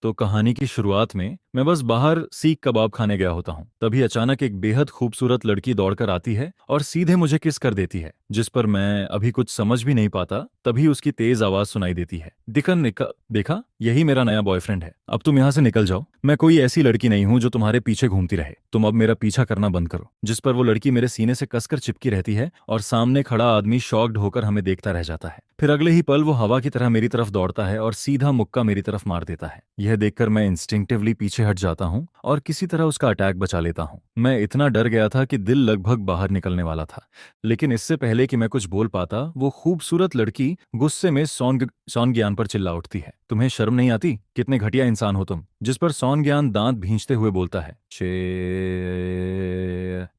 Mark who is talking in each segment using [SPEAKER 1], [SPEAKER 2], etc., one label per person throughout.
[SPEAKER 1] तो कहानी की शुरुआत में मैं बस बाहर सीख कबाब खाने गया होता हूँ। तभी अचानक एक बेहद खूबसूरत लड़की दौड़कर आती है और सीधे मुझे किस कर देती है, जिस पर मैं अभी कुछ समझ भी नहीं पाता। तभी उसकी तेज आवाज सुनाई देती है, दिखन निकल देखा, यही मेरा नया बॉयफ्रेंड है। अब तुम यहाँ से निकल जाओ, मैं कोई ऐसी लड़की नहीं हूँ जो तुम्हारे पीछे घूमती रहे। तुम अब मेरा पीछा करना बंद करो। जिस पर वो लड़की मेरे सीने से कसकर चिपकी रहती है और सामने खड़ा आदमी शॉक्ड होकर हमें देखता रह जाता है। फिर अगले ही पल वो हवा की तरह मेरी तरफ दौड़ता है और सीधा मुक्का मेरी तरफ मार देता है। यह देखकर मैं इंस्टिंक्टिवली पीछे हट जाता हूँ और किसी तरह उसका अटैक बचा लेता हूँ। मैं इतना डर गया था कि दिल लगभग बाहर निकलने वाला था। लेकिन इससे पहले कि मैं कुछ बोल पाता, वो खूबसूरत लड़की गुस्से में सौन ज्ञान पर चिल्ला उठती है, तुम्हें शर्म नहीं आती? कितने घटिया इंसान हो तुम। जिस पर सौन ज्ञान दांत भींचते हुए बोलता है,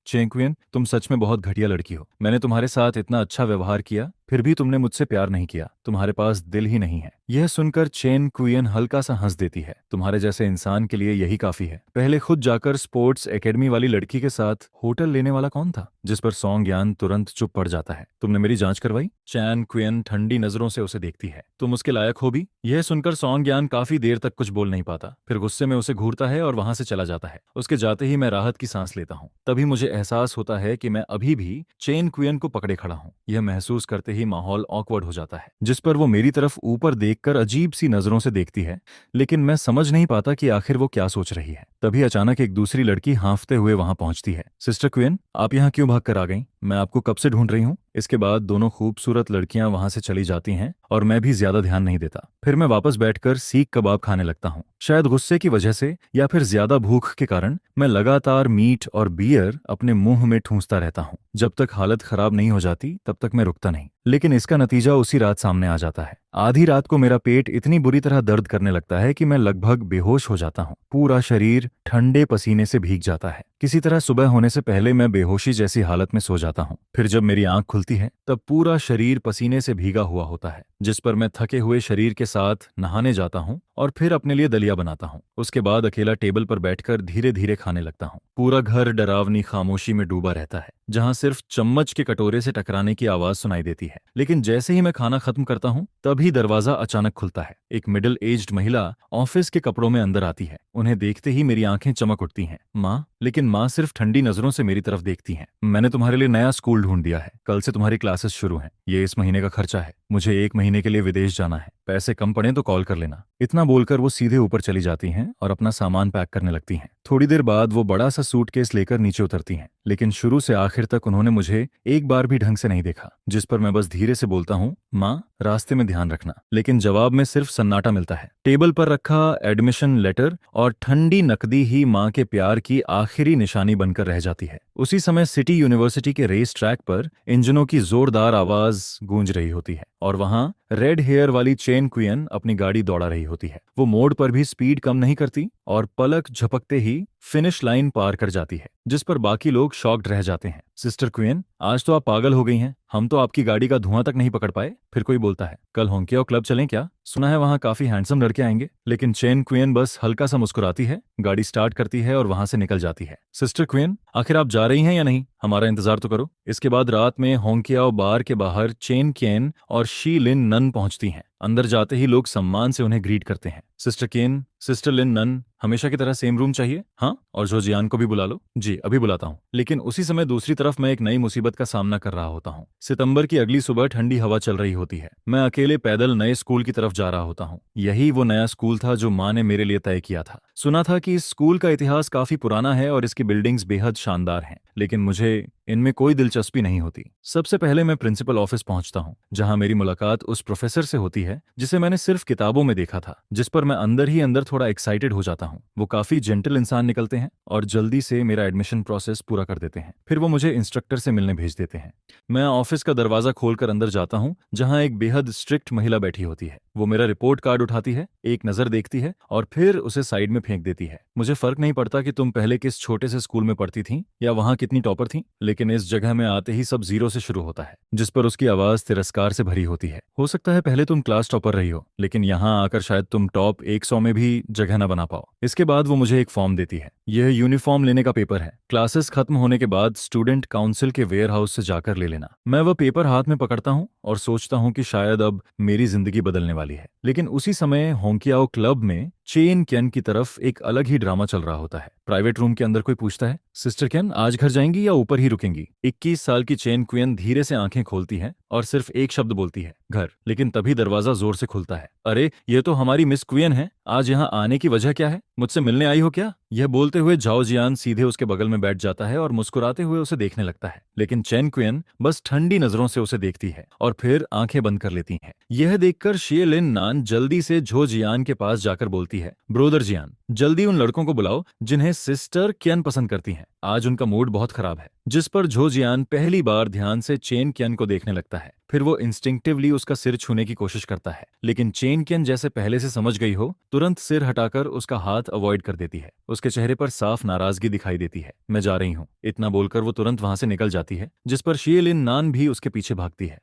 [SPEAKER 1] चेंकुयन, तुम सच में बहुत घटिया लड़की हो। मैंने तुम्हारे साथ इतना अच्छा व्यवहार किया, फिर भी तुमने मुझसे प्यार नहीं किया। तुम्हारे पास दिल ही नहीं है। यह सुनकर चेन कुयन हल्का सा हंस देती है, तुम्हारे जैसे इंसान के लिए यही काफी है। पहले खुद जाकर स्पोर्ट्स एकेडमी वाली लड़की के साथ होटल लेने वाला कौन था? जिस पर सौंग ज्ञान तुरंत चुप पड़ जाता है, तुमने मेरी जांच करवाई? चैन क्वियन ठंडी नजरों से उसे देखती है, तुम उसके लायक हो भी? यह सुनकर सौंग ज्ञान काफी देर तक कुछ बोल नहीं पाता, फिर गुस्से में उसे घूरता है और वहां से चला जाता है। उसके जाते ही मैं राहत की सांस लेता हूँ। तभी मुझे एहसास होता है कि मैं अभी भी चेन क्वियन को पकड़े खड़ा हूँ। यह महसूस करते ही माहौल ऑकवर्ड हो जाता है। जिस पर वो मेरी तरफ ऊपर देखकर अजीब सी नजरों से देखती है, लेकिन मैं समझ नहीं पाता कि आखिर वो क्या सोच रही है। तभी अचानक एक दूसरी लड़की हांफते हुए वहां पहुंचती है। सिस्टर क्वियन, आप यहाँ क्यों भाग कर आ गई? मैं आपको कब से ढूंढ रही हूँ। इसके बाद दोनों खूबसूरत लड़कियां वहां से चली जाती हैं और मैं भी ज्यादा ध्यान नहीं देता। फिर मैं वापस बैठकर सीख कबाब खाने लगता हूँ। शायद गुस्से की वजह से या फिर ज्यादा भूख के कारण मैं लगातार मीट और बियर अपने मुंह में ठूंसता रहता हूँ। जब तक हालत खराब नहीं हो जाती तब तक मैं रुकता नहीं। लेकिन इसका नतीजा उसी रात सामने आ जाता है। आधी रात को मेरा पेट इतनी बुरी तरह दर्द करने लगता है कि मैं लगभग बेहोश हो जाता हूँ। पूरा शरीर ठंडे पसीने से भीग जाता है। किसी तरह सुबह होने से पहले मैं बेहोशी जैसी हालत में सो जाता हूँ। फिर जब मेरी आंख खुलती है तब पूरा शरीर पसीने से भीगा हुआ होता है। जिस पर मैं थके हुए शरीर के साथ नहाने जाता हूँ और फिर अपने लिए दलिया बनाता हूँ। उसके बाद अकेला टेबल पर बैठकर धीरे धीरे खाने लगता हूँ। पूरा घर डरावनी खामोशी में डूबा रहता है, जहां सिर्फ चम्मच के कटोरे से टकराने की आवाज सुनाई देती है। लेकिन जैसे ही मैं खाना खत्म करता हूँ तभी दरवाजा अचानक खुलता है। एक मिडिल एज्ड महिला ऑफिस के कपड़ों में अंदर आती है। उन्हें देखते ही मेरी आंखें चमक उठती हैं। माँ? लेकिन माँ सिर्फ ठंडी नजरों से मेरी तरफ देखती हैं। मैंने तुम्हारे लिए नया स्कूल ढूंढ दिया है, कल से तुम्हारी क्लासेस शुरू हैं। ये इस महीने का खर्चा है। मुझे 1 महीने के लिए विदेश जाना है, पैसे कम पड़े तो कॉल कर लेना। इतना बोलकर वो सीधे ऊपर चली जाती हैं और अपना सामान पैक करने लगती हैं। थोड़ी देर बाद वो बड़ा सा सूटकेस लेकर नीचे उतरती हैं, लेकिन शुरू से आखिर तक उन्होंने मुझे एक बार भी ढंग से नहीं देखा। जिस पर मैं बस धीरे से बोलता हूँ, माँ रास्ते में ध्यान रखना। लेकिन जवाब में सिर्फ सन्नाटा मिलता है। टेबल पर रखा एडमिशन लेटर और ठंडी नकदी ही माँ के प्यार की आखिरी निशानी बनकर रह जाती है। उसी समय सिटी यूनिवर्सिटी के रेस ट्रैक पर इंजनों की जोरदार आवाज गूंज रही होती है और वहां रेड हेयर वाली चेन क्वियन अपनी गाड़ी दौड़ा रही होती है। वो मोड़ पर भी स्पीड कम नहीं करती और पलक झपकते ही फिनिश लाइन पार कर जाती है, जिस पर बाकी लोग शॉक्ड रह जाते हैं। सिस्टर क्वियन, आज तो आप पागल हो गई हैं। हम तो आपकी गाड़ी का धुआं तक नहीं पकड़ पाए। फिर कोई बोलता है, कल होंकिया क्लब चलें क्या? सुना है वहां काफी हैंडसम लड़के आएंगे। लेकिन चेन क्वियन बस हल्का सा मुस्कुराती है, गाड़ी स्टार्ट करती है और वहां से निकल जाती है। सिस्टर क्वियन, आखिर आप जा रही हैं या नहीं? हमारा इंतजार तो करो। इसके बाद रात में होंकियाओ बार के बाहर चेन केन और शी लिन नन पहुंचती हैं। अंदर जाते ही लोग सम्मान से उन्हें ग्रीट करते हैं। सिस्टर केन, सिस्टर लिन नन, हमेशा की तरह सेम रूम चाहिए? हाँ, और जोजियान को भी बुला लो। जी अभी बुलाता हूँ। लेकिन उसी समय दूसरी तरफ मैं एक नई मुसीबत का सामना कर रहा होता हूँ। सितंबर की अगली सुबह ठंडी हवा चल रही होती है। मैं अकेले पैदल नए स्कूल की तरफ जा रहा होता हूँ। यही वो नया स्कूल था जो माँ ने मेरे लिए तय किया था। सुना था कि इस स्कूल का इतिहास काफी पुराना है और इसकी बिल्डिंग्स बेहद शानदार हैं, लेकिन मुझे इनमें कोई दिलचस्पी नहीं होती। सबसे पहले मैं प्रिंसिपल ऑफिस पहुंचता हूं, जहां मेरी मुलाकात उस प्रोफेसर से होती है जिसे मैंने सिर्फ किताबों में देखा था। जिस पर मैं अंदर ही अंदर थोड़ा एक्साइटेड हो जाता हूं। वो काफी जेंटल इंसान निकलते हैं और जल्दी से मेरा एडमिशन प्रोसेस पूरा कर देते हैं। फिर वो मुझे इंस्ट्रक्टर से मिलने भेज देते हैं। मैं ऑफिस का दरवाजा खोलकर अंदर जाता हूं, जहां एक बेहद स्ट्रिक्ट महिला बैठी होती है। वो मेरा रिपोर्ट कार्ड उठाती है, एक नजर देखती है और फिर उसे साइड में फेंक देती है। मुझे फर्क नहीं पड़ता कि तुम पहले किस छोटे से स्कूल में पढ़ती थी या वहां कितनी टॉपर थी, लेकिन इस जगह में आते ही सब जीरो से शुरू होता है। जिस पर उसकी आवाज तिरस्कार से भरी होती है। हो सकता है पहले तुम क्लास टॉपर रही हो, लेकिन यहाँ आकर शायद तुम टॉप 100 में भी जगह न बना पाओ। इसके बाद वो मुझे एक फॉर्म देती है। यह यूनिफॉर्म लेने का पेपर है। क्लासेस खत्म होने के बाद स्टूडेंट काउंसिल के वेयर हाउस से जाकर ले लेना। मैं वह पेपर हाथ में पकड़ता हूँ और सोचता हूँ कि शायद अब मेरी जिंदगी बदलने वाली है। लेकिन उसी समय होंकियाओ क्लब में चेन क्यन की तरफ एक अलग ही ड्रामा चल रहा होता है। प्राइवेट रूम के अंदर कोई पूछता है, सिस्टर क्यन आज घर जाएंगी या ऊपर ही रुकेंगी? 21 साल की चेन क्वियन धीरे से आंखें खोलती है और सिर्फ एक शब्द बोलती है, घर। लेकिन तभी दरवाजा जोर से खुलता है। अरे ये तो हमारी मिस क्वियन है, आज यहाँ आने की वजह क्या है? मुझसे मिलने आई हो क्या? यह बोलते हुए झाओ जियान सीधे उसके बगल में बैठ जाता है और मुस्कुराते हुए उसे देखने लगता है। लेकिन चेन क्वियन बस ठंडी नजरों से उसे देखती है और फिर आंखें बंद कर लेती है। यह देखकर शिए लिन नान जल्दी से झो जियान के पास जाकर बोलती है, ब्रोदर जियान, जल्दी उन लड़कों को बुलाओ जिन्हें सिस्टर क्यन पसंद करती हैं। आज उनका मूड बहुत खराब है। जिस पर झो जियान पहली बार ध्यान से चेन क्यन को देखने लगता है। फिर वो इंस्टिंक्टिवली उसका सिर छूने की कोशिश करता है, लेकिन चेन क्यन जैसे पहले से समझ गई हो, तुरंत सिर हटाकर उसका हाथ अवॉइड कर देती है। उसके चेहरे पर साफ नाराजगी दिखाई देती है। मैं जा रही हूँ, इतना बोलकर वो तुरंत वहां से निकल जाती है, जिस पर शिए लिन नान भी उसके पीछे भागती है।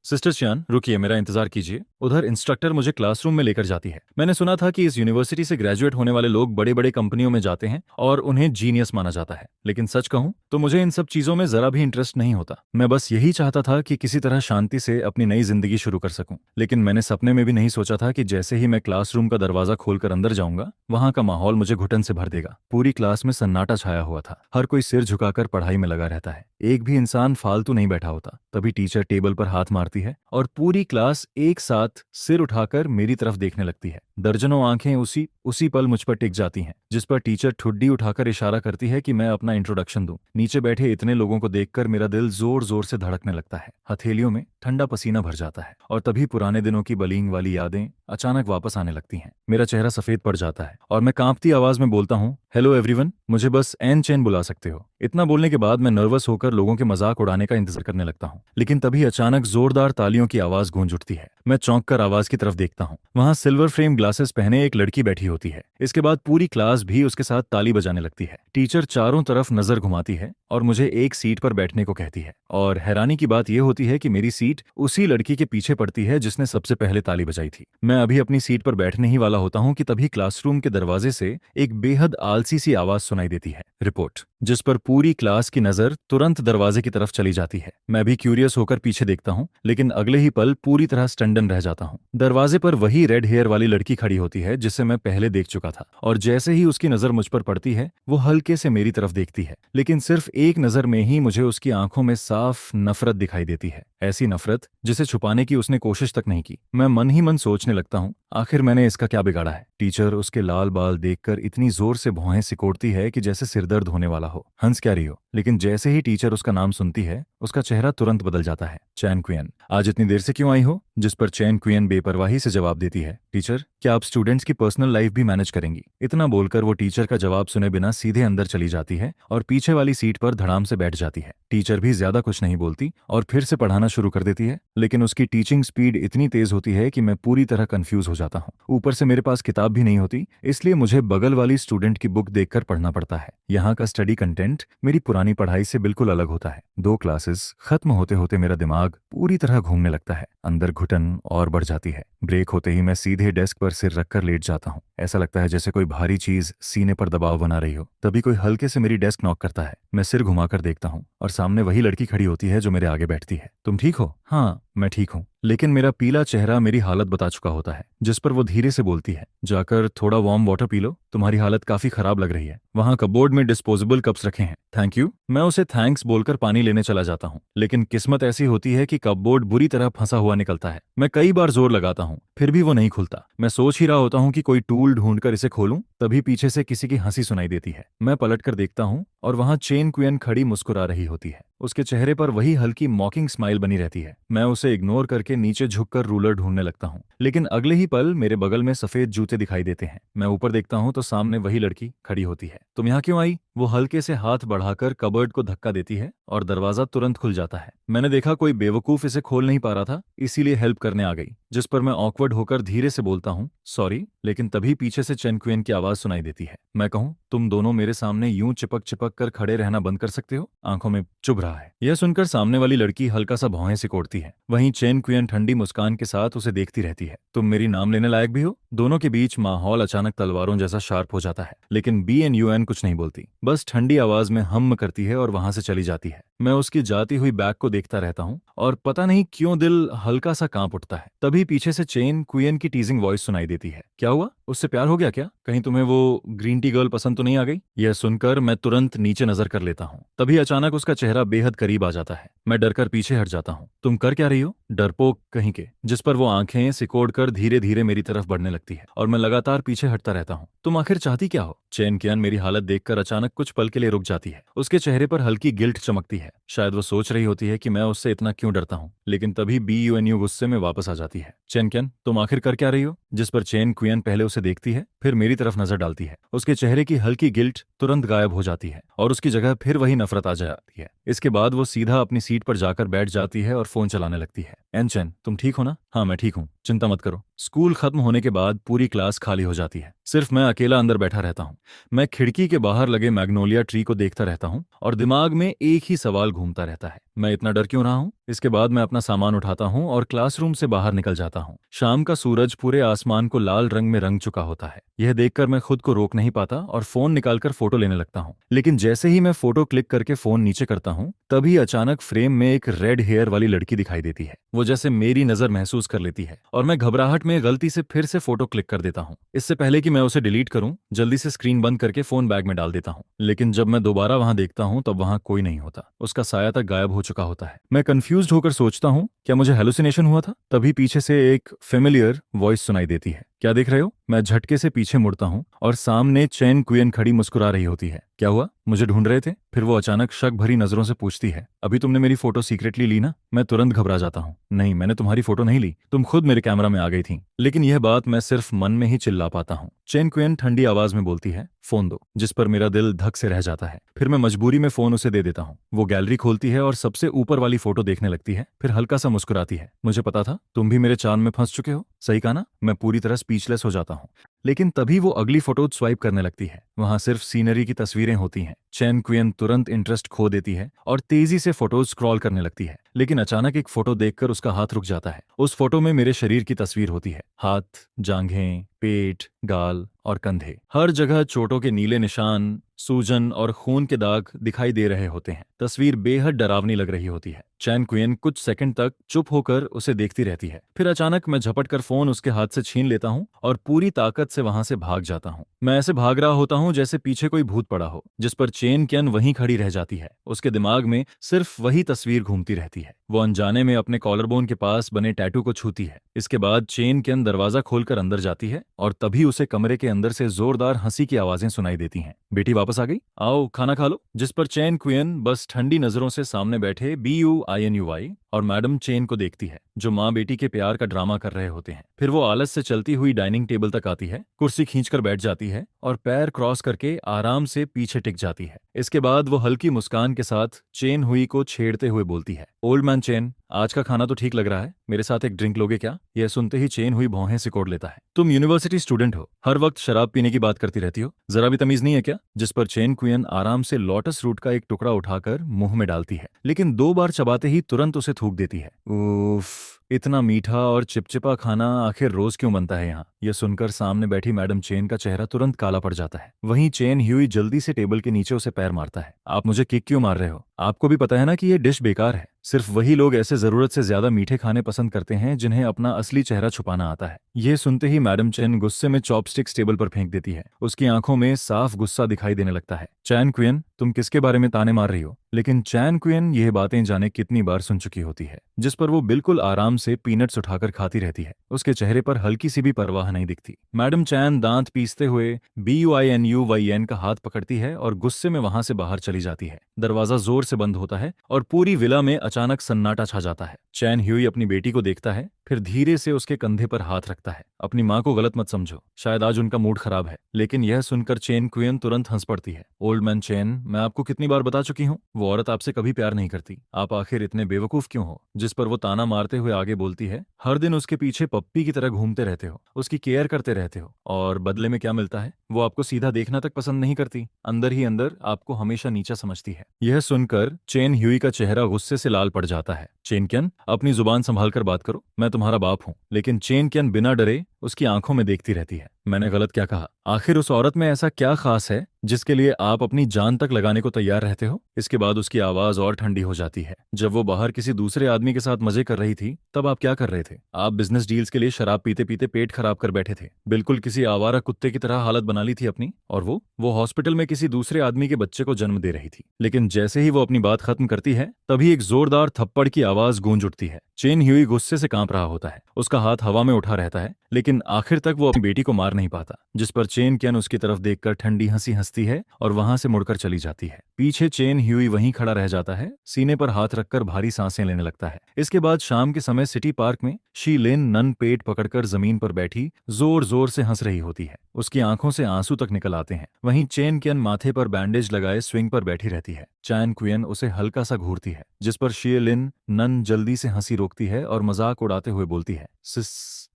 [SPEAKER 1] सिस्टर चियान, रुकिए, मेरा इंतजार कीजिए। उधर इंस्ट्रक्टर मुझे क्लासरूम में लेकर जाती है। मैंने सुना था कि इस यूनिवर्सिटी से ग्रेजुएट होने वाले लोग बड़े बड़े कंपनियों में जाते हैं और उन्हें जीनियस माना जाता है, लेकिन सच कहूं तो मुझे इन सब चीजों में जरा भी इंटरेस्ट नहीं होता। मैं बस यही चाहता था कि किसी तरह शांति से अपनी नई जिंदगी शुरू कर सकूं। लेकिन मैंने सपने में भी नहीं सोचा था कि जैसे ही मैं क्लासरूम का दरवाजा खोलकर अंदर जाऊंगा, वहां का माहौल मुझे घुटन से भर देगा। पूरी क्लास में सन्नाटा छाया हुआ था। हर कोई सिर झुकाकर पढ़ाई में लगा रहता है। एक भी इंसान फालतू नहीं बैठा होता। तभी टीचर टेबल पर हाथ मारती है और पूरी क्लास एक साथ सिर उठाकर मेरी तरफ देखने लगती है। दर्जनों आंखें उसी पल मुझ पर टिक जाती हैं, जिस पर टीचर ठुड्डी उठाकर इशारा करती है कि मैं अपना इंट्रोडक्शन दूं। नीचे बैठे इतने लोगों को देखकर मेरा दिल जोर जोर से धड़कने लगता है। हथेलियों में ठंडा पसीना भर जाता है और तभी पुराने दिनों की बलिंग वाली यादें अचानक वापस आने लगती हैं। मेरा चेहरा सफेद पड़ जाता है और मैं कांपती आवाज में बोलता हूँ, हेलो एवरीवन, मुझे बस एन चेन बुला सकते हो। इतना बोलने के बाद मैं नर्वस होकर लोगों के मजाक उड़ाने का इंतजार करने लगता हूँ। लेकिन तभी अचानक जोरदार तालियों की आवाज गूंज उठती है। मैं चौंक कर आवाज की तरफ देखता हूँ। वहां सिल्वर फ्रेम ग्लासेस पहने एक लड़की बैठी होती है। इसके बाद पूरी क्लास भी उसके साथ ताली बजाने लगती है। टीचर चारों तरफ नजर घुमाती है और मुझे एक सीट पर बैठने को कहती है। और हैरानी की बात यह होती है कि मेरी सीट उसी लड़की के पीछे पड़ती है जिसने सबसे पहले ताली बजाई थी। मैं अभी अपनी सीट पर बैठने ही वाला होता हूँ कि तभी क्लासरूम के दरवाजे से एक बेहद आलसी सी आवाज सुनाई देती है, रिपोर्ट। जिस पर पूरी क्लास की नजर तुरंत दरवाजे की तरफ चली जाती है। मैं भी क्यूरियस होकर पीछे देखता हूँ, लेकिन अगले ही पल पूरी तरह स्टंडन रह जाता हूँ। दरवाजे पर वही रेड हेयर वाली लड़की खड़ी होती है जिसे मैं पहले देख चुका था, और जैसे ही उसकी नजर मुझ पर पड़ती है, वो हल्के से मेरी तरफ देखती है। लेकिन सिर्फ एक नजर में ही मुझे उसकी आंखों में साफ नफरत दिखाई देती है। ऐसी नफरत जिसे छुपाने की उसने कोशिश तक नहीं की। मैं मन ही मन सोचने लगता हूँ, आखिर मैंने इसका क्या बिगाड़ा है? टीचर उसके लाल बाल देखकर इतनी जोर से भौहें सिकोड़ती है कि जैसे सिरदर्द होने वाला हो। हंस क्या रही हो? लेकिन जैसे ही टीचर उसका नाम सुनती है, उसका चेहरा तुरंत बदल जाता है। चैन क्वियन, आज इतनी देर से क्यों आई हो? जिस पर चैन क्वियन बेपरवाही से जवाब देती है, टीचर, क्या आप स्टूडेंट्स की पर्सनल लाइफ भी मैनेज करेंगी? इतना बोलकर वो टीचर का जवाब सुने बिना सीधे अंदर चली जाती है और पीछे वाली सीट पर धड़ाम से बैठ जाती है। टीचर भी ज्यादा कुछ नहीं बोलती और फिर से पढ़ाना शुरू कर देती है। लेकिन उसकी टीचिंग स्पीड इतनी तेज होती है कि मैं पूरी तरह कंफ्यूज हो जाता हूँ। ऊपर से मेरे पास किताब भी नहीं होती, इसलिए मुझे बगल वाली स्टूडेंट की बुक देखकर पढ़ना पड़ता है। यहाँ का स्टडी कंटेंट मेरी पुरानी पढ़ाई से बिल्कुल अलग होता है। 2 क्लासेस खत्म होते होते मेरा दिमाग पूरी तरह घूमने लगता है। अंदर घुटन और बढ़ जाती है। ब्रेक होते ही मैं सीधे डेस्क पर सिर रखकर लेट जाता हूँ। ऐसा लगता है जैसे कोई भारी चीज सीने पर दबाव बना रही हो। तभी कोई हल्के से मेरी डेस्क नॉक करता है। मैं सिर घुमाकर देखता हूँ और सामने वही लड़की खड़ी होती है जो मेरे आगे बैठती है। तुम ठीक हो? हाँ, मैं ठीक हूँ। लेकिन मेरा पीला चेहरा मेरी हालत बता चुका होता है। जिस पर वो धीरे से बोलती है, जाकर थोड़ा वार्म वाटर पी लो, तुम्हारी हालत काफी खराब लग रही है। वहां कपबोर्ड में डिस्पोजेबल कप्स रखे हैं। Thank you. मैं उसे थैंक्स बोलकर पानी लेने चला जाता हूँ, लेकिन किस्मत ऐसी होती है कि कपबोर्ड बुरी तरह फंसा हुआ निकलता है। मैं कई बार जोर लगाता हूँ, फिर भी वो नहीं खुलता। मैं सोच ही रहा होता हूँ कि कोई टूल ढूंढकर इसे खोलूं, तभी पीछे से किसी की हंसी सुनाई देती है। मैं पलटकर देखता हूँ और वहां चेन क्वियन खड़ी मुस्कुरा रही होती है। उसके चेहरे पर वही हल्की मॉकिंग स्माइल बनी रहती है। मैं उसे इग्नोर करके नीचे झुककर रूलर ढूंढने लगता हूँ, लेकिन अगले ही पल मेरे बगल में सफेद जूते दिखाई देते हैं। मैं ऊपर देखता हूँ तो सामने वही लड़की खड़ी होती है। तुम यहाँ क्यों आई? वो हल्के से हाथ बढ़ाकर कबर्ड को धक्का देती है और दरवाजा तुरंत खुल जाता है। मैंने देखा कोई बेवकूफ इसे खोल नहीं पा रहा था, इसीलिए हेल्प करने आ गई। जिस पर मैं ऑकवर्ड होकर धीरे से बोलता हूँ, सॉरी। लेकिन तभी पीछे से चेन क्वियन की आवाज सुनाई देती है। मैं कहूँ, तुम दोनों मेरे सामने यूं चिपक चिपक कर खड़े रहना बंद कर सकते हो? आंखों में चुभ रहा है। यह सुनकर सामने वाली लड़की हल्का सा भौहें सिकोड़ती है। वहीं चेन क्वियन ठंडी मुस्कान के साथ उसे देखती रहती है। तुम मेरी नाम लेने लायक भी हो? दोनों के बीच माहौल अचानक तलवारों जैसा शार्प हो जाता है, लेकिन BNUN कुछ नहीं बोलती, बस ठंडी आवाज में हम्म करती है और वहां से चली जाती है। मैं उसकी जाती हुई बैग को देखता रहता हूँ और पता नहीं क्यों दिल हल्का सा कांप उठता है। तभी पीछे से चेन कुयन की टीजिंग वॉइस सुनाई देती है। क्या हुआ? उससे प्यार हो गया क्या? कहीं तुम्हें वो ग्रीन टी गर्ल पसंद तो नहीं आ गई? यह सुनकर मैं तुरंत नीचे नजर कर लेता हूँ। तभी अचानक उसका चेहरा बेहद करीब आ जाता है। मैं डरकर पीछे हट जाता हूँ। तुम कर क्या रही हो? डरपोक कहीं के। जिस पर वो आंखें सिकोड़कर धीरे धीरे मेरी तरफ बढ़ने लगती है और मैं लगातार पीछे हटता रहता हूँ। तुम आखिर चाहती क्या हो? चेन कियान मेरी हालत देखकर अचानक कुछ पल के लिए रुक जाती है। उसके चेहरे पर हल्की गिल्ट चमकती है। शायद वो सोच रही होती है कि मैं उससे इतना क्यों डरता हूँ। लेकिन तभी BUNU गुस्से में वापस आ जाती है। चेन कियान, तुम आखिर कर क्या रही हो? जिस पर चेन कुयन पहले उसे देखती है, फिर मेरी तरफ नजर डालती है। उसके चेहरे की हल्की गिल्ट तुरंत गायब हो जाती है और उसकी जगह फिर वही नफरत आ जाती है। इसके बाद वो सीधा अपनी सीट पर जाकर बैठ जाती है और फोन चलाने लगती है। एन चेन, तुम ठीक हो ना? हाँ, मैं ठीक हूँ, चिंता मत करो। स्कूल खत्म होने के बाद पूरी क्लास खाली हो जाती है। सिर्फ मैं अकेला अंदर बैठा रहता हूँ। मैं खिड़की के बाहर लगे मैग्नोलिया ट्री को देखता रहता हूँ और दिमाग में एक ही सवाल घूमता रहता है, मैं इतना डर क्यों रहा हूँ? इसके बाद मैं अपना सामान उठाता हूँ और क्लासरूम से बाहर निकल जाता हूँ। शाम का सूरज पूरे आसमान को लाल रंग में रंग चुका होता है। यह देखकर मैं खुद को रोक नहीं पाता और फोन निकालकर फोटो लेने लगता हूँ। लेकिन जैसे ही मैं फोटो क्लिक करके फोन नीचे करता हूँ, तभी अचानक फ्रेम में एक रेड हेयर वाली लड़की दिखाई देती है। वो जैसे मेरी नजर महसूस कर लेती है और मैं घबराहट में गलती से फिर से फोटो क्लिक कर देता हूँ। इससे पहले कि मैं उसे डिलीट करूँ, जल्दी से स्क्रीन बंद करके फोन बैग में डाल देता हूँ। लेकिन जब मैं दोबारा वहां देखता हूँ तब वहां कोई नहीं होता। उसका साया तक गायब हो चुका होता है। मैं कंफ्यूज्ड होकर सोचता हूँ, क्या मुझे हेलुसिनेशन हुआ था? तभी पीछे से एक फेमिलियर वॉइस सुनाई देती है। क्या देख रहे हो? मैं झटके से पीछे मुड़ता हूँ और सामने चेन कुयन खड़ी मुस्कुरा रही होती है। क्या हुआ? मुझे ढूंढ रहे थे? फिर वो अचानक शक भरी नजरों से पूछती है, अभी तुमने मेरी फोटो सीक्रेटली ली ना? मैं तुरंत घबरा जाता हूँ। नहीं, मैंने तुम्हारी फोटो नहीं ली, तुम खुद मेरे कैमरा में आ गई थी। लेकिन यह बात मैं सिर्फ मन में ही चिल्ला पाता हूँ। चेन कुयन ठंडी आवाज में बोलती है, फोन दो। जिस पर मेरा दिल धक से रह जाता है। फिर मैं मजबूरी में फोन उसे दे देता हूँ। वो गैलरी खोलती है और सबसे ऊपर वाली फोटो देखने लगती है, फिर हल्का सा मुस्कुराती है। मुझे पता था तुम भी मेरे चांद में फंस चुके हो। सही कहा ना? मैं पूरी तरह स्पीचलेस हो जाता हूँ। लेकिन तभी वो अगली फोटो स्वाइप करने लगती है। वहां सिर्फ सीनरी की तस्वीरें होती हैं। चेन कुयन तुरंत इंटरेस्ट खो देती है और तेजी से फोटोज स्क्रॉल करने लगती है। लेकिन अचानक एक फोटो देखकर उसका हाथ रुक जाता है। उस फोटो में मेरे शरीर की तस्वीर होती है। हाथ, जांघें, पेट, गाल और कंधे, हर जगह चोटों के नीले निशान, सूजन और खून के दाग दिखाई दे रहे होते हैं। तस्वीर बेहद डरावनी लग रही होती है। चैन कुयन कुछ सेकंड तक चुप होकर उसे देखती रहती है। फिर अचानक मैं झपट कर फोन उसके हाथ से छीन लेता हूँ और पूरी ताकत से वहां से भाग जाता हूँ। मैं ऐसे भाग रहा होता हूँ जैसे पीछे कोई भूत पड़ा हो, जिस पर चेन कियन वहीं खड़ी रह जाती है। उसके दिमाग में सिर्फ वही तस्वीर घूमती रहती है। वो अनजाने में अपने कॉलरबोन के पास बने टैटू को छूती है। इसके बाद चेन कियन दरवाजा खोलकर अंदर जाती है और तभी उसे कमरे के अंदर से जोरदार हंसी की आवाजें सुनाई देती हैं। बेटी वापस आ गई, आओ खाना खा लो। जिस पर चेन कुयन बस ठंडी नजरों से सामने बैठे BUINUY और मैडम चेन को देखती है, जो माँ बेटी के प्यार का ड्रामा कर रहे होते हैं। फिर वो आलस से चलती हुई डाइनिंग टेबल तक आती है, कुर्सी खींचकर बैठ जाती है और पैर क्रॉस करके आराम से पीछे टिक जाती है। इसके बाद वो हल्की मुस्कान के साथ चेन हुई को छेड़ते हुए बोलती है, ओल्ड मैन चेन, आज का खाना तो ठीक लग रहा है, मेरे साथ एक ड्रिंक लोगे क्या? यह सुनते ही चेन हुई भौहें सिकोड़ लेता है। तुम यूनिवर्सिटी स्टूडेंट हो, हर वक्त शराब पीने की बात करती रहती हो, जरा भी तमीज नहीं है क्या? जिस पर चेन कुयन आराम से लोटस रूट का एक टुकड़ा उठाकर मुंह में डालती है, लेकिन 2 बार चबाते ही तुरंत उसे थूक देती है। उफ, इतना मीठा और चिपचिपा खाना आखिर रोज क्यों बनता है यहाँ? यह सुनकर सामने बैठी मैडम चेन का चेहरा तुरंत काला पड़ जाता है। वहीं चेन ह्यूई जल्दी से टेबल के नीचे उसे पैर मारता है। आप मुझे किक क्यों मार रहे हो? आपको भी पता है ना कि यह डिश बेकार है। सिर्फ वही लोग ऐसे जरूरत से ज्यादा मीठे खाने पसंद करते हैं जिन्हें अपना असली चेहरा छुपाना आता है। यह सुनते ही मैडम चेन गुस्से में चॉपस्टिक्स टेबल पर फेंक देती है। उसकी आंखों में साफ गुस्सा दिखाई देने लगता है। चैन कुयन, तुम किसके बारे में ताने मार रही हो? लेकिन चैन कुयन यह बातें जाने कितनी बार सुन चुकी होती है, जिस पर वो बिल्कुल आराम से पीनट्स उठाकर खाती रहती है। उसके चेहरे पर हल्की सी भी परवाह नहीं दिखती। मैडम चैन दांत पीसते हुए BUINUYN का हाथ पकड़ती है और गुस्से में वहां से बाहर चली जाती है। दरवाजा जोर से बंद होता है और पूरी विला में अचानक सन्नाटा छा जाता है। चैन ह्यूई अपनी बेटी को देखता है, फिर धीरे से उसके कंधे पर हाथ रखता है। अपनी माँ को गलत मत समझो, शायद आज उनका मूड खराब है। लेकिन यह सुनकर चेन कुयन तुरंत हंस पड़ती है। ओल्ड मैन चेन, मैं आपको कितनी बार बता चुकी हूँ, वो औरत आपसे कभी प्यार नहीं करती। आप आखिर इतने बेवकूफ क्यों हो? जिस पर वो ताना मारते हुए आगे बोलती है, हर दिन उसके पीछे पप्पी की तरह घूमते रहते हो, उसकी केयर करते रहते हो, और बदले में क्या मिलता है? वो आपको सीधा देखना तक पसंद नहीं करती, अंदर ही अंदर आपको हमेशा नीचा समझती है। यह सुनकर चेन ह्यूई का चेहरा गुस्से से लाल पड़ जाता है। चेन कियन, अपनी जुबान संभाल कर बात करो, मैं तुम्हारा बाप हूँ। लेकिन चेन कियन बिना डरे उसकी आंखों में देखती रहती है। मैंने गलत क्या कहा? आखिर उस औरत में ऐसा क्या खास है जिसके लिए आप अपनी जान तक लगाने को तैयार रहते हो? इसके बाद उसकी आवाज और ठंडी हो जाती है। जब वो बाहर किसी दूसरे आदमी के साथ मजे कर रही थी तब आप क्या कर रहे थे? आप बिजनेस डील्स के लिए शराब पीते पीते पेट खराब कर बैठे थे, बिल्कुल किसी आवारा कुत्ते की तरह हालत बना ली थी अपनी। और वो हॉस्पिटल में किसी दूसरे आदमी के बच्चे को जन्म दे रही थी। लेकिन जैसे ही वो अपनी बात खत्म करती है तभी एक जोरदार थप्पड़ की आवाज गूंज उठती है। चेन ह्यूई गुस्से से कांप रहा होता है, उसका हाथ हवा में उठा रहता है, लेकिन आखिर तक वो अपनी बेटी को मार नहीं पाता। जिस पर चेन कियन उसकी तरफ देखकर ठंडी हंसी हंसती है और वहां से मुड़कर चली जाती है। पीछे चेन ह्यूई वहीं खड़ा रह जाता है, सीने पर हाथ रखकर भारी सांसें लेने लगता है। इसके बाद शाम के समय सिटी पार्क में शी लिन नन पेट पकड़कर जमीन पर बैठी जोर जोर से हंस रही होती है। उसकी आंखों से आंसू तक निकल आते हैं। वहीं चेन कियन माथे पर बैंडेज लगाए स्विंग पर बैठी रहती है। चैन कुयन उसे हल्का सा घूरती है, जिस पर शी लिन नन जल्दी से हंसी रोकती है और मजाक उड़ाते हुए बोलती है,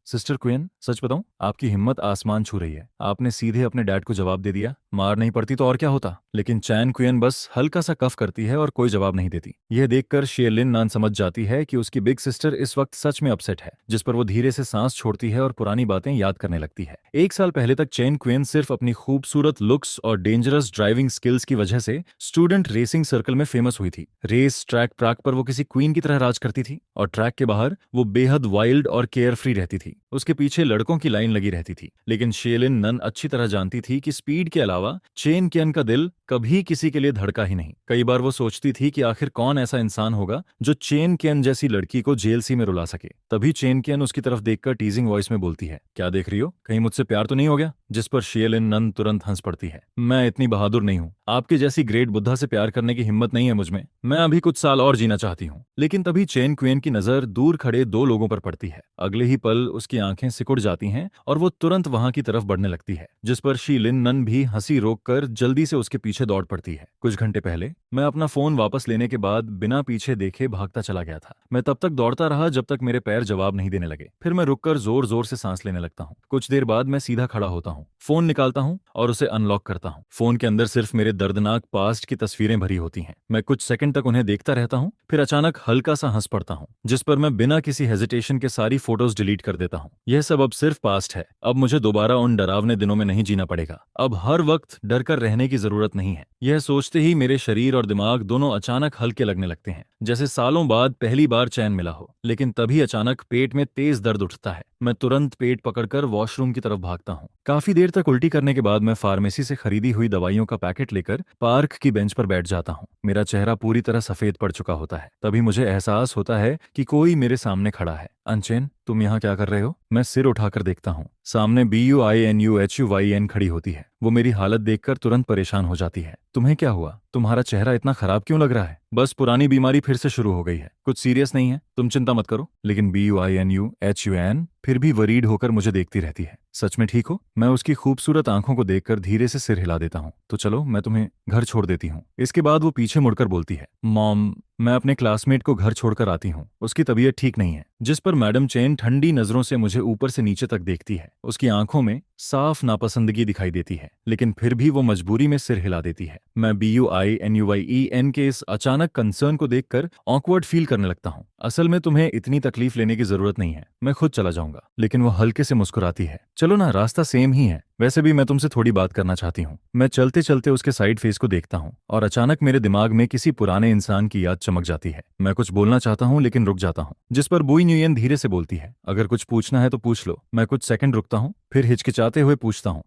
[SPEAKER 1] सिस्टर क्वीन, सच बताऊं, आपकी हिम्मत आसमान छू रही है। आपने सीधे अपने डैड को जवाब दे दिया। मार नहीं पड़ती तो और क्या होता? लेकिन चैन क्वीन बस हल्का सा कफ करती है और कोई जवाब नहीं देती। यह देखकर शेरलिन नान समझ जाती है कि उसकी बिग सिस्टर इस वक्त सच में अपसेट है, जिस पर वो धीरे से सांस छोड़ती है और पुरानी बातें याद करने लगती है। 1 साल पहले तक चैन क्वीन सिर्फ अपनी खूबसूरत लुक्स और डेंजरस ड्राइविंग स्किल्स की वजह से स्टूडेंट रेसिंग सर्कल में फेमस हुई थी। रेस ट्रैक पर वो किसी क्वीन की तरह राज करती थी और ट्रैक के बाहर वो बेहद वाइल्ड और केयर फ्री रहती थी। उसके पीछे लड़कों की लाइन लगी रहती थी। लेकिन शेलिन नन अच्छी तरह जानती थी कि स्पीड के अलावा चेन कियन का दिल कभी किसी के लिए धड़का ही नहीं। कई बार वो सोचती थी कि आखिर कौन ऐसा इंसान होगा जो चेन कियन जैसी लड़की को जेल सी में रुला सके। तभी चेन कियन उसकी तरफ देखकर टीजिंग वॉइस में बोलती है, क्या देख रही हो? कहीं मुझसे प्यार तो नहीं हो गया? जिस पर शेलिन नन तुरंत हंस पड़ती है, मैं इतनी बहादुर नहीं हूँ। आपके जैसी ग्रेट बुद्धा से प्यार करने की हिम्मत नहीं है मुझमें। मैं अभी कुछ साल और जीना चाहती हूँ। लेकिन तभी चेन क्वीन की नजर दूर खड़े 2 लोगों पर पड़ती है। अगले ही पल उसकी आंखें सिकुड़ जाती हैं और वो तुरंत वहां की तरफ बढ़ने लगती है, जिस पर शी लिन नन भी हंसी रोककर जल्दी से उसके पीछे दौड़ पड़ती है। कुछ घंटे पहले मैं अपना फोन वापस लेने के बाद बिना पीछे देखे भागता चला गया था। मैं तब तक दौड़ता रहा जब तक मेरे पैर जवाब नहीं देने लगे। फिर मैं रुककर जोर जोर से सांस लेने लगता हूँ। कुछ देर बाद मैं सीधा खड़ा होता हूँ, फोन निकालता हूँ और उसे अनलॉक करता हूँ। फोन के अंदर सिर्फ मेरे दर्दनाक पास्ट की तस्वीरें भरी होती हैं। मैं कुछ सेकंड तक उन्हें देखता रहता हूँ, फिर अचानक हल्का सा हंस पड़ता हूँ, जिस पर मैं बिना किसी हेजिटेशन के सारी फोटोज डिलीट कर देता हूँ। यह सब अब सिर्फ पास्ट है। अब मुझे दोबारा उन डरावने दिनों में नहीं जीना पड़ेगा। अब हर वक्त डर कर रहने की जरूरत नहीं है। यह सोचते ही मेरे शरीर और दिमाग दोनों अचानक हल्के लगने लगते हैं, जैसे सालों बाद पहली बार चैन मिला हो। लेकिन तभी अचानक पेट में तेज दर्द उठता है। मैं तुरंत पेट पकड़कर वॉशरूम की तरफ भागता हूँ। काफी देर तक उल्टी करने के बाद मैं फार्मेसी से खरीदी हुई दवाइयों का पैकेट लेकर पार्क की बेंच पर बैठ जाता हूँ। मेरा चेहरा पूरी तरह सफेद पड़ चुका होता है। तभी मुझे एहसास होता है कि कोई मेरे सामने खड़ा है। अनचेन, तुम यहाँ क्या कर रहे हो? मैं सिर उठाकर देखता हूँ। सामने BUINUHUYN खड़ी होती है। वो मेरी हालत देखकर तुरंत परेशान हो जाती है। तुम्हें क्या हुआ? तुम्हारा चेहरा इतना खराब क्यों लग रहा है? बस पुरानी बीमारी फिर से शुरू हो गई है। कुछ सीरियस नहीं है, तुम चिंता मत करो। लेकिन BUINUHUN फिर भी वरीड होकर मुझे देखती रहती है। सच में ठीक हो? मैं उसकी खूबसूरत आंखों को देखकर धीरे से सिर हिला देता हूँ। तो चलो, मैं तुम्हें घर छोड़ देती हूँ। इसके बाद वो पीछे मुड़कर बोलती है, मॉम, मैं अपने क्लासमेट को घर छोड़कर आती हूँ। उसकी तबीयत ठीक नहीं है। जिस पर मैडम चेन ठंडी नजरों से मुझे ऊपर से नीचे तक देखती है। उसकी आंखों में साफ नापसंदगी दिखाई देती है, लेकिन फिर भी वो मजबूरी में सिर हिला देती है। मैं BUINUYEN के इस अचानक कंसर्न को देखकर ऑकवर्ड फील करने लगता हूँ। असल में तुम्हें इतनी तकलीफ लेने की जरूरत नहीं है, मैं खुद चला जाऊंगा। लेकिन वो हल्के से मुस्कुराती है। चलो ना, रास्ता सेम ही है। वैसे भी मैं तुमसे थोड़ी बात करना चाहती हूँ। मैं चलते चलते उसके साइड फेस को देखता हूँ और अचानक मेरे दिमाग में किसी पुराने इंसान की याद चमक जाती है। मैं कुछ बोलना चाहता हूँ लेकिन रुक जाता हूँ। जिस पर बुई न्यूयन धीरे से बोलती है, अगर कुछ पूछना है तो पूछ लो। मैं कुछ सेकंड रुकता हूँ, फिर हिचकिचाते हुए पूछता हूँ,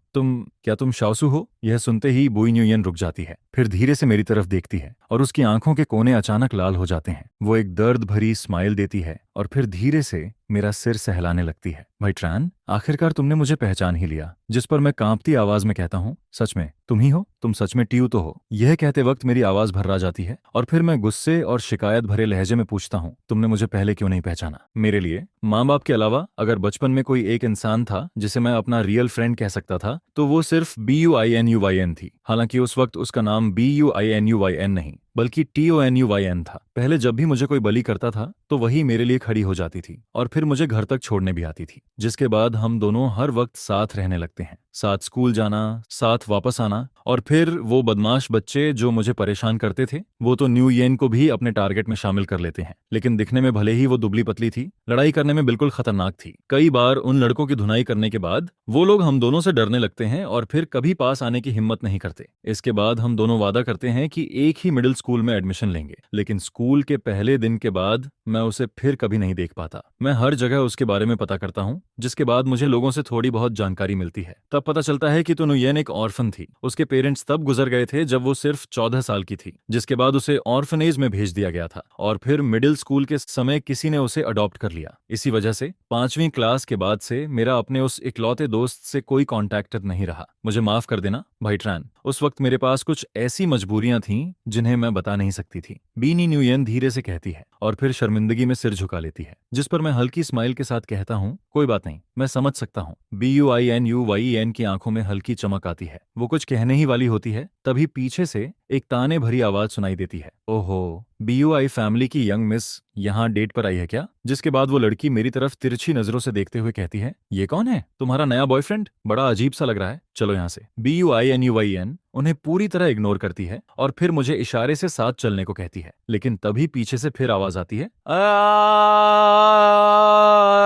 [SPEAKER 1] क्या तुम शाओसू हो? यह सुनते ही बुई न्यूयन रुक जाती है, फिर धीरे से मेरी तरफ देखती है और उसकी आंखों के कोने अचानक लाल हो जाते हैं। वो एक दर्द भरी स्माइल देती है और फिर धीरे से मेरा सिर सहलाने लगती है। भाई ट्रान, आखिरकार तुमने मुझे पहचान ही लिया। जिस पर मैं कांपती आवाज में कहता हूँ, सच में तुम ही हो? तुम सच में टियू तो हो? यह कहते वक्त मेरी आवाज भर्रा जाती है और फिर मैं गुस्से और शिकायत भरे लहजे में पूछता हूँ, तुमने मुझे पहले क्यों नहीं पहचाना? मेरे लिए माँ बाप के अलावा अगर बचपन में कोई एक इंसान था जिसे मैं अपना रियल फ्रेंड कह सकता था तो वो सिर्फ BUINUYN थी। हालांकि उस वक्त उसका नाम BUINUYN नहीं, बल्कि TONUYN था। पहले जब भी मुझे कोई बली करता था तो वही मेरे लिए खड़ी हो जाती थी और फिर मुझे घर तक छोड़ने भी आती थी। जिसके बाद हम दोनों हर वक्त साथ रहने लगते हैं, साथ स्कूल जाना, साथ वापस आना। और फिर वो बदमाश बच्चे जो मुझे परेशान करते थे वो तो न्यू येन को भी अपने टारगेट में शामिल कर लेते हैं। लेकिन दिखने में भले ही वो दुबली पतली थी, लड़ाई करने में बिल्कुल खतरनाक थी। कई बार उन लड़कों की धुनाई करने के बाद वो लोग हम दोनों से डरने लगते हैं और फिर कभी पास आने की हिम्मत नहीं करते। इसके बाद हम दोनों वादा करते हैं कि एक ही मिडिल स्कूल में एडमिशन लेंगे। लेकिन स्कूल के पहले दिन के बाद मैं उसे फिर कभी नहीं देख पाता। मैं हर जगह उसके बारे में पता करता हूँ, जिसके बाद मुझे लोगों से थोड़ी बहुत जानकारी मिलती है। तब पता चलता है कि तुनुयन एक ऑर्फन थी। उसके पेरेंट्स तब गुजर गए थे जब वो सिर्फ 14 साल की थी, जिसके बाद उसे ऑर्फनेज में भेज दिया गया था और फिर मिडिल स्कूल के समय किसी ने उसे अडॉप्ट कर लिया। इसी वजह से 5वीं क्लास के बाद से मेरा अपने उस इकलौते दोस्त से कोई कांटेक्ट नहीं रहा। मुझे माफ कर देना भाई ट्रान, उस वक्त मेरे पास कुछ ऐसी मजबूरियां थीं जिन्हें मैं बता नहीं सकती थी। बीनी न्यूयन धीरे से कहती है और फिर शर्मिंदगी में सिर झुका लेती है, जिस पर मैं हल्की स्माइल के साथ कहता हूँ, कोई बात नहीं, मैं समझ सकता हूँ। BUINUYEN की आंखों में हल्की चमक आती है। वो कुछ कहने ही वाली होती है, तभी पीछे से एक ताने भरी आवाज सुनाई देती है, ओहो, BUI फैमिली की यंग मिस यहाँ डेट पर आई है क्या? जिसके बाद वो लड़की मेरी तरफ तिरछी नजरों से देखते हुए कहती है, ये कौन है? तुम्हारा नया बॉयफ्रेंड? बड़ा अजीब सा लग रहा है, चलो यहाँ से। BUINUYN उन्हें पूरी तरह इग्नोर करती है और फिर मुझे इशारे से साथ चलने को कहती है। लेकिन तभी पीछे से फिर आवाज आती है,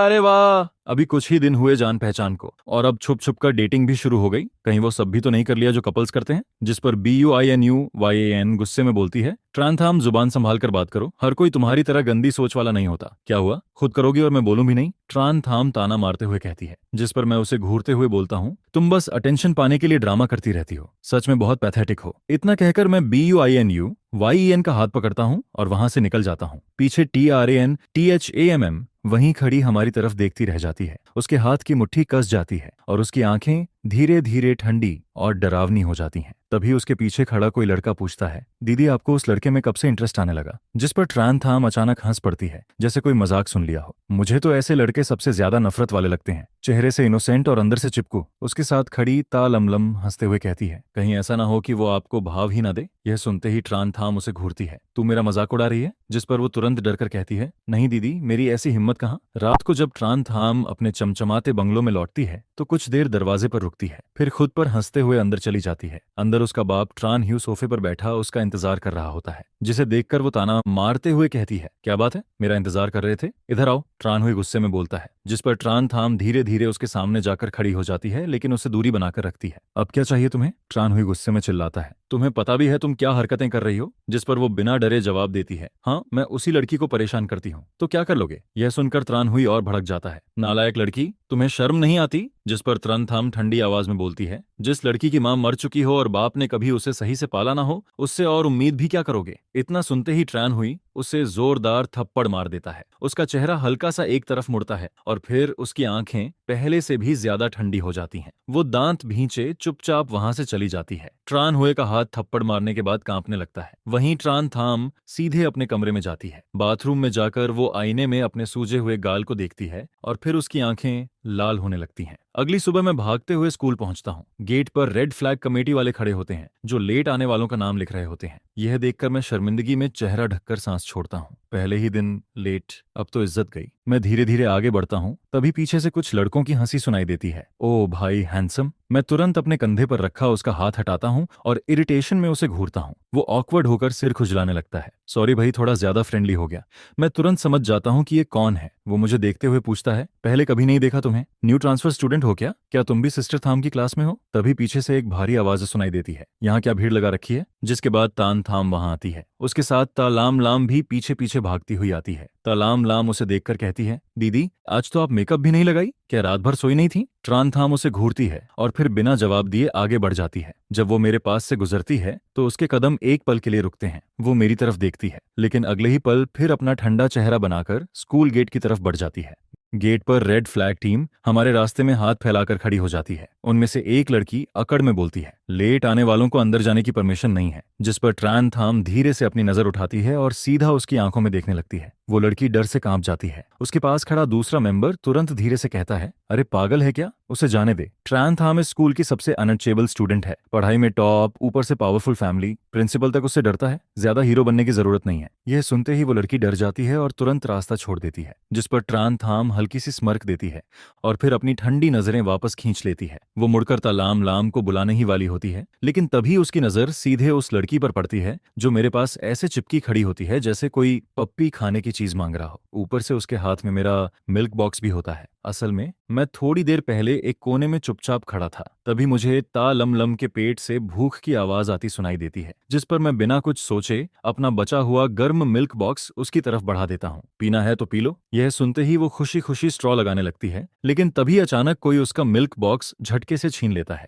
[SPEAKER 1] अरे वाह, अभी कुछ ही दिन हुए जान पहचान को और अब छुप छुप कर डेटिंग भी शुरू हो गई। कहीं वो सब भी तो नहीं कर लिया जो कपल्स करते हैं? जिस पर BUINUYAN गुस्से में बोलती है, ट्रांथाम, जुबान संभाल कर बात करो, हर कोई तुम्हारी तरह गंदी सोच वाला नहीं होता। क्या हुआ, खुद करोगी और मैं बोलूं भी नहीं? ट्रांथाम ताना मारते हुए कहती है, जिस पर मैं उसे घूरते हुए बोलता हूँ, तुम बस अटेंशन पाने के लिए ड्रामा करती रहती हो, सच में बहुत पैथेटिक हो। इतना कहकर मैं BUINUYEN का हाथ पकड़ता हूँ और वहां से निकल जाता हूँ। पीछे TRANTHAMM वहीं खड़ी हमारी तरफ देखती रह जाती है। उसके हाथ की मुट्ठी कस जाती है और उसकी आंखें धीरे धीरे ठंडी और डरावनी हो जाती हैं। तभी उसके पीछे खड़ा कोई लड़का पूछता है, दीदी आपको उस लड़के में कब से इंटरेस्ट आने लगा? जिस पर ट्रांथाम अचानक हंस पड़ती है, जैसे कोई मजाक सुन लिया हो। मुझे तो ऐसे लड़के सबसे ज्यादा नफरत वाले लगते हैं, चेहरे से इनोसेंट और अंदर से चिपकू। उसके साथ खड़ी तालमलम हंसते हुए कहती है, कहीं ऐसा ना हो कि वो आपको भाव ही ना दे। यह सुनते ही ट्रांथाम उसे घूरती है, तू मेरा मजाक उड़ा रही है? जिस पर वो तुरंत डरकर कहती है, नहीं दीदी, मेरी ऐसी हिम्मत कहाँ। रात को जब ट्रांथाम अपने चमचमाते बंगलों में लौटती है तो कुछ देर दरवाजे पर रुकती है, फिर खुद पर हंसते हुए अंदर चली जाती है। अंदर उसका बाप ट्रान ह्यू सोफे पर बैठा उसका इंतजार कर रहा होता है, जिसे देखकर वो ताना मारते हुए कहती है, क्या बात है, मेरा इंतजार कर रहे थे? इधर आओ, ट्रान हुई गुस्से में बोलता है। जिस पर ट्रान थाम धीरे धीरे उसके सामने जाकर खड़ी हो जाती है, लेकिन उसे दूरी बनाकर रखती है। अब क्या चाहिए तुम्हें? ट्रान हुई गुस्से में चिल्लाता है, तुम्हें पता भी है तुम क्या हरकतें कर रही हो? जिस पर वो बिना डरे जवाब देती है, हाँ, मैं उसी लड़की को परेशान करती हूँ। तो क्या कर लोगे? यह सुनकर त्रान हुई और भड़क जाता है, नालायक लड़की, तुम्हें शर्म नहीं आती? जिस पर त्रनथाम ठंडी आवाज में बोलती है, जिस लड़की की मां मर चुकी हो और बाप ने कभी उसे सही से पाला ना हो, उससे और उम्मीद भी क्या करोगे? इतना सुनते ही ट्रान हुई उसे जोरदार थप्पड़ मार देता है। उसका चेहरा हल्का सा एक तरफ मुड़ता है और फिर उसकी आंखें पहले से भी ज्यादा ठंडी हो जाती हैं। वो दांत भींचे चुपचाप वहां से चली जाती है। ट्रान हुए का हाथ थप्पड़ मारने के बाद कांपने लगता है। वहीं ट्रान थाम सीधे अपने कमरे में जाती है। बाथरूम में जाकर वो आईने में अपने सूजे हुए गाल को देखती है और फिर उसकी आंखें लाल होने लगती हैं। अगली सुबह मैं भागते हुए स्कूल पहुंचता हूँ। गेट पर रेड फ्लैग कमेटी वाले खड़े होते हैं, जो लेट आने वालों का नाम लिख रहे होते हैं। यह देखकर मैं शर्मिंदगी में चेहरा ढककर सांस छोड़ता हूँ। पहले ही दिन लेट, अब तो इज्जत गई। मैं धीरे धीरे आगे बढ़ता हूँ, तभी पीछे से कुछ लड़कों की हंसी सुनाई देती है। ओ भाई हैंडसम। मैं तुरंत अपने कंधे पर रखा उसका हाथ हटाता हूँ और इरिटेशन में उसे घूरता हूँ। वो ऑकवर्ड होकर सिर खुजलाने लगता है। सॉरी भाई, थोड़ा ज्यादा फ्रेंडली हो गया। मैं तुरंत समझ जाता हूँ कि ये कौन है। वो मुझे देखते हुए पूछता है, पहले कभी नहीं देखा तुम्हें, न्यू ट्रांसफर स्टूडेंट हो क्या? क्या तुम भी सिस्टर थाम की क्लास में हो? तभी पीछे से एक भारी आवाज सुनाई देती है, यहाँ क्या भीड़ लगा रखी है? जिसके बाद तान थाम वहां आती है। उसके साथ तालाम लाम भी पीछे पीछे भागती हुई आती है। तालाम लाम उसे देखकर कहती है, दीदी आज तो आप मेकअप भी नहीं लगाई, क्या रात भर सोई नहीं थी? ट्रान थाम उसे घूरती है और फिर बिना जवाब दिए आगे बढ़ जाती है। जब वो मेरे पास से गुजरती है तो उसके कदम एक पल के लिए रुकते हैं। वो मेरी तरफ देखती है, लेकिन अगले ही पल फिर अपना ठंडा चेहरा बनाकर स्कूल गेट की तरफ बढ़ जाती है। गेट पर रेड फ्लैग टीम हमारे रास्ते में हाथ फैलाकर खड़ी हो जाती है। उनमें से एक लड़की अकड़ में बोलती है, लेट आने वालों को अंदर जाने की परमिशन नहीं है। जिस पर ट्रान थाम धीरे से अपनी नजर उठाती है और सीधा उसकी आंखों में देखने लगती है। वो लड़की डर से कांप जाती है। उसके पास खड़ा दूसरा मेंबर तुरंत धीरे से कहता है, अरे पागल है क्या, उसे जाने दे। ट्रान थाम इस स्कूल की सबसे अनअचेबल स्टूडेंट है, पढ़ाई में टॉप, ऊपर से पावरफुल फैमिली, प्रिंसिपल तक उससे डरता है। ज्यादा हीरो बनने की जरूरत नहीं है। यह सुनते ही वो लड़की डर जाती है और तुरंत रास्ता छोड़ देती है। जिस पर ट्रान थाम हल्की सी स्मर्क देती है और फिर अपनी ठंडी नजरें वापस खींच लेती है। वो मुड़कर तालाम लाम को बुलाने ही वाली होती है, लेकिन तभी उसकी नजर सीधे उस लड़की पर पड़ती है जो मेरे पास ऐसे चिपकी खड़ी होती है जैसे कोई पप्पी खाने की चीज मांग रहा हो। ऊपर से उसके हाथ में मेरा मिल्क बॉक्स भी होता है। असल में मैं थोड़ी देर पहले एक कोने में चुपचाप खड़ा था, तभी मुझे ता लम लम के पेट से भूख की आवाज आती सुनाई देती है। जिस पर मैं बिना कुछ सोचे अपना बचा हुआ गर्म मिल्क बॉक्स उसकी तरफ बढ़ा देता हूँ। पीना है तो पी लो। यह सुनते ही वो खुशी खुशी स्ट्रॉ लगाने लगती है, लेकिन तभी अचानक कोई उसका मिल्क बॉक्स झटके से छीन लेता है।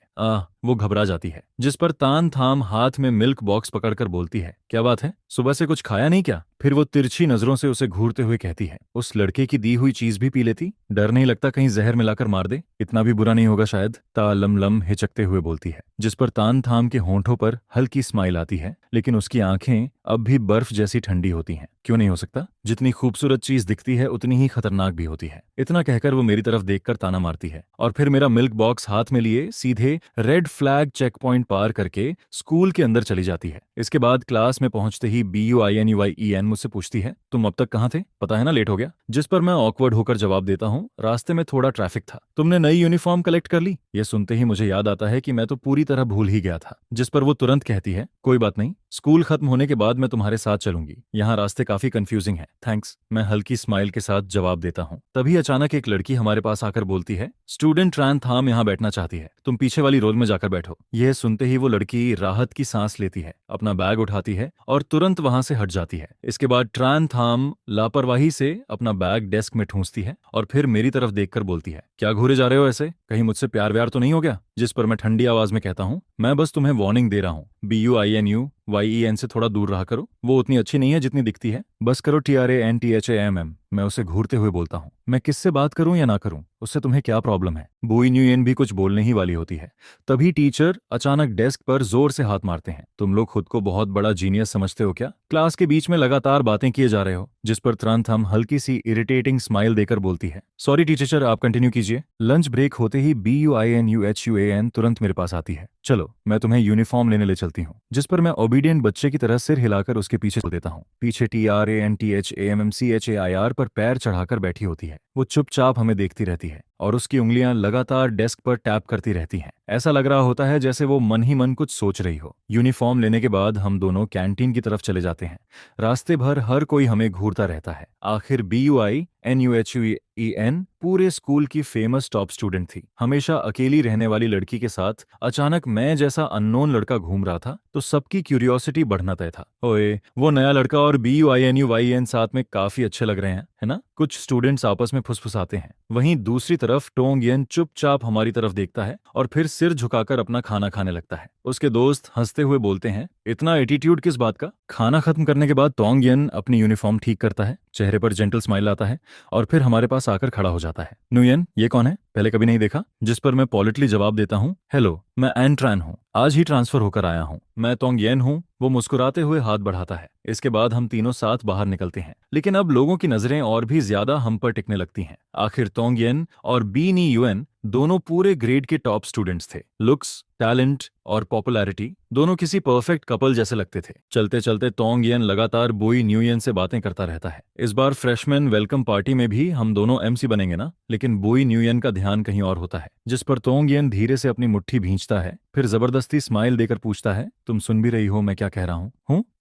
[SPEAKER 1] वो घबरा जाती है। जिस पर तान थाम हाथ में मिल्क बॉक्स पकड़कर बोलती है, क्या बात है, सुबह से कुछ खाया नहीं क्या? फिर वो तिरछी नजरों से उसे घूरते हुए कहती है, उस लड़के की दी हुई चीज भी पी लेती? डर नहीं लगता कहीं जहर मिलाकर मार दे? इतना भी बुरा नहीं होगा शायद, ता लम लम हिचकते हुए बोलती है। जिस पर तान थाम के होंठों पर हल्की स्माइल आती है, लेकिन उसकी आंखें अब भी बर्फ जैसी ठंडी होती हैं। क्यों नहीं हो सकता? जितनी खूबसूरत चीज दिखती है उतनी ही खतरनाक भी होती है। इतना कहकर वो मेरी तरफ देखकर ताना मारती है और फिर मेरा मिल्क बॉक्स हाथ में लिए सीधे रेड फ्लैग चेक पॉइंट पार करके स्कूल के अंदर चली जाती है। इसके बाद क्लास में पहुंचते ही BUINUIEN मुझसे पूछती है, तुम अब तक कहाँ थे? पता है ना लेट हो गया। जिस पर मैं ऑकवर्ड होकर जवाब देता हूँ, रास्ते में थोड़ा ट्रैफिक था। तुमने नई यूनिफॉर्म कलेक्ट कर ली? ये सुनते ही मुझे याद आता है कि मैं तो पूरी तरह भूल ही गया था। जिस पर वो तुरंत कहती है, कोई बात नहीं, स्कूल खत्म होने के बाद मैं तुम्हारे साथ चलूंगी। यहाँ रास्ते काफी कंफ्यूजिंग है। थैंक्स, मैं हल्की स्माइल के साथ जवाब देता हूँ। तभी अचानक एक लड़की हमारे पास आकर बोलती है, स्टूडेंट ट्रान थाम यहाँ बैठना चाहती है, तुम पीछे वाली रोल में जाकर बैठो। यह सुनते ही वो लड़की राहत की सांस लेती है, अपना बैग उठाती है और तुरंत वहां से हट जाती है। इसके बाद ट्रान थाम लापरवाही से अपना बैग डेस्क में ठूंसती है और फिर मेरी तरफ देखकर बोलती है, क्या घूरे जा रहे हो ऐसे, कहीं मुझसे प्यार व्यार तो नहीं हो गया? जिस पर मैं ठंडी आवाज में कहता हूँ, मैं बस तुम्हें वार्निंग दे रहा हूँ, BUINUYEN से थोड़ा दूर रहा करो। वो उतनी अच्छी नहीं है जितनी दिखती है। बस करो TRANTHAMM। मैं उसे घूरते हुए बोलता हूँ, मैं किससे बात करूं या ना करूं, उससे तुम्हें क्या प्रॉब्लम है? BUINUYEN भी कुछ बोलने ही वाली होती है। तभी टीचर अचानक डेस्क पर जोर से हाथ मारते हैं। तुम लोग खुद को बहुत बड़ा जीनियस समझते हो क्या? क्लास के बीच में लगातार बातें किए जा रहे हो। जिस पर तुरंत हम हल्की सी इरिटेटिंग स्माइल देकर बोलती है, सॉरी टीचर, आप कंटिन्यू कीजिए। लंच ब्रेक होते ही BUINUHUAN तुरंत मेरे पास आती है, चलो मैं तुम्हें यूनिफॉर्म लेने ले चलती हूँ। जिस पर मैं ओबीडियंट बच्चे की तरह सिर हिलाकर उसके पीछे चल देता हूँ। पीछे TRANTHAMMCHAIR पर पैर चढ़ाकर बैठी होती है। वो चुपचाप हमें देखती रहती है और उसकी उंगलियां लगातार डेस्क पर टैप करती रहती हैं। ऐसा लग रहा होता है जैसे वो मन ही मन कुछ सोच रही हो। यूनिफॉर्म लेने के बाद हम दोनों कैंटीन की तरफ चले जाते हैं। रास्ते भर हर कोई हमें घूरता रहता है। आखिर BUINUHUEN पूरे स्कूल की फेमस टॉप स्टूडेंट थी। हमेशा अकेली रहने वाली लड़की के साथ अचानक मैं जैसा अननोन लड़का घूम रहा था तो सबकी क्यूरियोसिटी बढ़ना तय था। ओए, वो नया लड़का और BUINUYEN साथ में काफी अच्छे लग रहे हैं, है ना? कुछ स्टूडेंट्स आपस में फुसफुसाते हैं। वहीं दूसरी तरफ टोंग चुपचाप हमारी तरफ देखता है और फिर सिर झुकाकर अपना खाना खाने लगता है। उसके दोस्त हंसते हुए बोलते हैं, इतना एटीट्यूड किस बात का? खाना खत्म करने के बाद टोंग अपनी यूनिफॉर्म ठीक करता है, चेहरे पर जेंटल स्माइल आता है और फिर हमारे पास आकर खड़ा हो जाता है। नुयन, ये कौन है? पहले कभी नहीं देखा। जिस पर मैं पॉलिटली जवाब देता हूँ, हेलो, मैं एन ट्रान हूँ, आज ही ट्रांसफर होकर आया हूँ। मैं टोंग हूँ। वो मुस्कुराते हुए हाथ बढ़ाता है। इसके बाद हम तीनों साथ बाहर निकलते हैं, लेकिन अब लोगों की नजरें और भी ज्यादा हम पर टिकने लगती हैं। आखिर टोंग और BNUN दोनों पूरे ग्रेड के टॉप स्टूडेंट्स थे। लुक्स, टैलेंट और पॉपुलैरिटी दोनों किसी परफेक्ट कपल जैसे लगते थे। चलते चलते टोंग लगातार BUINUN से बातें करता रहता है। इस बार फ्रेशमैन वेलकम पार्टी में भी हम दोनों MC बनेंगे ना? लेकिन BUINUN का ध्यान कहीं और होता है। जिस पर टोंग धीरे से अपनी मुट्ठी भींचता है, फिर जबरदस्ती स्माइल देकर पूछता है, तुम सुन भी रही हो मैं क्या कह रहा हूँ?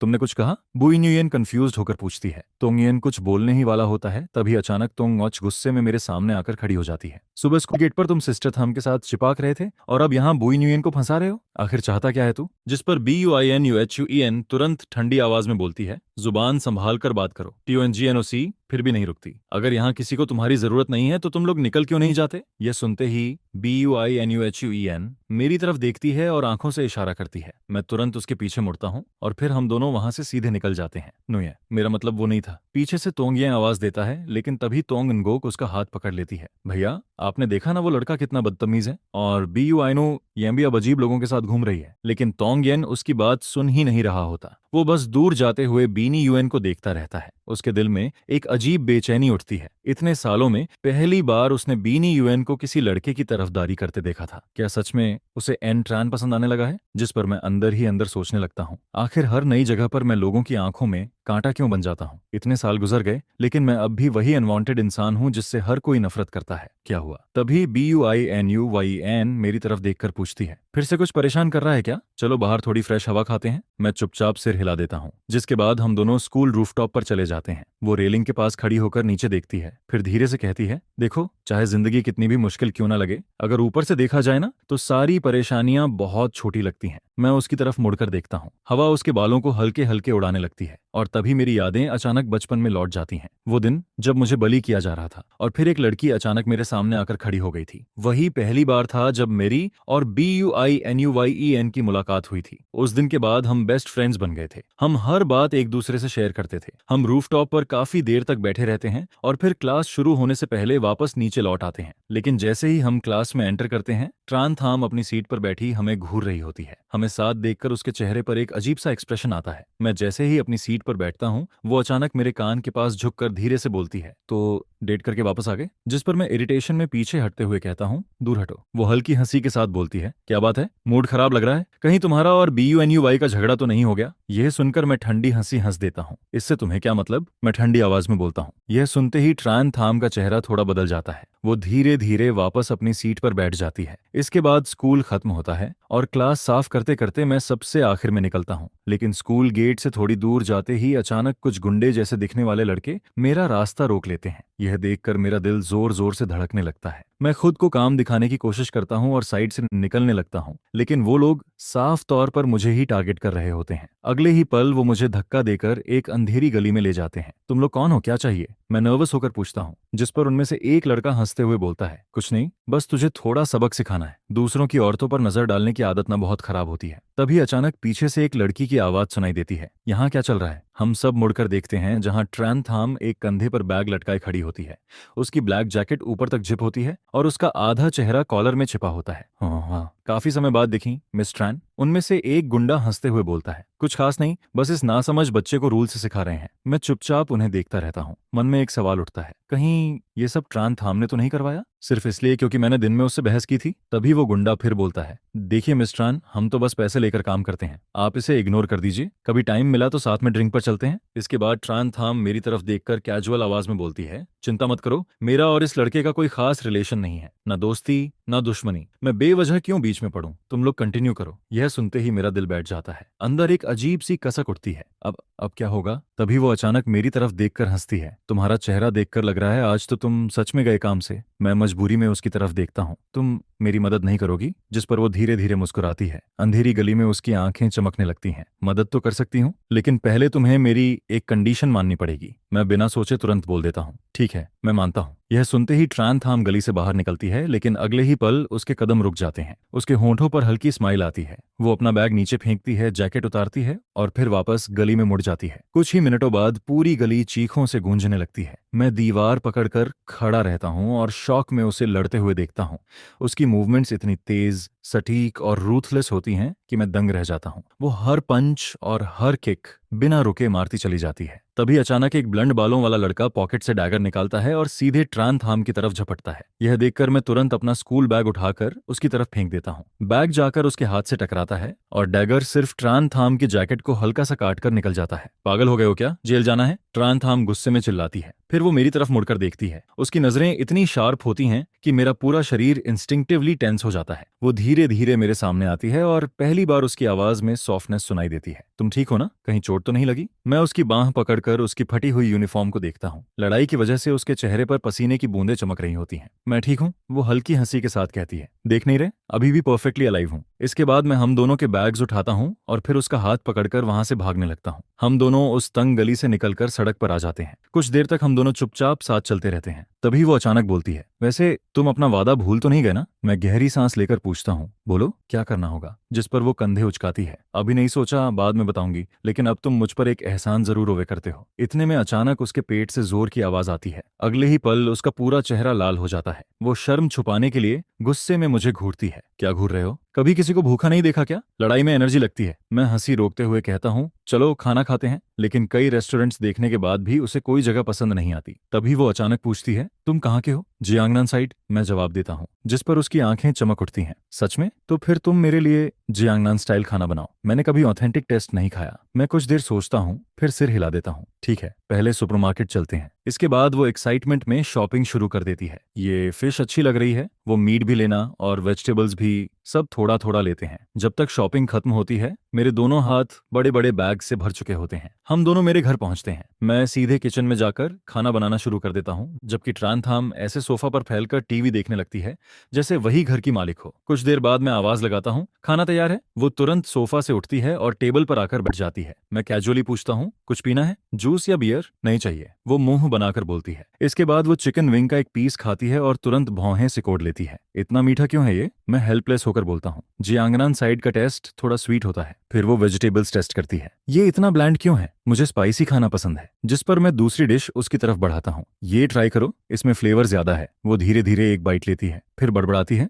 [SPEAKER 1] तुमने कुछ कहा? BUINUN कंफ्यूज्ड होकर पूछती है। टोंग कुछ बोलने ही वाला होता है, तभी अचानक टोंग गुस्से में मेरे सामने आकर खड़ी हो जाती है। सुबह स्कूल गेट पर तुम सिस्टर थम के साथ चिपक रहे थे और अब यहाँ BUINUN को फंसा रहे हो? आखिर चाहता क्या है तू? जिस पर BUINUHUEN तुरंत ठंडी आवाज में बोलती है, जुबान संभाल कर बात करो। TONGNOC फिर भी नहीं रुकती। अगर यहाँ किसी को तुम्हारी जरूरत नहीं है तो तुम लोग निकल क्यों नहीं जाते? यह सुनते ही BUINUHUEN मेरी तरफ देखती है और आंखों से इशारा करती है। मैं तुरंत उसके पीछे मुड़ता हूँ और फिर हम दोनों वहां से सीधे निकल जाते हैं। नुये, मेरा मतलब वो नहीं था। पीछे से टोंग आवाज देता है, लेकिन तभी टोंग नगोक उसका हाथ पकड़ लेती है। भैया, आपने देखा ना वो लड़का कितना बदतमीज है? और BUINUYEN भी अब अजीब लोगों के साथ घूम रही है, लेकिन तोंग येन उसकी बात सुन ही नहीं रहा होता। वो बस दूर जाते हुए बीनी युएन को देखता रहता है। उसके दिल में एक अजीब बेचैनी उठती है। इतने सालों में पहली बार उसने बीनी युएन को किसी लड़के की तरफदारी करते देखा था। क्या सच में उसे एन ट्रान पसंद आने लगा है? जिस पर मैं अंदर ही अंदर सोचने लगता हूँ, आखिर हर नई जगह पर मैं लोगों की आंखों में कांटा क्यों बन जाता हूँ? इतने साल गुजर गए, लेकिन मैं अब भी वही अनवांटेड इंसान हूँ जिससे हर कोई नफरत करता है। क्या हुआ? तभी BUINUYEN मेरी तरफ देखकर पूछती है, फिर से कुछ परेशान कर रहा है क्या? चलो बाहर थोड़ी फ्रेश हवा खाते हैं। मैं चुपचाप सिर हिला देता हूँ, जिसके बाद हम दोनों स्कूल रूफटॉप पर चले जाते हैं। वो रेलिंग के पास खड़ी होकर नीचे देखती है, फिर धीरे से कहती है, देखो, चाहे जिंदगी कितनी भी मुश्किल क्यों ना लगे, अगर ऊपर से देखा जाए ना तो सारी परेशानियां बहुत छोटी लगती हैं। मैं उसकी तरफ मुड़कर देखता हूँ। हवा उसके बालों को हल्के हल्के उड़ाने लगती है और तभी मेरी यादें अचानक बचपन में लौट जाती हैं। वो दिन जब मुझे बली किया जा रहा था और फिर एक लड़की अचानक मेरे सामने आकर खड़ी हो गई थी। वही पहली बार था जब मेरी और BUINUYEN की मुलाकात हुई थी। उस दिन के बाद हम बेस्ट फ्रेंड्स बन गए थे। हम हर बात एक दूसरे से शेयर करते थे। हम रूफटॉप पर काफी देर तक बैठे रहते हैं और फिर क्लास शुरू होने से पहले वापस नीचे लौट आते हैं। लेकिन जैसे ही हम क्लास में एंटर करते हैं, ट्रान थाम अपनी सीट पर बैठी हमें घूर रही होती है। हमें साथ देखकर उसके चेहरे पर एक अजीब सा एक्सप्रेशन आता है। मैं जैसे ही अपनी सीट पर बैठता हूँ, वो अचानक मेरे कान के पास झुककर धीरे से बोलती है, तो डेट करके वापस आ गए? जिस पर मैं इरिटेशन में पीछे हटते हुए कहता हूँ, दूर हटो। वो हल्की हंसी के साथ बोलती है, क्या बात है, मूड खराब लग रहा है? कहीं तुम्हारा और BUNUY का झगड़ा तो नहीं हो गया? यह सुनकर मैं ठंडी हंसी हंस देता हूँ। इससे तुम्हें क्या मतलब? मैं ठंडी आवाज में बोलता हूँ। यह सुनते ही ट्रान थाम का चेहरा थोड़ा बदल जाता है। वो धीरे धीरे वापस अपनी सीट पर बैठ जाती है। इसके बाद स्कूल खत्म होता है और क्लास साफ करते करते मैं सबसे आखिर में निकलता हूँ। लेकिन स्कूल गेट से थोड़ी दूर जाते ही अचानक कुछ गुंडे जैसे दिखने वाले लड़के मेरा रास्ता रोक लेते हैं। यह देखकर मेरा दिल जोर जोर से धड़कने लगता है। मैं खुद को काम दिखाने की कोशिश करता हूँ और साइड से निकलने लगता हूँ, लेकिन वो लोग साफ तौर पर मुझे ही टारगेट कर रहे होते हैं। अगले ही पल वो मुझे धक्का देकर एक अंधेरी गली में ले जाते हैं। तुम लोग कौन हो, क्या चाहिए? मैं नर्वस होकर पूछता हूँ, जिस पर उनमें से एक लड़का हंसते हुए बोलता है, कुछ नहीं, बस तुझे थोड़ा सबक सिखाना है। दूसरों की औरतों पर नजर डालने की आदत ना बहुत खराब होती है। तभी अचानक पीछे से एक लड़की की आवाज सुनाई देती है, यहाँ क्या चल रहा है? हम सब मुड़कर देखते हैं, जहां ट्रान थाम एक कंधे पर बैग लटकाए खड़ी होती है। उसकी ब्लैक जैकेट ऊपर तक जिप होती है और उसका आधा चेहरा कॉलर में छिपा होता है। हाँ, काफी समय बाद दिखी मिस ट्रान। उनमें से एक गुंडा हंसते हुए बोलता है, कुछ खास नहीं, बस इस नासमझ बच्चे को रूल से सिखा रहे हैं। मैं चुपचाप उन्हें देखता रहता हूँ। मन में एक सवाल उठता है, कहीं ये सब ट्रान थाम ने तो नहीं करवाया, सिर्फ इसलिए क्योंकि मैंने दिन में उससे बहस की थी? तभी वो गुंडा फिर बोलता है, देखिए मिस ट्रान, हम तो बस पैसे लेकर काम करते हैं, आप इसे इग्नोर कर दीजिए। कभी टाइम मिला तो साथ में ड्रिंक पर चलते हैं। इसके बाद ट्रान थाम मेरी तरफ देखकर कैजुअल आवाज में बोलती है, चिंता मत करो, मेरा और इस लड़के का कोई खास रिलेशन नहीं है, ना दोस्ती ना दुश्मनी। मैं बेवजह क्यों बीच में पड़ूं? तुम लोग कंटिन्यू करो। यह सुनते ही मेरा दिल बैठ जाता है। अंदर एक अजीब सी कसक उठती है। अब क्या होगा? तभी वो अचानक मेरी तरफ देखकर हंसती है, तुम्हारा चेहरा देखकर लग रहा है आज तो तुम सच में गए काम से। मैं मजबूरी में उसकी तरफ देखता हूँ, तुम मेरी मदद नहीं करोगी? जिस पर वो धीरे धीरे मुस्कुराती है। अंधेरी गली में उसकी आंखें चमकने लगती हैं। मदद तो कर सकती हूँ, लेकिन पहले तुम्हें मेरी एक कंडीशन माननी पड़ेगी। मैं बिना सोचे तुरंत बोल देता हूँ, ठीक है, मैं मानता हूँ। यह सुनते ही ट्रान थाम गली से बाहर निकलती है, लेकिन अगले ही पल उसके कदम रुक जाते हैं। उसके होंठों पर हल्की स्माइल आती है। वो अपना बैग नीचे फेंकती है, जैकेट उतारती है और फिर वापस गली में मुड़ जाती है। कुछ ही मिनटों बाद पूरी गली चीखों से गूंजने लगती है। मैं दीवार पकड़कर खड़ा रहता हूँ और शौक में उसे लड़ते हुए देखता हूँ। उसकी मूवमेंट्स इतनी तेज, सटीक और रूथलेस होती हैं कि मैं दंग रह जाता हूँ। वो हर पंच और हर किक बिना रुके मारती चली जाती है। तभी अचानक एक ब्लंड बालों वाला लड़का पॉकेट से डैगर निकालता है और सीधे ट्रान थाम की तरफ झपटता है। यह देखकर मैं तुरंत अपना स्कूल बैग उठाकर उसकी तरफ फेंक देता हूँ। बैग जाकर उसके हाथ से टकराता है और डैगर सिर्फ ट्रान थाम की जैकेट को हल्का सा काटकर निकल जाता है। पागल हो गए हो क्या? जेल जाना है? ट्रान थाम गुस्से में चिल्लाती है। फिर वो मेरी तरफ मुड़कर देखती है। उसकी नजरें इतनी शार्प होती हैं कि मेरा पूरा शरीर इंस्टिंक्टिवली टेंस हो जाता है। वो धीरे धीरे मेरे सामने आती है और पहली बार उसकी आवाज में सॉफ्टनेस सुनाई देती है। तुम ठीक हो ना? कहीं चोट तो नहीं लगी? मैं उसकी बांह पकड़कर उसकी फटी हुई यूनिफॉर्म को देखता हूँ। लड़ाई की वजह से उसके चेहरे पर पसीने की बूंदें चमक रही होती हैं। मैं ठीक हूँ, वो हल्की हंसी के साथ कहती है। देख नहीं रहे, अभी भी परफेक्टली अलाइव हूँ। इसके बाद मैं हम दोनों के बैग्स उठाता हूँ और फिर उसका हाथ पकड़कर वहां से भागने लगता हूँ। हम दोनों उस तंग गली से निकलकर सड़क पर आ जाते हैं। कुछ देर तक हम दोनों चुपचाप साथ चलते रहते हैं। तभी वो अचानक बोलती है, वैसे तुम अपना वादा भूल तो नहीं गए ना? मैं गहरी सांस लेकर पूछता हूँ, बोलो क्या करना होगा? जिस पर वो कंधे उचकाती है, अभी नहीं सोचा, बाद में बताऊंगी, लेकिन अब तुम मुझ पर एक एहसान जरूर ओवे करते हो। इतने में अचानक उसके पेट से जोर की आवाज आती है। अगले ही पल उसका पूरा चेहरा लाल हो जाता है। वो शर्म छुपाने के लिए गुस्से में मुझे घूरती है। क्या घूर रहे हो? कभी किसी को भूखा नहीं देखा क्या? लड़ाई में एनर्जी लगती है। मैं हंसी रोकते हुए कहता हूँ, चलो खाना खाते हैं। लेकिन कई रेस्टोरेंट्स देखने के बाद भी उसे कोई जगह पसंद नहीं आती। तभी वो अचानक पूछती है, तुम कहाँ के हो? जियांगनान साइड, मैं जवाब देता हूँ, जिस पर उसकी आंखें चमक उठती हैं। सच में? तो फिर तुम मेरे लिए जियांगनान स्टाइल खाना बनाओ। मैंने कभी ऑथेंटिक टेस्ट नहीं खाया। मैं कुछ देर सोचता हूँ, फिर सिर हिला देता हूँ। ठीक है, पहले सुपरमार्केट चलते हैं। इसके बाद वो एक्साइटमेंट में शॉपिंग शुरू कर देती है। ये फिश अच्छी लग रही है। वो मीट भी लेना और वेजिटेबल्स भी, सब थोड़ा थोड़ा लेते हैं। जब तक शॉपिंग खत्म होती है मेरे दोनों हाथ बड़े बड़े बैग से भर चुके होते हैं। हम दोनों मेरे घर पहुंचते हैं। मैं सीधे किचन में जाकर खाना बनाना शुरू कर देता हूँ, जबकि ट्रांथाम ऐसे सोफा पर फैलकर टीवी देखने लगती है जैसे वही घर की मालिक हो। कुछ देर बाद मैं आवाज लगाता हूँ, खाना तैयार है। वो तुरंत सोफा से उठती है और टेबल पर आकर बैठ जाती है। मैं कैजुअली पूछता हूँ, कुछ पीना है? जूस या बियर? नहीं चाहिए, वो मुंह बनाकर बोलती है। इसके बाद वो चिकन विंग का एक पीस खाती है और तुरंत भौहें सिकोड़ लेती है। इतना मीठा क्यों है ये? मैं हेल्पलेस होकर बोलता हूँ। जियांगनान साइड का टेस्ट थोड़ा स्वीट होता है। फिर वो वेजिटेबल्स टेस्ट करती है। ये इतना ब्लैंड क्यों है? मुझे स्पाइसी खाना पसंद है। जिस पर मैं दूसरी डिश उसकी तरफ बढ़ाता हूँ। ये ट्राई करो, इसमें फ्लेवर ज्यादा है। वो धीरे धीरे एक बाइट लेती है, फिर बड़बड़ाती है,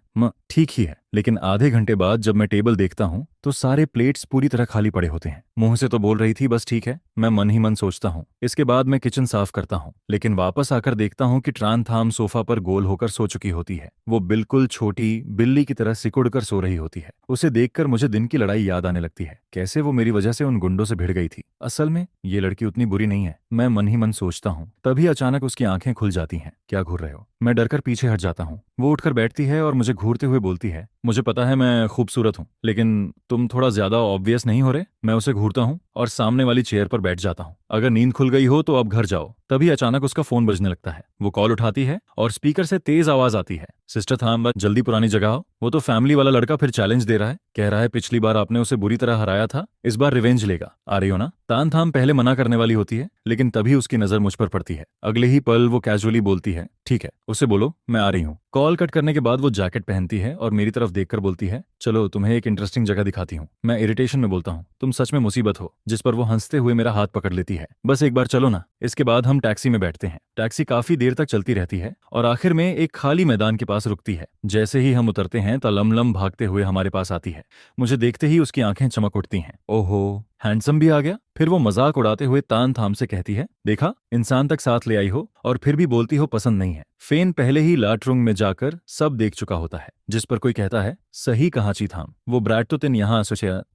[SPEAKER 1] ठीक ही है। लेकिन आधे घंटे बाद जब मैं टेबल देखता हूँ तो सारे प्लेट्स पूरी तरह खाली पड़े होते हैं। मुंह से तो बोल रही थी बस ठीक है, मैं मन ही मन सोचता हूँ। इसके बाद मैं किचन साफ करता हूँ, लेकिन वापस आकर देखता हूँ कि ट्रांथाम सोफा पर गोल होकर सो चुकी होती है। वो बिल्कुल छोटी बिल्ली की तरह सिकुड़ कर सो रही होती है। उसे देखकर मुझे दिन की लड़ाई याद आने लगती है। कैसे वो मेरी वजह से उन गुंडों से भिड़ गई थी। असल में ये लड़की उतनी बुरी नहीं है, मैं मन ही मन सोचता हूँ। तभी अचानक उसकी आंखें खुल जाती हैं। क्या घूर रहे हो? मैं डरकर पीछे हट जाता हूँ। वो उठकर बैठती है और मुझे घूरते हुए बोलती है, मुझे पता है मैं खूबसूरत हूँ, लेकिन तुम थोड़ा ज्यादा ऑब्वियस नहीं हो रहे? मैं उसे घूरता हूँ और सामने वाली चेयर पर बैठ जाता हूँ। अगर नींद खुल गई हो तो अब घर जाओ। तभी अचानक उसका फोन बजने लगता है। वो कॉल उठाती है और स्पीकर से तेज आवाज आती है, सिस्टर थाम, बस जल्दी पुरानी जगह आओ। वो तो फैमिली वाला लड़का फिर चैलेंज दे रहा है। कह रहा है पिछली बार आपने उसे बुरी तरह हराया था, इस बार रिवेंज लेगा। आ रही हो ना? तान थाम पहले मना करने वाली होती है, लेकिन तभी उसकी नजर मुझ पर पड़ती है। अगले ही पल वो कैजुअली बोलती है, ठीक है, उसे बोलो मैं आ रही हूँ। कॉल कट करने के बाद वो जैकेट पहनती है और मेरी तरफ देखकर बोलती है, चलो तुम्हें एक इंटरेस्टिंग जगह दिखाती हूँ। मैं इरिटेशन में बोलता हूँ, तुम सच में मुसीबत हो। जिस पर वो हंसते हुए मेरा हाथ पकड़ लेती है, बस एक बार चलो ना। इसके बाद हम टैक्सी में बैठते हैं। टैक्सी काफी देर तक चलती रहती है और आखिर में एक खाली मैदान के पास रुकती है। जैसे ही हम उतरते हैं तो लमलम भागते हुए हमारे पास आती है। मुझे देखते ही उसकी आंखें चमक उठती हैं। ओहो, हैंडसम भी आ गया। फिर वो मजाक उड़ाते हुए तान थाम से कहती है, देखा, इंसान तक साथ ले आई हो और फिर भी बोलती हो पसंद नहीं है। फेन पहले ही लाटरुंग में जाकर सब देख चुका होता है। जिस पर कोई कहता है, सही कहा चीथाम, वो ब्रैड तो तिन यहाँ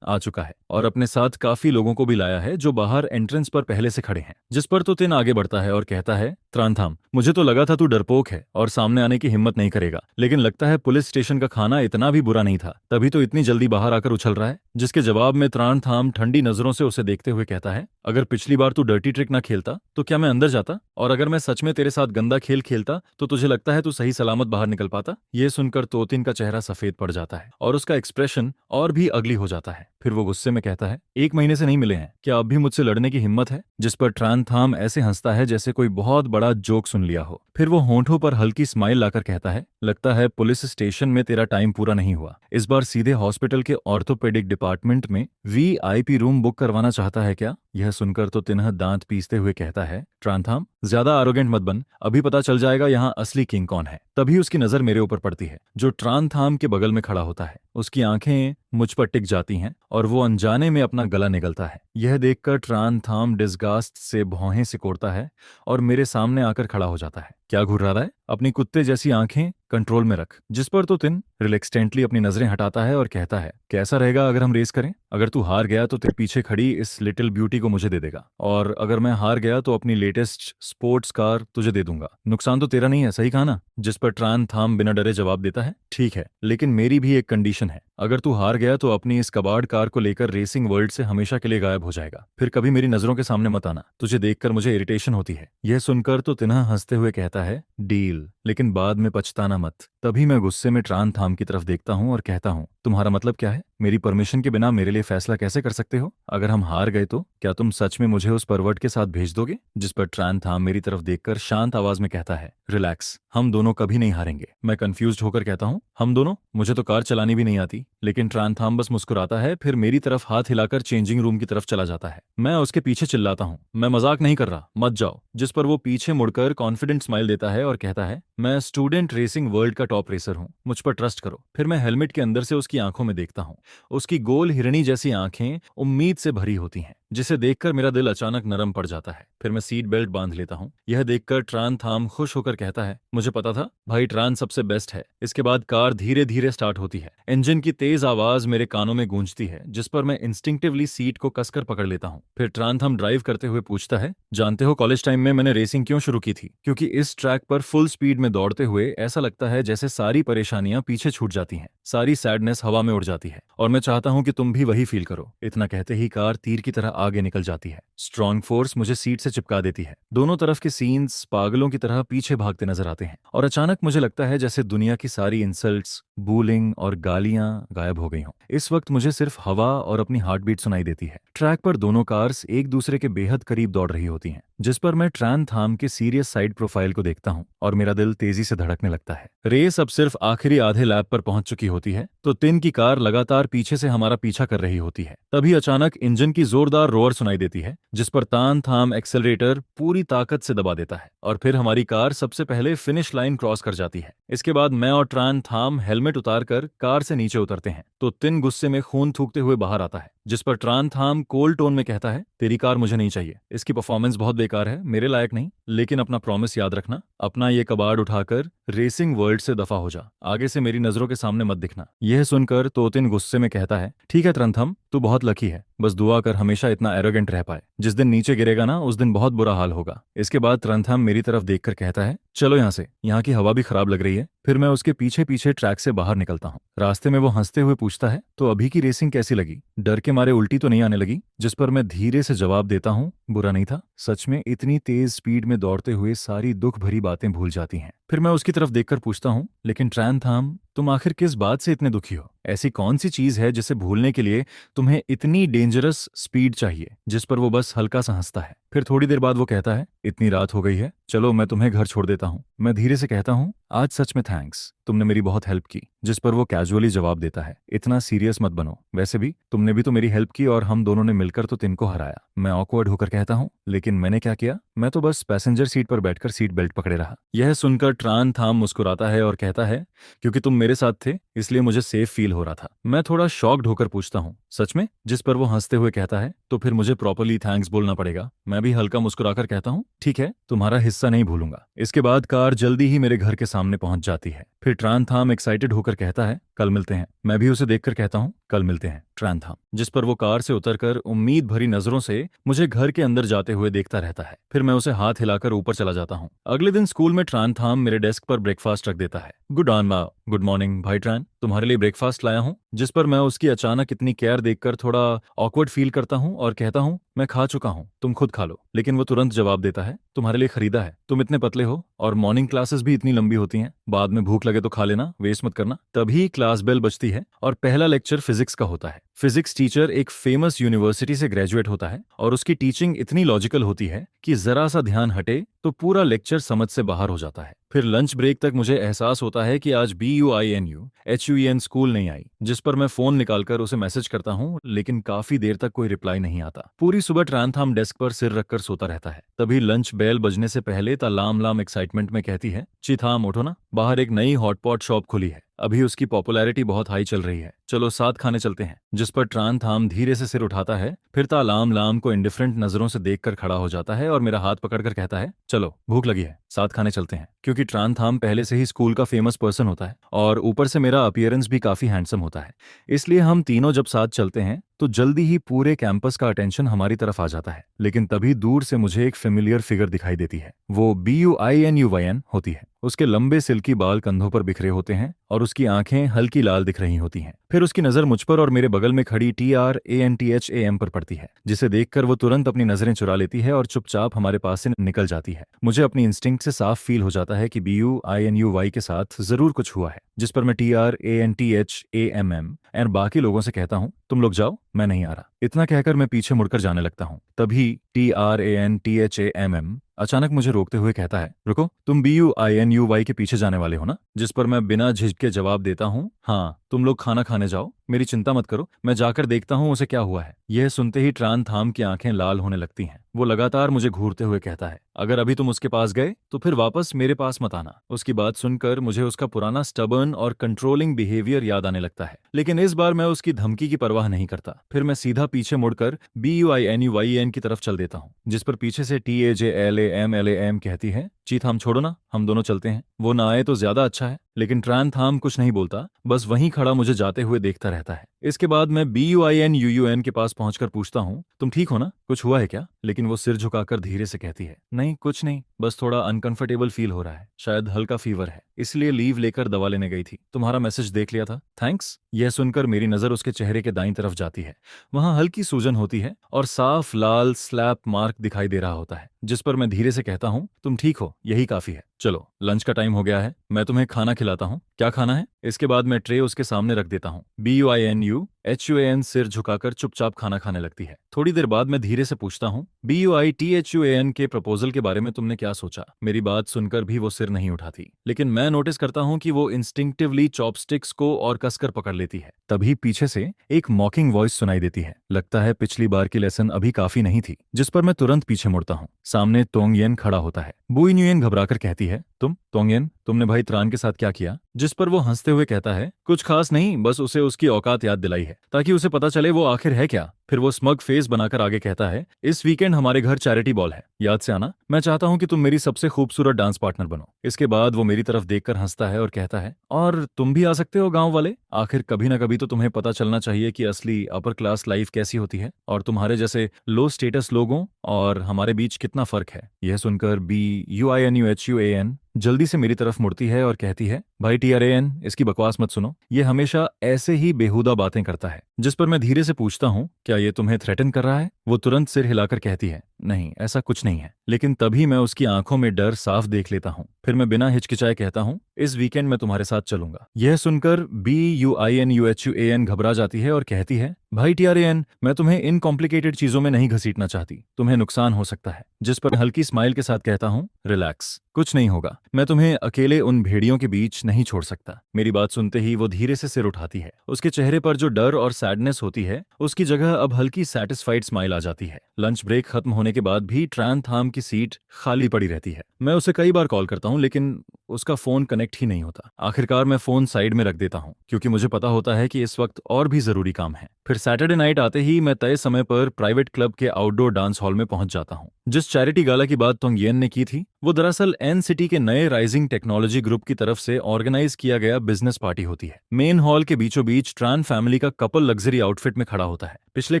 [SPEAKER 1] आ चुका है और अपने साथ काफी लोगों को भी लाया है जो बाहर एंट्रेंस पर पहले से खड़े हैं। जिस पर तो तिन आगे बढ़ता है और कहता है, त्रानथाम, मुझे तो लगा था तू डरपोक है और सामने आने की हिम्मत नहीं करेगा, लेकिन लगता है पुलिस स्टेशन का खाना इतना भी बुरा नहीं था, तभी तो इतनी जल्दी बाहर आकर उछल रहा है। जिसके जवाब में त्रानथाम ठंडी नजरों से उसे देखते हुए कहता है, अगर पिछली बार तू डर्टी ट्रिक ना खेलता तो क्या मैं अंदर जाता? और अगर मैं सच में तेरे साथ गंदा खेल खेलता तो तुझे लगता है तू सही सलामत बाहर निकल पाता? ये सुनकर तोतिन का चेहरा सफेद पड़ जाता है और उसका एक्सप्रेशन और भी अगली हो जाता है। फिर वो गुस्से में कहता है, 1 महीने से नहीं मिले हैं, क्या अब भी मुझसे लड़ने की हिम्मत है? जिस पर ट्रानथाम ऐसे हंसता है जैसे कोई बहुत बड़ा जोक सुन लिया हो। फिर वो होंठों पर हल्की स्माइल लाकर कहता है, लगता है पुलिस स्टेशन में तेरा टाइम पूरा नहीं हुआ, इस बार सीधे हॉस्पिटल के ऑर्थोपेडिक डिपार्टमेंट में VIP रूम बुक करवाना चाहता है क्या? यह सुनकर तो तिनह दांत पीसते हुए कहता है, ट्रानथाम, ज्यादा आरोगेंट मत बन, अभी पता चल जाएगा यहाँ असली किंग कौन है। तभी उसकी नजर मेरे ऊपर पड़ती है, जो ट्रानथाम के बगल में खड़ा होता है। उसकी आंखें मुझ पर टिक जाती हैं और वो अनजाने में अपना गला निगलता है। यह देखकर ट्रानथाम डिस्गास्ट से भौहें सिकोड़ता है और मेरे सामने आकर खड़ा हो जाता है। क्या घूर रहा है? अपनी कुत्ते जैसी आंखें कंट्रोल में रख। जिस पर तो तिन रिलैक्सटेंटली अपनी नजरें हटाता है और कहता है, कैसा रहेगा अगर हम रेस करें? अगर तू हार गया तो तेरे पीछे खड़ी इस लिटिल ब्यूटी को मुझे दे देगा, और अगर मैं हार गया तो अपनी लेटेस्ट स्पोर्ट्स कार तुझे दे दूंगा। नुकसान तो तेरा नहीं है, सही कहा ना? जिस पर ट्रानथाम बिना डरे जवाब देता है, ठीक है, लेकिन मेरी भी एक कंडीशन है। अगर तू हार गया तो अपनी इस कबाड़ कार को लेकर रेसिंग वर्ल्ड से हमेशा के लिए गायब हो जाएगा, फिर कभी मेरी नजरों के सामने मत आना, तुझे देखकर मुझे इरिटेशन होती है। यह सुनकर तो तिन्हा हंसते हुए कहता है, डील, लेकिन बाद में पछताना मत। तभी मैं गुस्से में ट्रानथाम की तरफ देखता हूँ और कहता हूँ, तुम्हारा मतलब क्या है? मेरी परमिशन के बिना मेरे लिए फैसला कैसे कर सकते हो? अगर हम हार गए तो क्या तुम सच में मुझे उस परवर्ट के साथ भेज दोगे? जिस पर ट्रान थाम मेरी तरफ देखकर शांत आवाज में कहता है, रिलैक्स, हम दोनों कभी नहीं हारेंगे। मैं कंफ्यूज्ड होकर कहता हूँ, हम दोनों? मुझे तो कार चलानी भी नहीं आती। लेकिन ट्रान थाम बस मुस्कुराता है, फिर मेरी तरफ हाथ हिलाकर चेंजिंग रूम की तरफ चला जाता है। मैं उसके पीछे चिल्लाता हूँ, मैं मजाक नहीं कर रहा, मत जाओ। जिस पर वो पीछे मुड़कर कॉन्फिडेंट स्माइल देता है और कहता है, मैं स्टूडेंट रेसिंग वर्ल्ड का टॉप रेसर हूँ, मुझ पर ट्रस्ट करो। फिर मैं हेलमेट के अंदर से उसकी आंखों में देखता हूँ। उसकी गोल हिरणी जैसी आंखें उम्मीद से भरी होती हैं, जिसे देखकर मेरा दिल अचानक नरम पड़ जाता है। फिर मैं सीट बेल्ट बांध लेता हूँ। यह देखकर ट्रान थाम खुश होकर कहता है, मुझे पता था भाई, ट्रान सबसे बेस्ट है। इसके बाद कार धीरे धीरे स्टार्ट होती है। इंजन की तेज आवाज मेरे कानों में गूंजती है, जिस पर मैं इंस्टिंक्टिवली सीट को कसकर पकड़ लेता हूँ। फिर ट्रान थाम ड्राइव करते हुए पूछता है, जानते हो कॉलेज टाइम में मैंने रेसिंग क्यों शुरू की थी? क्योंकि इस ट्रैक पर फुल स्पीड में दौड़ते हुए ऐसा लगता है जैसे सारी परेशानियां पीछे छूट जाती हैं, सारी सैडनेस हवा में उड़ जाती है, और मैं चाहता हूं कि तुम भी वही फील करो। इतना कहते ही कार तीर की तरह आगे निकल जाती है। स्ट्रॉन्ग फोर्स मुझे सीट से चिपका देती है। दोनों तरफ के सीन्स पागलों की तरह पीछे भागते नजर आते हैं, और अचानक मुझे लगता है जैसे दुनिया की सारी इंसल्ट्स, बूलिंग और गालियां गायब हो गई हों। इस वक्त मुझे सिर्फ हवा और अपनी हार्ट बीट सुनाई देती है। ट्रैक पर दोनों कार्स एक दूसरे के बेहद करीब दौड़ रही होती हैं, जिस पर मैं ट्रान थाम के सीरियस साइड प्रोफाइल को देखता हूं और मेरा दिल तेजी से धड़कने लगता है। रेस अब सिर्फ आखिरी आधे लैप पर पहुंच चुकी होती है तो तिन की कार लगातार पीछे से हमारा पीछा कर रही होती है। तभी अचानक इंजन की जोरदार रोअर सुनाई देती है, जिस पर तान थाम एक्सेलरेटर पूरी ताकत से दबा देता है, और फिर हमारी कार सबसे पहले फिनिश लाइन क्रॉस कर जाती है। इसके बाद मैं और ट्रान थाम हेलमेट उतारकर कार से नीचे उतरते हैं तो तिन गुस्से में खून थूकते हुए बाहर आता है, जिस पर ट्रान थाम कोल्ड टोन में कहता है, तेरी कार मुझे नहीं चाहिए, इसकी परफॉर्मेंस बहुत बेकार है, मेरे लायक नहीं। लेकिन अपना प्रॉमिस याद रखना, अपना ये कबाड़ उठाकर रेसिंग वर्ल्ड से दफा हो जा, आगे से मेरी नजरों के सामने मत दिखना। यह सुनकर तोतिन गुस्से में कहता है, ठीक है त्रंथम, तू बहुत लकी है, बस दुआ कर हमेशा इतना एरोगेंट रह पाए। जिस दिन नीचे गिरेगा ना, उस दिन बहुत बुरा हाल होगा। इसके बाद त्रंथम मेरी तरफ देखकर कहता है, चलो यहाँ से, यहाँ की हवा भी खराब लग रही है। फिर मैं उसके पीछे पीछे ट्रैक से बाहर निकलता हूँ। रास्ते में वो हंसते हुए पूछता है, तो अभी की रेसिंग कैसी लगी? डर के मारे उल्टी तो नहीं आने लगी? जिस पर मैं धीरे से जवाब देता हूँ, बुरा नहीं था, सच में इतनी तेज स्पीड में दौड़ते हुए सारी दुख भरी बातें भूल जाती हैं। फिर मैं उसकी तरफ देखकर पूछता हूँ, लेकिन ट्रान थाम, तुम आखिर किस बात से इतने दुखी हो? ऐसी कौन सी चीज है जिसे भूलने के लिए तुम्हें इतनी डेंजरस स्पीड चाहिए? जिस पर वो बस हल्का सा हंसता है। फिर थोड़ी देर बाद वो कहता है, इतनी रात हो गई है, चलो मैं तुम्हें घर छोड़ देता हूँ। मैं धीरे से कहता हूँ, आज सच में थैंक्स, तुमने मेरी बहुत हेल्प की। जिस पर वो कैजुअली जवाब देता है, इतना सीरियस मत बनो, वैसे भी तुमने भी तो मेरी हेल्प की और हम दोनों ने मिलकर तो तिनको हराया। मैं ऑकवर्ड होकर कहता हूँ, लेकिन मैंने क्या किया? मैं तो बस पैसेंजर सीट पर बैठकर सीट बेल्ट पकड़े रहा। यह सुनकर ट्रान थाम मुस्कुराता है और कहता है, क्योंकि तुम मेरे साथ थे इसलिए मुझे सेफ फील हो रहा था। मैं थोड़ा शॉक्ड होकर पूछता हूँ, सच में? जिस पर वो हंसते हुए कहता है, तो फिर मुझे प्रॉपर्ली थैंक्स बोलना पड़ेगा। मैं भी हल्का मुस्कुराकर कहता हूँ, ठीक है, तुम्हारा हिस्सा नहीं भूलूंगा। इसके बाद कार जल्दी ही मेरे घर के सामने पहुंच जाती है। फिर ट्रान थाम एक्साइटेड होकर कहता है, कल मिलते हैं। मैं भी उसे देखकर कहता हूँ, कल मिलते हैं ट्रान थाम। जिस पर वो कार से उतरकर उम्मीद भरी नजरों से मुझे घर के अंदर जाते हुए देखता रहता है। फिर मैं उसे हाथ हिलाकर ऊपर चला जाता हूँ। अगले दिन स्कूल में ट्रान थाम मेरे डेस्क पर ब्रेकफास्ट रख देता है। गुड मॉर्निंग भाई ट्रान, तुम्हारे लिए ब्रेकफास्ट लाया हूँ। जिस पर मैं उसकी अचानक इतनी केयर देखकर थोड़ा ऑकवर्ड फील करता हूँ और कहता हूँ, मैं खा चुका हूँ, तुम खुद खा लो। लेकिन वो तुरंत जवाब देता है, तुम्हारे लिए खरीदा है, तुम इतने पतले हो और मॉर्निंग क्लासेस भी इतनी लंबी होती हैं, बाद में भूख लगे तो खा लेना, वेस्ट मत करना। तभी क्लास बेल बजती है और पहला लेक्चर फिजिक्स का होता है। फिजिक्स टीचर एक फेमस यूनिवर्सिटी से ग्रेजुएट होता है और उसकी टीचिंग इतनी लॉजिकल होती है कि जरा सा ध्यान हटे तो पूरा लेक्चर समझ से बाहर हो जाता है। फिर लंच ब्रेक तक मुझे एहसास होता है कि आज BUINUHUEN स्कूल नहीं आई। जिस पर मैं फोन निकालकर उसे मैसेज करता हूँ, लेकिन काफी देर तक कोई रिप्लाई नहीं आता। पूरी सुबह ट्रान थाम डेस्क पर सिर रखकर सोता रहता है। तभी लंच बेल बजने से पहले लाम लाम एक्साइटमेंट में कहती है, चिथाम उठो ना, बाहर एक नई हॉटपॉट शॉप खुली है, अभी उसकी पॉपुलैरिटी बहुत हाई चल रही है, चलो साथ खाने चलते हैं। जिस पर ट्रान थाम धीरे से सिर उठाता है, फिर लाम लाम को इंडिफरेंट नजरों से देखकर खड़ा हो जाता है और मेरा हाथ पकड़कर कहता है, चलो भूख लगी है, साथ खाने चलते हैं। क्योंकि ट्रान थाम पहले से ही स्कूल का फेमस पर्सन होता है और ऊपर से मेरा अपीयरेंस भी काफी हैंडसम होता है, इसलिए हम तीनों जब साथ चलते हैं तो जल्दी ही पूरे कैंपस का अटेंशन हमारी तरफ आ जाता है। लेकिन तभी दूर से मुझे एक फेमिलियर फिगर दिखाई देती है। वो BUINUYN होती है। उसके लंबे सिल्की बाल कंधों पर बिखरे होते हैं और उसकी आंखें हल्की लाल दिख रही होती हैं। फिर उसकी नजर मुझ पर और मेरे बगल में खड़ी TRANTHAM पर पड़ती है, जिसे देखकर वो तुरंत अपनी नजरें चुरा लेती है और चुपचाप हमारे पास से निकल जाती है। मुझे अपनी इंस्टिंक्ट से साफ फील हो जाता है कि BUINUY के साथ जरूर कुछ हुआ है, जिस पर मैं TRANTHAM और बाकी लोगों से कहता हूँ, तुम लोग जाओ, मैं नहीं आ रहा। इतना कहकर मैं पीछे मुड़कर जाने लगता हूँ। तभी TRANTHAM अचानक मुझे रोकते हुए कहता है, रुको, तुम BUINUY के पीछे जाने वाले हो ना? जिस पर मैं बिना झिझके जवाब देता हूँ, हाँ, तुम लोग खाना खाने जाओ, मेरी चिंता मत करो, मैं जाकर देखता हूँ उसे क्या हुआ है। यह सुनते ही ट्रान थाम की आंखें लाल होने लगती हैं। वो लगातार मुझे घूरते हुए कहता है, अगर अभी तुम उसके पास गए तो फिर वापस मेरे पास मत आना। उसकी बात सुनकर मुझे उसका पुराना स्टबर्न और कंट्रोलिंग बिहेवियर याद आने लगता है, लेकिन इस बार मैं उसकी धमकी की परवाह नहीं करता। फिर मैं सीधा पीछे मुड़कर BUINUYN की तरफ चल देता हूँ, जिस पर पीछे से TAJLAMLAM कहती है, चीत हम छोड़ो ना, हम दोनों चलते हैं। वो ना आए तो ज्यादा अच्छा है। लेकिन ट्रान थाम कुछ नहीं बोलता, बस वहीं खड़ा मुझे जाते हुए देखता रहता है। इसके बाद मैं BUINUYN के पास पहुंचकर पूछता हूँ, तुम ठीक हो ना, कुछ हुआ है क्या? लेकिन वो सिर झुकाकर धीरे से कहती है, नहीं कुछ नहीं, बस थोड़ा अनकंफर्टेबल फील हो रहा है, शायद हल्का फीवर है, इसलिए लीव लेकर दवा लेने गई थी। तुम्हारा मैसेज देख लिया था, थैंक्स। यह सुनकर मेरी नजर उसके चेहरे के दाईं तरफ जाती है। वहां हल्की सूजन होती है और साफ लाल स्लैप मार्क दिखाई दे रहा होता है, जिस पर मैं धीरे से कहता हूँ, तुम ठीक हो, यही काफी है, चलो लंच का टाइम हो गया है, मैं तुम्हें खाना खिलाता हूँ। क्या खाना है? इसके बाद मैं ट्रे उसके सामने रख देता हूँ। BUINUHUAN सिर झुकाकर चुपचाप खाना खाने लगती है। थोड़ी देर बाद मैं धीरे से पूछता हूँ, BUITHUAN के प्रपोजल के बारे में तुमने क्या सोचा? मेरी बात सुनकर भी वो सिर नहीं उठाती, लेकिन मैं नोटिस करता हूँ कि वो इंस्टिंक्टिवली चॉपस्टिक्स को और कसकर पकड़ लेती है। तभी पीछे से एक मॉकिंग वॉइस सुनाई देती है। लगता है पिछली बार की लेसन अभी काफी नहीं थी, जिस पर मैं तुरंत पीछे मुड़ता हूँ। सामने तोंगयेन खड़ा होता है। बुइन्युएन घबराकर कहती है, तोंगयेन, तुमने भाई त्रान के साथ क्या किया? जिस पर वो हंसते हुए कहता है, कुछ खास नहीं, बस उसे उसकी औकात याद दिलाई है, ताकि उसे पता चले वो आखिर है क्या। फिर वो स्मग फेस बनाकर आगे कहता है, इस वीकेंड हमारे घर चैरिटी बॉल है, याद से आना, मैं चाहता हूँ कि तुम मेरी सबसे खूबसूरत डांस पार्टनर बनो। इसके बाद वो मेरी तरफ देखकर हंसता है और कहता है, और तुम भी आ सकते हो गांव वाले, आखिर कभी ना कभी तो तुम्हें पता चलना चाहिए कि असली अपर क्लास लाइफ कैसी होती है और तुम्हारे जैसे लो स्टेटस लोगों और हमारे बीच कितना फर्क है। यह सुनकर BUINUHUAN जल्दी से मेरी तरफ मुड़ती है और कहती है, भाई TRAN, इसकी बकवास मत सुनो, ये हमेशा ऐसे ही बेहुदा बातें करता है। जिस पर मैं धीरे से पूछता हूँ, क्या ये तुम्हें थ्रेटन कर रहा है? वो तुरंत सिर हिलाकर कहती है, नहीं ऐसा कुछ नहीं है। लेकिन तभी मैं उसकी आंखों में डर साफ देख लेता हूँ। फिर मैं बिना हिचकिचाए कहता हूँ, इस वीकेंड मैं तुम्हारे साथ चलूंगा। यह सुनकर BUINUHUAN घबरा जाती है और कहती है, भाई TRAN, मैं तुम्हें इन कॉम्प्लिकेटेड चीजों में नहीं घसीटना चाहती, तुम्हें नुकसान हो सकता है। जिस पर मैं हल्की स्माइल के साथ कहता हूँ, रिलैक्स, कुछ नहीं होगा, मैं तुम्हें अकेले उन भेड़ियों के बीच नहीं छोड़ सकता। मेरी बात सुनते ही वो धीरे से सिर उठाती है। उसके चेहरे पर जो डर और सैडनेस होती है, उसकी जगह अब हल्की सैटिस्फाइड स्माइल आ जाती है। लंच ब्रेक खत्म होने के बाद भी ट्रान थाम की सीट खाली पड़ी रहती है। मैं उसे कई बार कॉल करता हूँ, लेकिन उसका फोन कनेक्ट ही नहीं होता। आखिरकार मैं फोन साइड में रख देता हूँ, क्योंकि मुझे पता होता है कि इस वक्त और भी जरूरी काम है। फिर सैटरडे नाइट आते ही मैं तय समय पर प्राइवेट क्लब के आउटडोर डांस हॉल में पहुंच जाता हूँ। जिस चैरिटी गाला की बात तोंगयेन ने की थी, वो दरअसल NCT के नए राइजिंग टेक्नोलॉजी ग्रुप की तरफ से ऑर्गेनाइज किया गया बिजनेस पार्टी होती है। मेन हॉल के बीचों बीच ट्रान फैमिली का कपल लग्जरी आउटफिट में खड़ा होता है। पिछले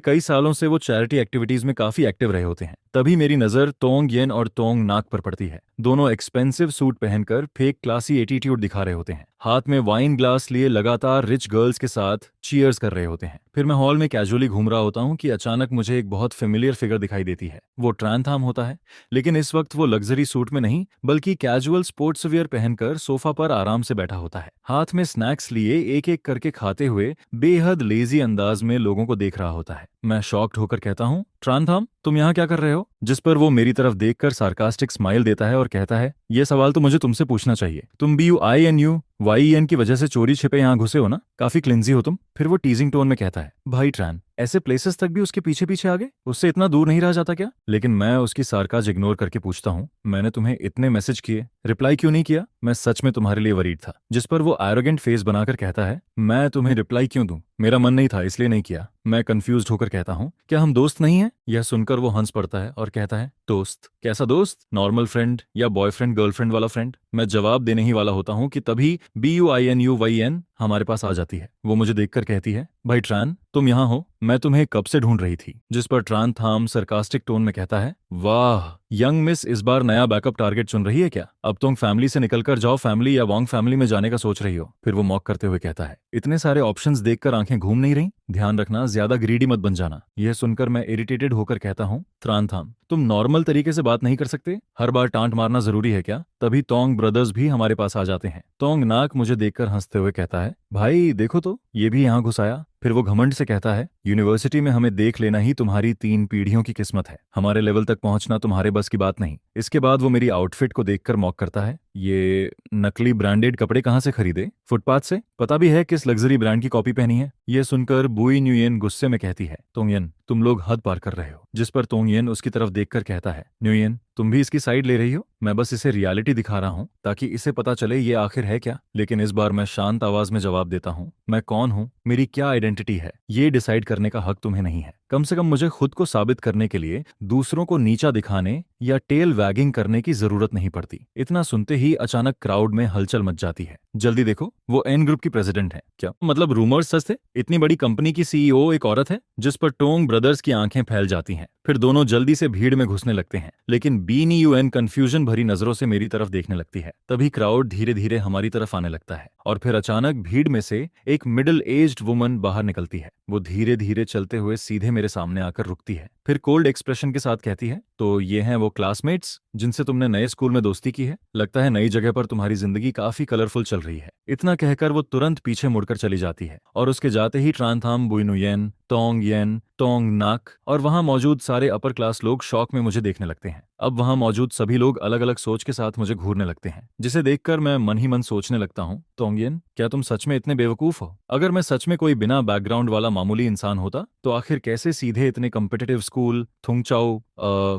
[SPEAKER 1] कई सालों से वो चैरिटी एक्टिविटीज में काफी एक्टिव रहे होते हैं। तभी मेरी नजर तोंगयेन और तोंग नाक पर पड़ती है। दोनों एक्सपेंसिव सूट पहनकर फेक क्लासी एटीट्यूड दिखा रहे होते हैं। हाथ में वाइन ग्लास लिए लगातार रिच गर्ल्स के साथ चीयर्स कर रहे होते हैं। फिर मैं हॉल में कैजुअली घूम रहा होता हूँ कि अचानक मुझे एक बहुत फेमिलियर फिगर दिखाई देती है। वो ट्रान थाम होता है, लेकिन इस वक्त वो लग्जरी सूट में नहीं बल्कि कैजुअल स्पोर्ट्स वियर पहनकर सोफा पर आराम से बैठा होता है। हाथ में स्नैक्स लिए एक एक करके खाते हुए बेहद लेजी अंदाज में लोगों को देख रहा होता है। मैं शॉक्ड होकर कहता हूँ, ट्रान थाम, तुम यहाँ क्या कर रहे हो? जिस पर वो मेरी तरफ देखकर सार्कास्टिक स्माइल देता है और कहता है, ये सवाल तो मुझे तुमसे पूछना चाहिए, तुम BUINUYEN की वजह से चोरी छिपे यहाँ घुसे हो ना? काफी क्लिंजी हो तुम। फिर वो टीजिंग टोन में कहता है, भाई ट्रान, ऐसे प्लेसेस तक भी उसके पीछे पीछे आ गए? उससे इतना दूर नहीं रहा जाता क्या? लेकिन मैं उसकी सार्काज इग्नोर करके पूछता हूँ, मैंने तुम्हें इतने मैसेज किए, रिप्लाई क्यों नहीं किया? मैं सच में तुम्हारे लिए वरीड था। जिस पर वो एरोगेंट फेस बनाकर कहता है, मैं तुम्हें रिप्लाई क्यों दूं? मेरा मन नहीं था, इसलिए नहीं किया। मैं कंफ्यूज्ड होकर कहता हूँ, क्या हम दोस्त नहीं हैं? यह सुनकर वो हंस पड़ता है और कहता है, दोस्त? कैसा दोस्त? नॉर्मल फ्रेंड या बॉयफ्रेंड गर्लफ्रेंड वाला फ्रेंड? मैं जवाब देने ही वाला होता हूँ कि तभी BUINUYN हमारे पास आ जाती है। वो मुझे देखकर कहती है, भाई ट्रान, तुम यहाँ हो, मैं तुम्हें कब से ढूंढ रही थी। जिस पर ट्रान थाम सरकास्टिक टोन में कहता है, वाह यंग मिस, इस बार नया बैकअप टारगेट चुन रही है क्या? अब तुम फैमिली से निकलकर जाओ फैमिली या वॉन्ग फैमिली में जाने का सोच रही हो। फिर वो मॉक करते हुए कहता है, इतने सारे ऑप्शंस देखकर आंखें घूम नहीं रही? ध्यान रखना, ज्यादा ग्रीडी मत बन जाना। यह सुनकर मैं इरिटेटेड होकर कहता हूँ, त्रान थाम, तुम नॉर्मल तरीके से बात नहीं कर सकते? हर बार टांट मारना जरूरी है क्या? तभी तोंग ब्रदर्स भी हमारे पास आ जाते हैं। तोंग नाक मुझे देखकर हंसते हुए कहता है, भाई देखो तो, ये भी यहाँ घुस आया। फिर वो घमंड से कहता है, यूनिवर्सिटी में हमें देख लेना ही तुम्हारी 3 पीढ़ियों की किस्मत है, हमारे लेवल तक पहुंचना तुम्हारे बस की बात नहीं। इसके बाद वो मेरी आउटफिट को देखकर मॉक करता है, ये नकली ब्रांडेड कपड़े कहाँ से खरीदे? फुटपाथ से? पता भी है किस लग्जरी ब्रांड की कॉपी पहनी है? ये सुनकर बुई न्यूयन गुस्से में कहती है, तोंगयन, तुम लोग हद पार कर रहे हो। जिस पर तोंगयन उसकी तरफ देखकर कहता है, न्यूयन, तुम भी इसकी साइड ले रही हो? मैं बस इसे रियलिटी दिखा रहा हूँ ताकि इसे पता चले ये आखिर है क्या। लेकिन इस बार मैं शांत आवाज में जवाब देता हूँ, मैं कौन हूँ, मेरी क्या आइडेंटिटी है, ये डिसाइड करने का हक तुम्हें नहीं है। कम से कम मुझे खुद को साबित करने के लिए दूसरों को नीचा दिखाने या टेल वैगिंग करने की जरूरत नहीं पड़ती। इतना सुनते ही अचानक क्राउड में हलचल मच जाती है। जल्दी देखो, वो एन ग्रुप की प्रेसिडेंट है। क्या मतलब रूमर्स सच थे? इतनी बड़ी कंपनी की सीईओ एक औरत है? जिस पर टोंग ब्रदर्स की आंखें फैल जाती हैं। फिर दोनों जल्दी से भीड़ में घुसने लगते हैं, लेकिन बीनी यूएन कंफ्यूजन भरी नजरों से मेरी तरफ देखने लगती है। तभी क्राउड धीरे धीरे हमारी तरफ आने लगता है और फिर अचानक भीड़ में से एक मिडिल एज्ड वुमन बाहर निकलती है। वो धीरे धीरे चलते हुए सीधे मेरे सामने आकर रुकती है, फिर कोल्ड एक्सप्रेशन के साथ कहती है, तो ये हैं वो क्लासमेट्स जिनसे तुमने नए स्कूल में दोस्ती की है? लगता है नई जगह पर तुम्हारी जिंदगी काफी कलरफुल चल रही है। इतना कहकर वो तुरंत पीछे मुड़कर चली जाती है और उसके जाते ही ट्रांथाम बुइनुयन, तोंग येन, तोंग नाक और वहां मौजूद सारे अपर क्लास लोग शौक में मुझे देखने लगते हैं। अब वहां मौजूद सभी लोग अलग अलग सोच के साथ मुझे घूरने लगते हैं, जिसे देखकर मैं मन ही मन सोचने लगता हूँ, तोंगियन, क्या तुम सच में इतने बेवकूफ हो? अगर मैं सच में कोई बिना बैकग्राउंड वाला मामूली इंसान होता तो आखिर कैसे सीधे इतने कम्पिटिटिव स्कूल थुंगचाओ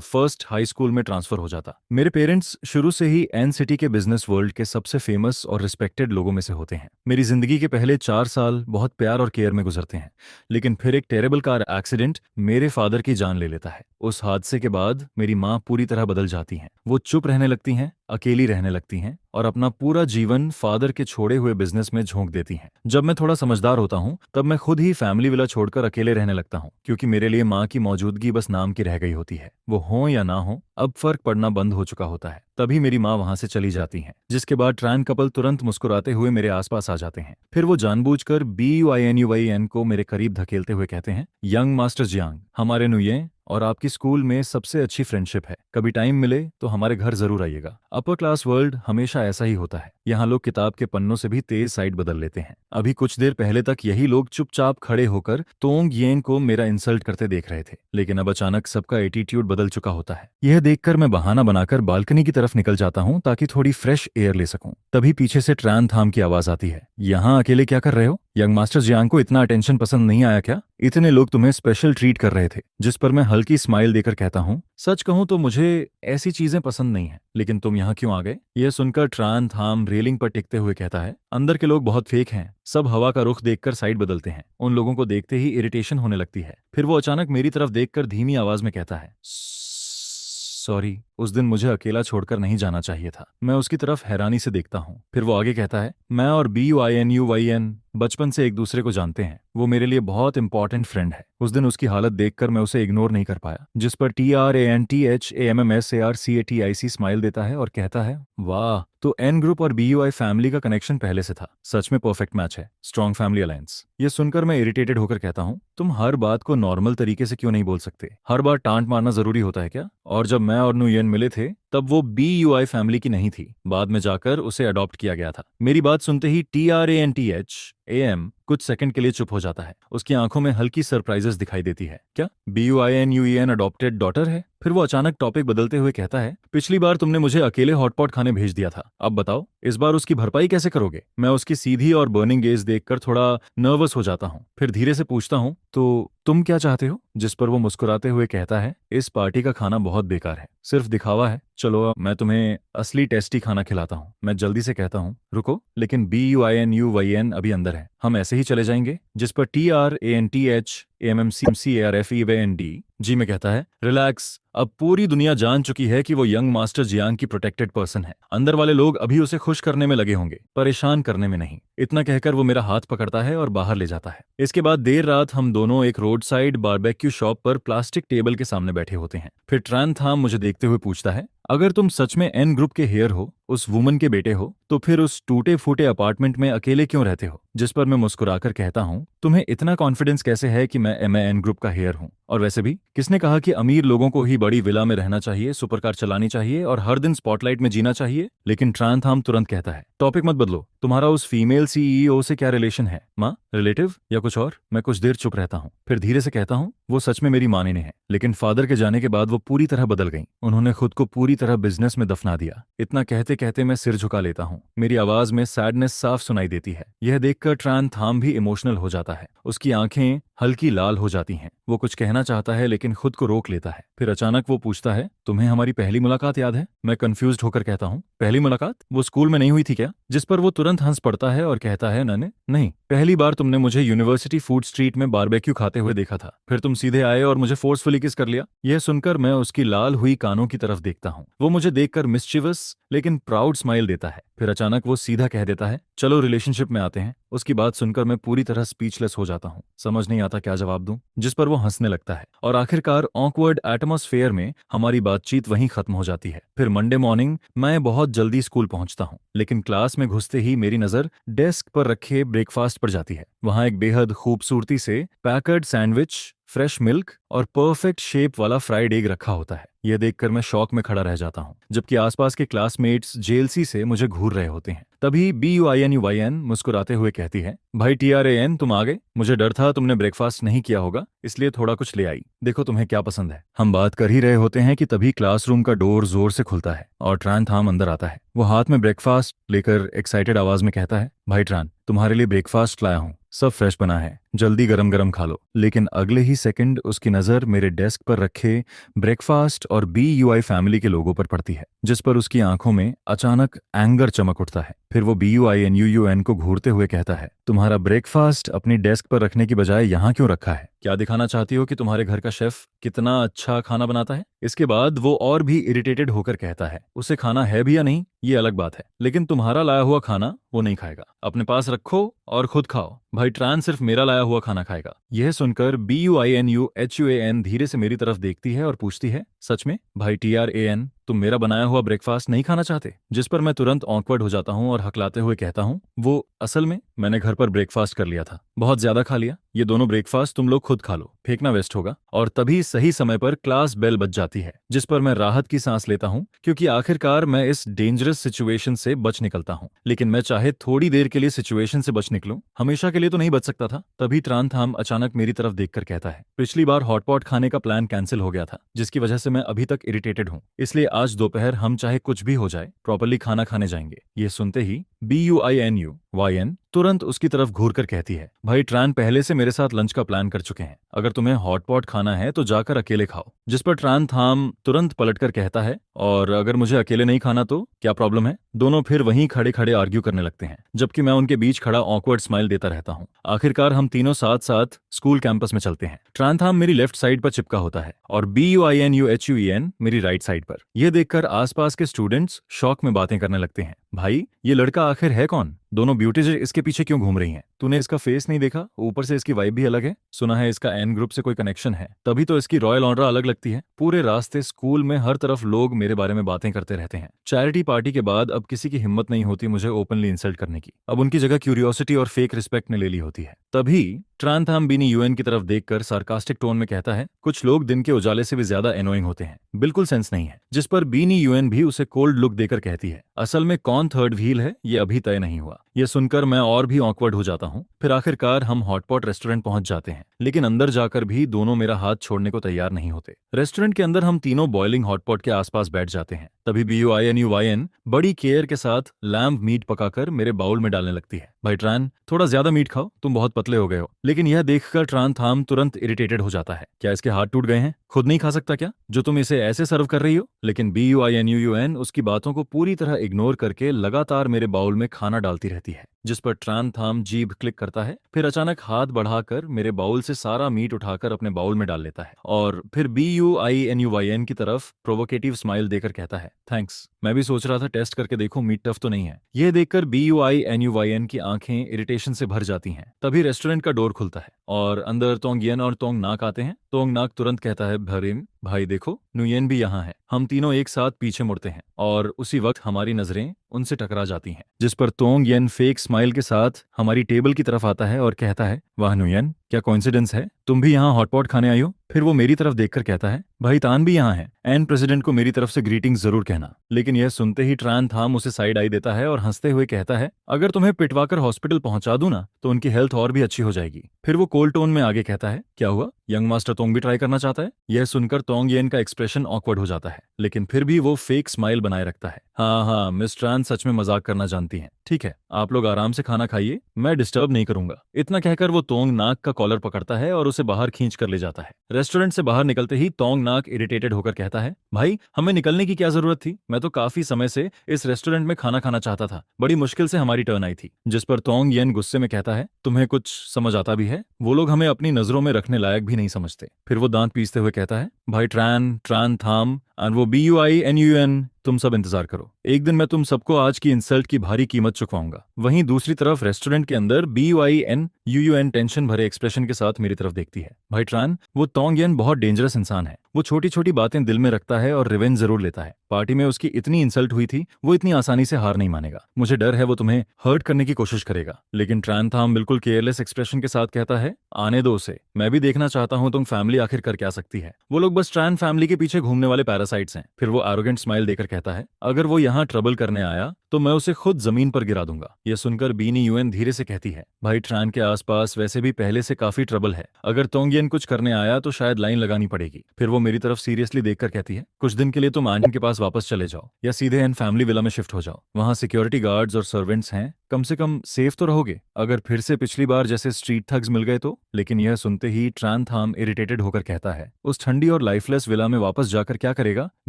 [SPEAKER 1] फर्स्ट हाई स्कूल में ट्रांसफर हो जाता? मेरे पेरेंट्स शुरू से ही एन सिटी के बिजनेस वर्ल्ड के सबसे फेमस और रिस्पेक्टेड लोगों में से होते हैं। मेरी जिंदगी के पहले 4 साल बहुत प्यार और केयर में गुजरते हैं, लेकिन फिर एक टेरेबल कार एक्सीडेंट मेरे फादर की जान ले लेता है। उस हादसे के बाद मेरी माँ पूरी तरह बदल जाती हैं। वो चुप रहने लगती हैं, अकेली रहने लगती हैं और अपना पूरा जीवन फादर के छोड़े हुए बिजनेस में झोंक देती हैं। जब मैं थोड़ा समझदार होता हूँ तब मैं खुद ही फैमिली विला छोड़कर अकेले रहने लगता हूँ, क्योंकि मेरे लिए माँ की मौजूदगी बस नाम की रह गई होती है। वो हो या ना हो, अब फर्क पड़ना बंद हो चुका होता है। तभी मेरी माँ वहां से चली जाती हैं, जिसके बाद ट्रान कपल तुरंत मुस्कुराते हुए मेरे आसपास आ जाते हैं। फिर वो जानबूझकर BUINUYN को मेरे करीब धकेलते हुए कहते हैं, यंग मास्टर जियांग, हमारे नुये और आपकी स्कूल में सबसे अच्छी फ्रेंडशिप है, कभी टाइम मिले तो हमारे घर जरूर आइएगा। अपर क्लास वर्ल्ड हमेशा ऐसा ही होता है, यहाँ लोग किताब के पन्नों से भी तेज साइड बदल लेते हैं। अभी कुछ देर पहले तक यही लोग चुपचाप खड़े होकर तोंग येन को मेरा इंसल्ट करते देख रहे थे, लेकिन अब अचानक सबका एटीट्यूड बदल चुका होता है। यह देखकर मैं बहाना बनाकर बालकनी की तरफ निकल जाता हूँ ताकि थोड़ी फ्रेश एयर ले सकूं। तभी पीछे से ट्रान थाम की आवाज आती है, यहाँ अकेले क्या कर रहे हो? यंग मास्टर जियांग को इतना अटेंशन पसंद नहीं आया क्या? इतने लोग तुम्हें स्पेशल ट्रीट कर रहे थे। जिस पर मैं हल्की स्माइल देकर कहता हूँ, सच कहूँ तो मुझे ऐसी चीजें पसंद नहीं है, लेकिन तुम यहाँ क्यों आ गए? यह सुनकर ट्रान थाम रेलिंग पर टिकते हुए कहता है, अंदर के लोग बहुत फेक हैं, सब हवा का रुख देखकर साइड बदलते हैं। उन लोगों को देखते ही इरिटेशन होने लगती है। फिर वो अचानक मेरी तरफ देखकर धीमी आवाज में कहता है, सॉरी, उस दिन मुझे अकेला छोड़कर नहीं जाना चाहिए था। मैं उसकी तरफ हैरानी से देखता हूँ। फिर वो आगे कहता है, मैं और BUINUYN बचपन से एक दूसरे को जानते हैं, वो मेरे लिए बहुत इंपॉर्टेंट फ्रेंड है। उस दिन उसकी हालत देखकर मैं उसे इग्नोर नहीं कर पाया। जिस पर TRANTHAMMSARCATIC स्माइल देता है और कहता है, वाह, तो एन ग्रुप और BUI फैमिली का कनेक्शन पहले से था। सच में परफेक्ट मैच है, स्ट्रॉन्ग फैमिली अलायंस। ये सुनकर मैं इरिटेटेड होकर कहता हूँ, तुम हर बात को नॉर्मल तरीके से क्यों नहीं बोल सकते? हर बार टांट मारना जरूरी होता है क्या? और जब मैं और नुयन मिले थे तब वो BUI फैमिली की नहीं थी, बाद में जाकर उसे अडॉप्ट किया गया था। मेरी बात सुनते ही TRANTHAM कुछ सेकंड के लिए चुप हो जाता है। उसकी आंखों में हल्की सरप्राइजेस दिखाई देती है। क्या BUINUEN अडॉप्टेड डॉटर है? फिर वो अचानक टॉपिक बदलते हुए कहता है, पिछली बार तुमने मुझे अकेले हॉटपॉट खाने भेज दिया था, अब बताओ इस बार उसकी भरपाई कैसे करोगे? मैं उसकी सीधी और बर्निंग गेज देखकर थोड़ा नर्वस हो जाता हूँ। फिर धीरे से पूछता हूँ, तो तुम क्या चाहते हो? जिस पर वो मुस्कुराते हुए कहता है, इस पार्टी का खाना बहुत बेकार है, सिर्फ दिखावा है, चलो मैं तुम्हें असली टेस्टी खाना खिलाता हूँ। मैं जल्दी से कहता हूँ, रुको, लेकिन BUINUYN अभी अंदर है, हम ऐसे ही चले जाएंगे? जिस पर TRANTH AMMCARFEVND जी में कहता है, रिलैक्स, अब पूरी दुनिया जान चुकी है कि वो यंग मास्टर जियांग की प्रोटेक्टेड पर्सन है। अंदर वाले लोग अभी उसे खुश करने में लगे होंगे, परेशान करने में नहीं। इतना कहकर वो मेरा हाथ पकड़ता है और बाहर ले जाता है। इसके बाद देर रात हम दोनों एक रोड साइड बारबेक्यू शॉप पर प्लास्टिक टेबल के सामने बैठे होते हैं। फिर ट्रान थाम मुझे देखते हुए पूछता है, अगर तुम सच में एन ग्रुप के हेयर हो, उस वुमन के बेटे हो, तो फिर उस टूटे फूटे अपार्टमेंट में अकेले क्यों रहते हो? जिस पर मैं मुस्कुराकर कहता हूँ, तुम्हें इतना कॉन्फिडेंस कैसे है कि मैं एन ग्रुप का हेयर हूँ? और वैसे भी किसने कहा कि अमीर लोगों को ही बड़ी विला में रहना चाहिए, सुपरकार चलानी चाहिए और हर दिन स्पॉटलाइट में जीना चाहिए? लेकिन ट्रान थाम तुरंत कहता है, टॉपिक मत बदलो, तुम्हारा उस फीमेल सीईओ से क्या रिलेशन है? माँ, रिलेटिव या कुछ और? मैं कुछ देर चुप रहता हूँ, फिर धीरे से कहता हूँ, वो सच में मेरी माँ नहीं है, लेकिन फादर के जाने के बाद वो पूरी तरह बदल गई। उन्होंने खुद को पूरी तरह बिजनेस में दफना दिया। इतना कहते कहते मैं सिर झुका लेता हूँ। मेरी आवाज में सैडनेस साफ सुनाई देती है। यह देखकर ट्रान थाम भी इमोशनल हो जाता है। उसकी आंखें हल्की लाल हो जाती हैं। वो कुछ कहना चाहता है लेकिन खुद को रोक लेता है। फिर अचानक वो पूछता है, तुम्हें हमारी पहली मुलाकात याद है? मैं कंफ्यूज्ड होकर कहता हूँ, पहली मुलाकात? वो स्कूल में नहीं हुई थी क्या? जिस पर वो तुरंत हंस पड़ता है और कहता है, नहीं, पहली बार तुमने मुझे यूनिवर्सिटी फूड स्ट्रीट में बारबेक्यू खाते हुए देखा था। फिर तुम सीधे आए और मुझे फोर्सफुली किस कर लिया। यह सुनकर मैं उसकी लाल हुई कानों की तरफ देखता हूँ। वो मुझे देखकर मिस्चिवस लेकिन प्राउड स्माइल देता है। फिर अचानक वो सीधा कह देता है, चलो रिलेशनशिप में आते हैं। उसकी बात सुनकर मैं पूरी तरह स्पीचलेस हो जाता हूँ। समझ नहीं आता क्या जवाब दूं। जिस पर वो हंसने लगता है और आखिरकार ऑकवर्ड एटमॉस्फेयर में हमारी बातचीत वहीं खत्म हो जाती है। फिर मंडे मॉर्निंग मैं बहुत जल्दी स्कूल पहुंचता हूँ, लेकिन क्लास में घुसते ही मेरी नजर डेस्क पर रखे ब्रेकफास्ट पर जाती है। वहां एक बेहद खूबसूरती से पैकर्ड सैंडविच, फ्रेश मिल्क और परफेक्ट शेप वाला फ्राइड एग रखा होता है। यह देखकर मैं शॉक में खड़ा रह जाता हूँ, जबकि आसपास के क्लासमेट्स जेलसी से मुझे घूर रहे होते हैं। तभी BUINUYN मुस्कुराते हुए कहती है, भाई TRAN, तुम आ गए। मुझे डर था तुमने ब्रेकफास्ट नहीं किया होगा, इसलिए थोड़ा कुछ ले आई। देखो तुम्हें क्या पसंद है। हम बात कर ही रहे होते हैं कि तभी क्लासरूम का डोर जोर से खुलता है और ट्रान थाम अंदर आता है। वो हाथ में ब्रेकफास्ट लेकर एक्साइटेड आवाज में कहता है, भाई ट्रान, तुम्हारे लिए ब्रेकफास्ट लाया हूँ, सब फ्रेश बना है, जल्दी गरम गरम खा लो। लेकिन अगले ही सेकंड उसकी नजर मेरे डेस्क पर रखे ब्रेकफास्ट और BUI फैमिली के लोगों पर पड़ती है, जिस पर उसकी आंखों में अचानक एंगर चमक उठता है। फिर वो BUINUUN को घूरते हुए कहता है, तुम्हारा ब्रेकफास्ट अपनी डेस्क पर रखने की बजाय यहाँ क्यों रखा है? क्या दिखाना चाहती हो कि तुम्हारे घर का शेफ कितना अच्छा खाना बनाता है? इसके बाद वो और भी इरिटेटेड होकर कहता है, उसे खाना है भी या नहीं ये अलग बात है, लेकिन तुम्हारा लाया हुआ खाना वो नहीं खाएगा। अपने पास रखो और खुद खाओ। भाई ट्रान सिर्फ मेरा लाया हुआ खाना खाएगा। यह सुनकर BUINUHUAN धीरे से मेरी तरफ देखती है और पूछती है, सच में भाई TRAN, तुम मेरा बनाया हुआ ब्रेकफास्ट नहीं खाना चाहते? जिस पर मैं तुरंत ऑकवर्ड हो जाता हूँ और हकलाते हुए कहता हूँ, वो असल में मैंने घर पर ब्रेकफास्ट कर लिया था, बहुत ज्यादा खा लिया। ये दोनों ब्रेकफास्ट तुम लोग खुद खा लो, फेंकना वेस्ट होगा। और तभी सही समय पर क्लास बेल बज जाती है, जिस पर मैं राहत की सांस लेता हूँ, क्योंकि आखिरकार मैं इस डेंजरस सिचुएशन से बच निकलता हूँ। लेकिन मैं चाहे थोड़ी देर के लिए सिचुएशन से बच निकलूं, हमेशा के लिए तो नहीं बच सकता था। तभी ट्रान थाम अचानक मेरी तरफ देखकर कहता है, पिछली बार हॉटपॉट खाने का प्लान कैंसिल हो गया था, जिसकी वजह से मैं अभी तक इरिटेटेड हूँ। इसलिए आज दोपहर हम चाहे कुछ भी हो जाए प्रॉपर्ली खाना खाने जाएंगे। ये सुनते ही BUINUYN तुरंत उसकी तरफ घूरकर कहती है, भाई ट्रान पहले से मेरे साथ लंच का प्लान कर चुके हैं, अगर तुम्हें हॉटपॉट खाना है तो जाकर अकेले खाओ। जिस पर ट्रान थाम तुरंत पलटकर कहता है, और अगर मुझे अकेले नहीं खाना तो क्या प्रॉब्लम है? दोनों फिर वहीं खड़े खड़े आर्ग्यू करने लगते हैं, जबकि मैं उनके बीच खड़ा ऑकवर्ड स्माइल देता रहता हूँ। आखिरकार हम तीनों साथ साथ स्कूल कैंपस में चलते हैं। ट्रान थाम मेरी लेफ्ट साइड पर चिपका होता है और BUINUHUEN मेरी राइट साइड पर। यह देखकर आसपास के स्टूडेंट्स शौक में बातें करने लगते हैं, भाई ये लड़का आखिर है कौन? दोनों ब्यूटीज इसके पीछे क्यों घूम रही हैं? तूने इसका फेस नहीं देखा? ऊपर से इसकी वाइब भी अलग है। सुना है इसका एन ग्रुप से कोई कनेक्शन है, तभी तो इसकी रॉयल ऑनरा अलग लगती है। पूरे रास्ते स्कूल में हर तरफ लोग मेरे बारे में बातें करते रहते हैं। चैरिटी पार्टी के बाद अब किसी की हिम्मत नहीं होती मुझे ओपनली इंसल्ट करने की। अब उनकी जगह क्यूरियोसिटी और फेक रिस्पेक्ट ने ले ली होती है। तभी ट्रान थाम बीनी यूएन की तरफ देखकर सार्कास्टिक टोन में कहता है, कुछ लोग दिन के उजाले से भी ज्यादा एनोइंग होते हैं, बिल्कुल सेंस नहीं है। जिस पर बीनी यूएन भी उसे कोल्ड लुक देकर कहती है, असल में कौन थर्ड व्हील है ये अभी तय नहीं हुआ। यह सुनकर मैं और भी ऑकवर्ड हो जाता हूँ। फिर आखिरकार हम हॉटपॉट रेस्टोरेंट पहुंच जाते हैं, लेकिन अंदर जाकर भी दोनों मेरा हाथ छोड़ने को तैयार नहीं होते। रेस्टोरेंट के अंदर हम तीनों बॉइलिंग हॉटपॉट के आसपास बैठ जाते हैं। तभी BUINUYN बड़ी केयर के साथ लैम्ब मीट पकाकर मेरे बाउल में डालने लगती है। भाई ट्रान, थोड़ा ज्यादा मीट खाओ, तुम बहुत पतले हो गए हो। लेकिन यह देखकर ट्रान थाम तुरंत इरिटेटेड हो जाता है, क्या इसके हाथ टूट गए हैं? खुद नहीं खा सकता क्या, जो तुम इसे ऐसे सर्व कर रही हो? लेकिन BUINUYN उसकी बातों को पूरी तरह इग्नोर करके लगातार मेरे बाउल में खाना डालती रहती है। देती है, जिस पर ट्रान थाम जीभ क्लिक करता है, फिर अचानक हाथ बढ़ाकर मेरे बाउल से सारा मीट उठाकर अपने बाउल में डाल लेता है और फिर BUINUYN की तरफ प्रोवोकेटिव स्माइल देकर कहता है, थैंक्स। मैं भी सोच रहा था टेस्ट करके देखूं मीट टफ तो नहीं है। यह देखकर BUINUYN की आंखें इरिटेशन से भर जाती हैं। तभी रेस्टोरेंट का डोर खुलता है और अंदर तोंग और तोंग नाक आते हैं। तोंग नाक तुरंत कहता है, भरीम भाई देखो, नुयेन भी यहाँ है। हम तीनों एक साथ पीछे मुड़ते हैं और उसी वक्त हमारी नजरें उनसे टकरा जाती हैं, जिस पर तोंग येन फेक स्माइल के साथ हमारी टेबल की तरफ आता है और कहता है, वाह नुयेन, क्या कोइंसिडेंस है, तुम भी यहाँ हॉटपॉट खाने आई हो। फिर वो मेरी तरफ देखकर कहता है, भाई तान भी यहाँ है, एन प्रेसिडेंट को मेरी तरफ से ग्रीटिंग्स जरूर कहना। लेकिन यह सुनते ही ट्रान थाम उसे साइड आई देता है और हंसते हुए कहता है, अगर तुम्हें पिटवाकर हॉस्पिटल पहुंचा दूं ना तो उनकी हेल्थ और भी अच्छी हो जाएगी। फिर वो कोल्ड टोन में आगे कहता है, क्या हुआ, यंग मास्टर तोंग भी ट्राई करना चाहता है। यह सुनकर तोंग येन का एक्सप्रेशन ऑकवर्ड हो जाता है, लेकिन फिर भी वो फेक स्माइल बनाए रखता है। हाँ हाँ, मिस ट्रान सच में मजाक करना जानती हैं। ठीक है, आप लोग आराम से खाना खाइए, मैं डिस्टर्ब नहीं करूंगा। इतना कहकर वो तोंग नाक का कॉलर पकड़ता है और उसे बाहर खींच कर ले जाता है। रेस्टोरेंट से बाहर निकलते ही तोंग नाक इरिटेटेड होकर कहता है, भाई हमें निकलने की क्या जरूरत थी, मैं तो काफी समय से इस रेस्टोरेंट में खाना खाना चाहता था, बड़ी मुश्किल से हमारी टर्न आई थी। जिस पर तोंग येन गुस्से में कहता है, तुम्हें कुछ समझ आता भी है, वो लोग हमें अपनी नजरों में रखने लायक भी नहीं समझते। फिर वो दांत पीसते हुए कहता है, भाई ट्रान थाम और वो BUINUN, तुम सब इंतजार करो, एक दिन मैं तुम सबको आज की इंसल्ट की भारी कीमत चुकवाऊंगा। वहीं दूसरी तरफ रेस्टोरेंट के अंदर BUINUN टेंशन भरे एक्सप्रेशन के साथ मेरी तरफ देखती है। भाई ट्रान, वो तोंग येन बहुत डेंजरस इंसान है, वो छोटी छोटी बातें दिल में रखता है और रिवेंज जरूर लेता है। पार्टी में उसकी इतनी इंसल्ट हुई थी, वो इतनी आसानी से हार नहीं मानेगा। मुझे डर है वो तुम्हें हर्ट करने की कोशिश करेगा। लेकिन ट्रान थाम बिल्कुल केयरलेस एक्सप्रेशन के साथ कहता है, आने दो उसे, मैं भी देखना चाहता हूँ तुम फैमिली आखिर कर क्या सकती है। वो लोग बस ट्रान फैमिली के पीछे घूमने वाले पैरासाइट्स हैं। फिर वो एरोगेंट स्माइल देकर कहता है, अगर वो यहाँ ट्रबल करने आया तो मैं उसे खुद जमीन पर गिरा दूंगा। यह सुनकर बीनी यूएन धीरे से कहती है, भाई ट्रान के आसपास वैसे भी पहले से काफी ट्रबल है, अगर तोंगियन कुछ करने आया तो शायद लाइन लगानी पड़ेगी। फिर वो मेरी तरफ सीरियसली देखकर कहती है, कुछ दिन के लिए तुम आंजन के पास वापस चले जाओ या सीधे एन फैमिली विला में शिफ्ट हो जाओ, वहां सिक्योरिटी गार्ड्स और सर्वेंट्स हैं, कम से कम सेफ तो रहोगे। अगर फिर से पिछली बार जैसे स्ट्रीट थग्स मिल गए तो। लेकिन यह सुनते ही ट्रान थाम इरिटेटेड होकर कहता है, उस ठंडी और लाइफलेस विला में वापस जाकर क्या करेगा,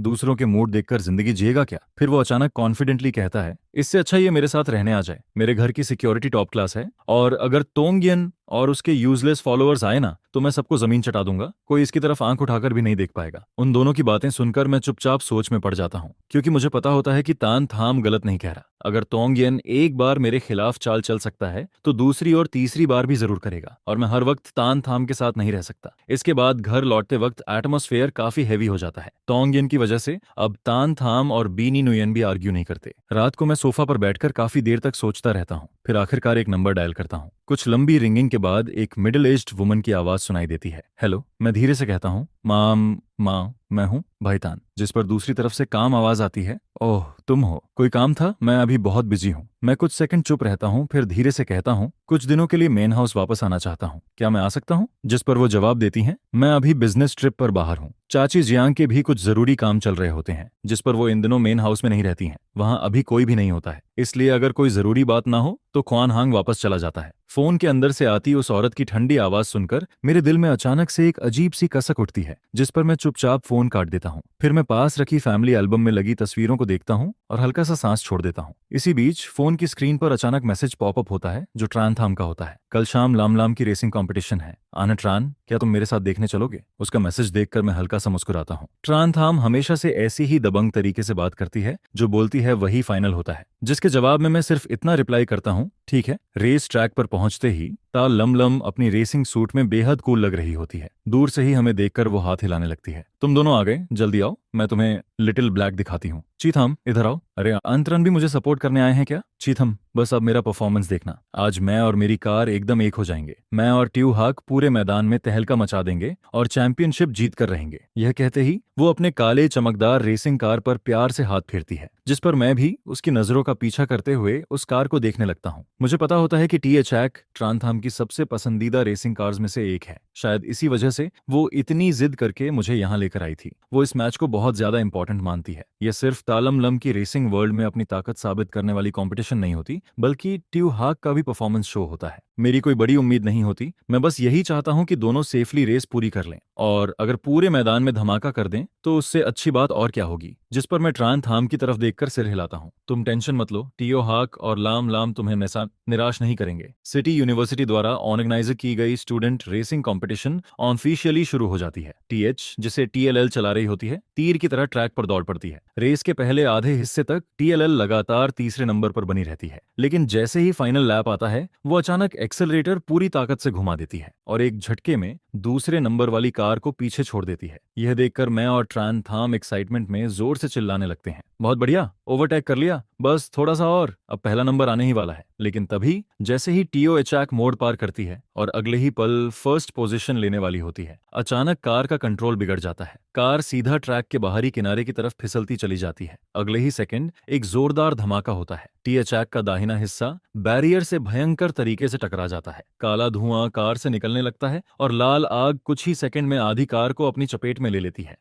[SPEAKER 1] दूसरों के मूड देखकर जिंदगी जिएगा क्या। फिर वो अचानक कॉन्फिडेंटली कहता है, इससे अच्छा ये मेरे साथ रहने आ जाए, मेरे घर की सिक्योरिटी टॉप क्लास है, और अगर तोंगियन और उसके यूजलेस फॉलोअर्स आए ना तो मैं सबको जमीन चटा दूंगा, कोई इसकी तरफ आंख उठाकर भी नहीं देख पाएगा। उन दोनों की बातें सुनकर मैं चुपचाप सोच में पड़ जाता हूँ, क्योंकि मुझे पता होता है कि तान थाम गलत नहीं कह रहा। अगर तोंगियन एक बार मेरे खिलाफ चाल चल सकता है तो दूसरी और तीसरी बार भी जरूर करेगा, और मैं हर वक्त तान थाम के साथ नहीं रह सकता। इसके बाद घर लौटते वक्त एटमॉस्फेयर काफी हैवी हो जाता है। तोंगियन की वजह से अब तान थाम और बीनी नुयन भी आर्ग्यू नहीं करते। रात को मैं सोफा पर बैठकर काफी देर तक सोचता रहता हूँ, फिर आखिरकार एक नंबर डायल करता हूँ। कुछ लंबी रिंगिंग के बाद एक मिडिल एज्ड वुमन की आवाज सुनाई देती है। हेलो, मैं धीरे से कहता हूँ, माँ मैं हूँ भाई तान। जिस पर दूसरी तरफ से काम आवाज आती है, ओह तुम हो, कोई काम था, मैं अभी बहुत बिजी हूँ। मैं कुछ सेकंड चुप रहता हूँ, फिर धीरे से कहता हूँ, कुछ दिनों के लिए मेन हाउस वापस आना चाहता हूँ, क्या मैं आ सकता हूँ। जिस पर वो जवाब देती हैं, मैं अभी बिजनेस ट्रिप पर बाहर हूँ, चाची जियांग के भी कुछ जरूरी काम चल रहे होते हैं। जिस पर वो इन दिनों मेन हाउस में नहीं रहती हैं, वहाँ अभी कोई भी नहीं होता है, इसलिए अगर कोई जरूरी बात ना हो तो ख्वान हांग वापस चला जाता है। फोन के अंदर से आती उस औरत की ठंडी आवाज सुनकर मेरे दिल में अचानक से एक अजीब सी कसक उठती है, जिस पर मैं चुपचाप फोन काट देता हूँ। फिर मैं पास रखी फैमिली एल्बम में लगी तस्वीरों को देखता हूँ और हल्का सा सांस छोड़ देता हूँ। इसी बीच फोन की स्क्रीन पर अचानक मैसेज पॉपअप होता है, जो ट्रान थाम का होता है। कल शाम लाम की रेसिंग कंपटीशन है, आना ट्रान, क्या तुम मेरे साथ देखने चलोगे। उसका मैसेज देखकर मैं हल्का सा मुस्कुराता हूँ। ट्रान थाम हमेशा से ऐसी ही दबंग तरीके से बात करती है, जो बोलती है वही फाइनल होता है, जिसके जवाब में मैं सिर्फ इतना रिप्लाई करता हूँ, ठीक है। रेस ट्रैक पर पहुंचते ही ता लम अपनी रेसिंग सूट में बेहद कूल लग रही होती है। दूर से ही हमें देखकर वो हाथ हिलाने लगती है। तुम दोनों आ गए, जल्दी आओ, मैं तुम्हें लिटिल ब्लैक दिखाती हूँ। चीथम इधर आओ। अरे अंतरन भी मुझे सपोर्ट करने आए हैं क्या। चीथम बस अब मेरा परफॉर्मेंस देखना, आज मैं और मेरी कार एकदम एक हो जाएंगे, मैं और ट्यू हाक पूरे मैदान में तहलका मचा देंगे और चैंपियनशिप जीत कर रहेंगे। यह कहते ही वो अपने काले चमकदार रेसिंग कार पर प्यार से हाथ फेरती है, जिस पर मैं भी उसकी नजरों का पीछा करते हुए उस कार को देखने लगता हूँ। मुझे पता होता है कि THAC ट्रान थाम की सबसे पसंदीदा रेसिंग कार्स में से एक है, शायद इसी वजह से वो इतनी जिद करके मुझे यहाँ लेकर आई थी। वो इस मैच को बहुत ज्यादा इंपॉर्टेंट मानती है। यह सिर्फ तालम लम की रेसिंग रेसिंग वर्ल्ड में अपनी ताकत साबित करने वाली कंपटीशन नहीं होती, बल्कि ट्यू हाक का भी परफॉर्मेंस शो होता है। मेरी कोई बड़ी उम्मीद नहीं होती, मैं बस यही चाहता हूं कि दोनों सेफली रेस पूरी कर लें, और अगर पूरे मैदान में धमाका कर दें तो उससे अच्छी बात और क्या होगी। जिस पर मैं ट्रान थाम की तरफ देखकर सिर हिलाता हूं। तुम टेंशन मत लो, टियो हाक और लाम लाम तुम्हें निराश नहीं करेंगे। सिटी यूनिवर्सिटी द्वारा ऑर्गेनाइज की गई स्टूडेंट रेसिंग कंपटीशन ऑफिशियली शुरू हो जाती है। टीएच, जिसे टीएलएल चला रही होती है, तीर की तरह ट्रैक पर दौड़ पड़ती है। रेस के पहले आधे हिस्से तक टीएलएल लगातार तीसरे नंबर पर बनी रहती है, लेकिन जैसे ही फाइनल लैप आता है वो अचानक एक्सेलरेटर पूरी ताकत से घुमा देती है और एक झटके में दूसरे नंबर वाली कार को पीछे छोड़ देती है। यह देखकर मैं और ट्रान थाम एक्साइटमेंट में जोर से चिल्लाने लगते हैं। बहुत बढ़िया, ओवरटेक कर लिया, बस थोड़ा सा और, अब पहला नंबर आने ही वाला है। लेकिन तभी जैसे ही टीओ एचैक मोड़ पार करती है और अगले ही पल फर्स्ट पोजीशन लेने वाली होती है, अचानक कार का कंट्रोल बिगड़ जाता है। कार सीधा ट्रैक के बाहरी किनारे की तरफ फिसलती चली जाती है। अगले ही सेकंड एक जोरदार धमाका होता है। टी एचैक का दाहिना हिस्सा बैरियर से भयंकर तरीके से टकरा जाता है। काला धुआं कार से निकलने लगता है और लाल आग कुछ ही सेकंड में आधी कार को अपनी चपेट में ले लेती है।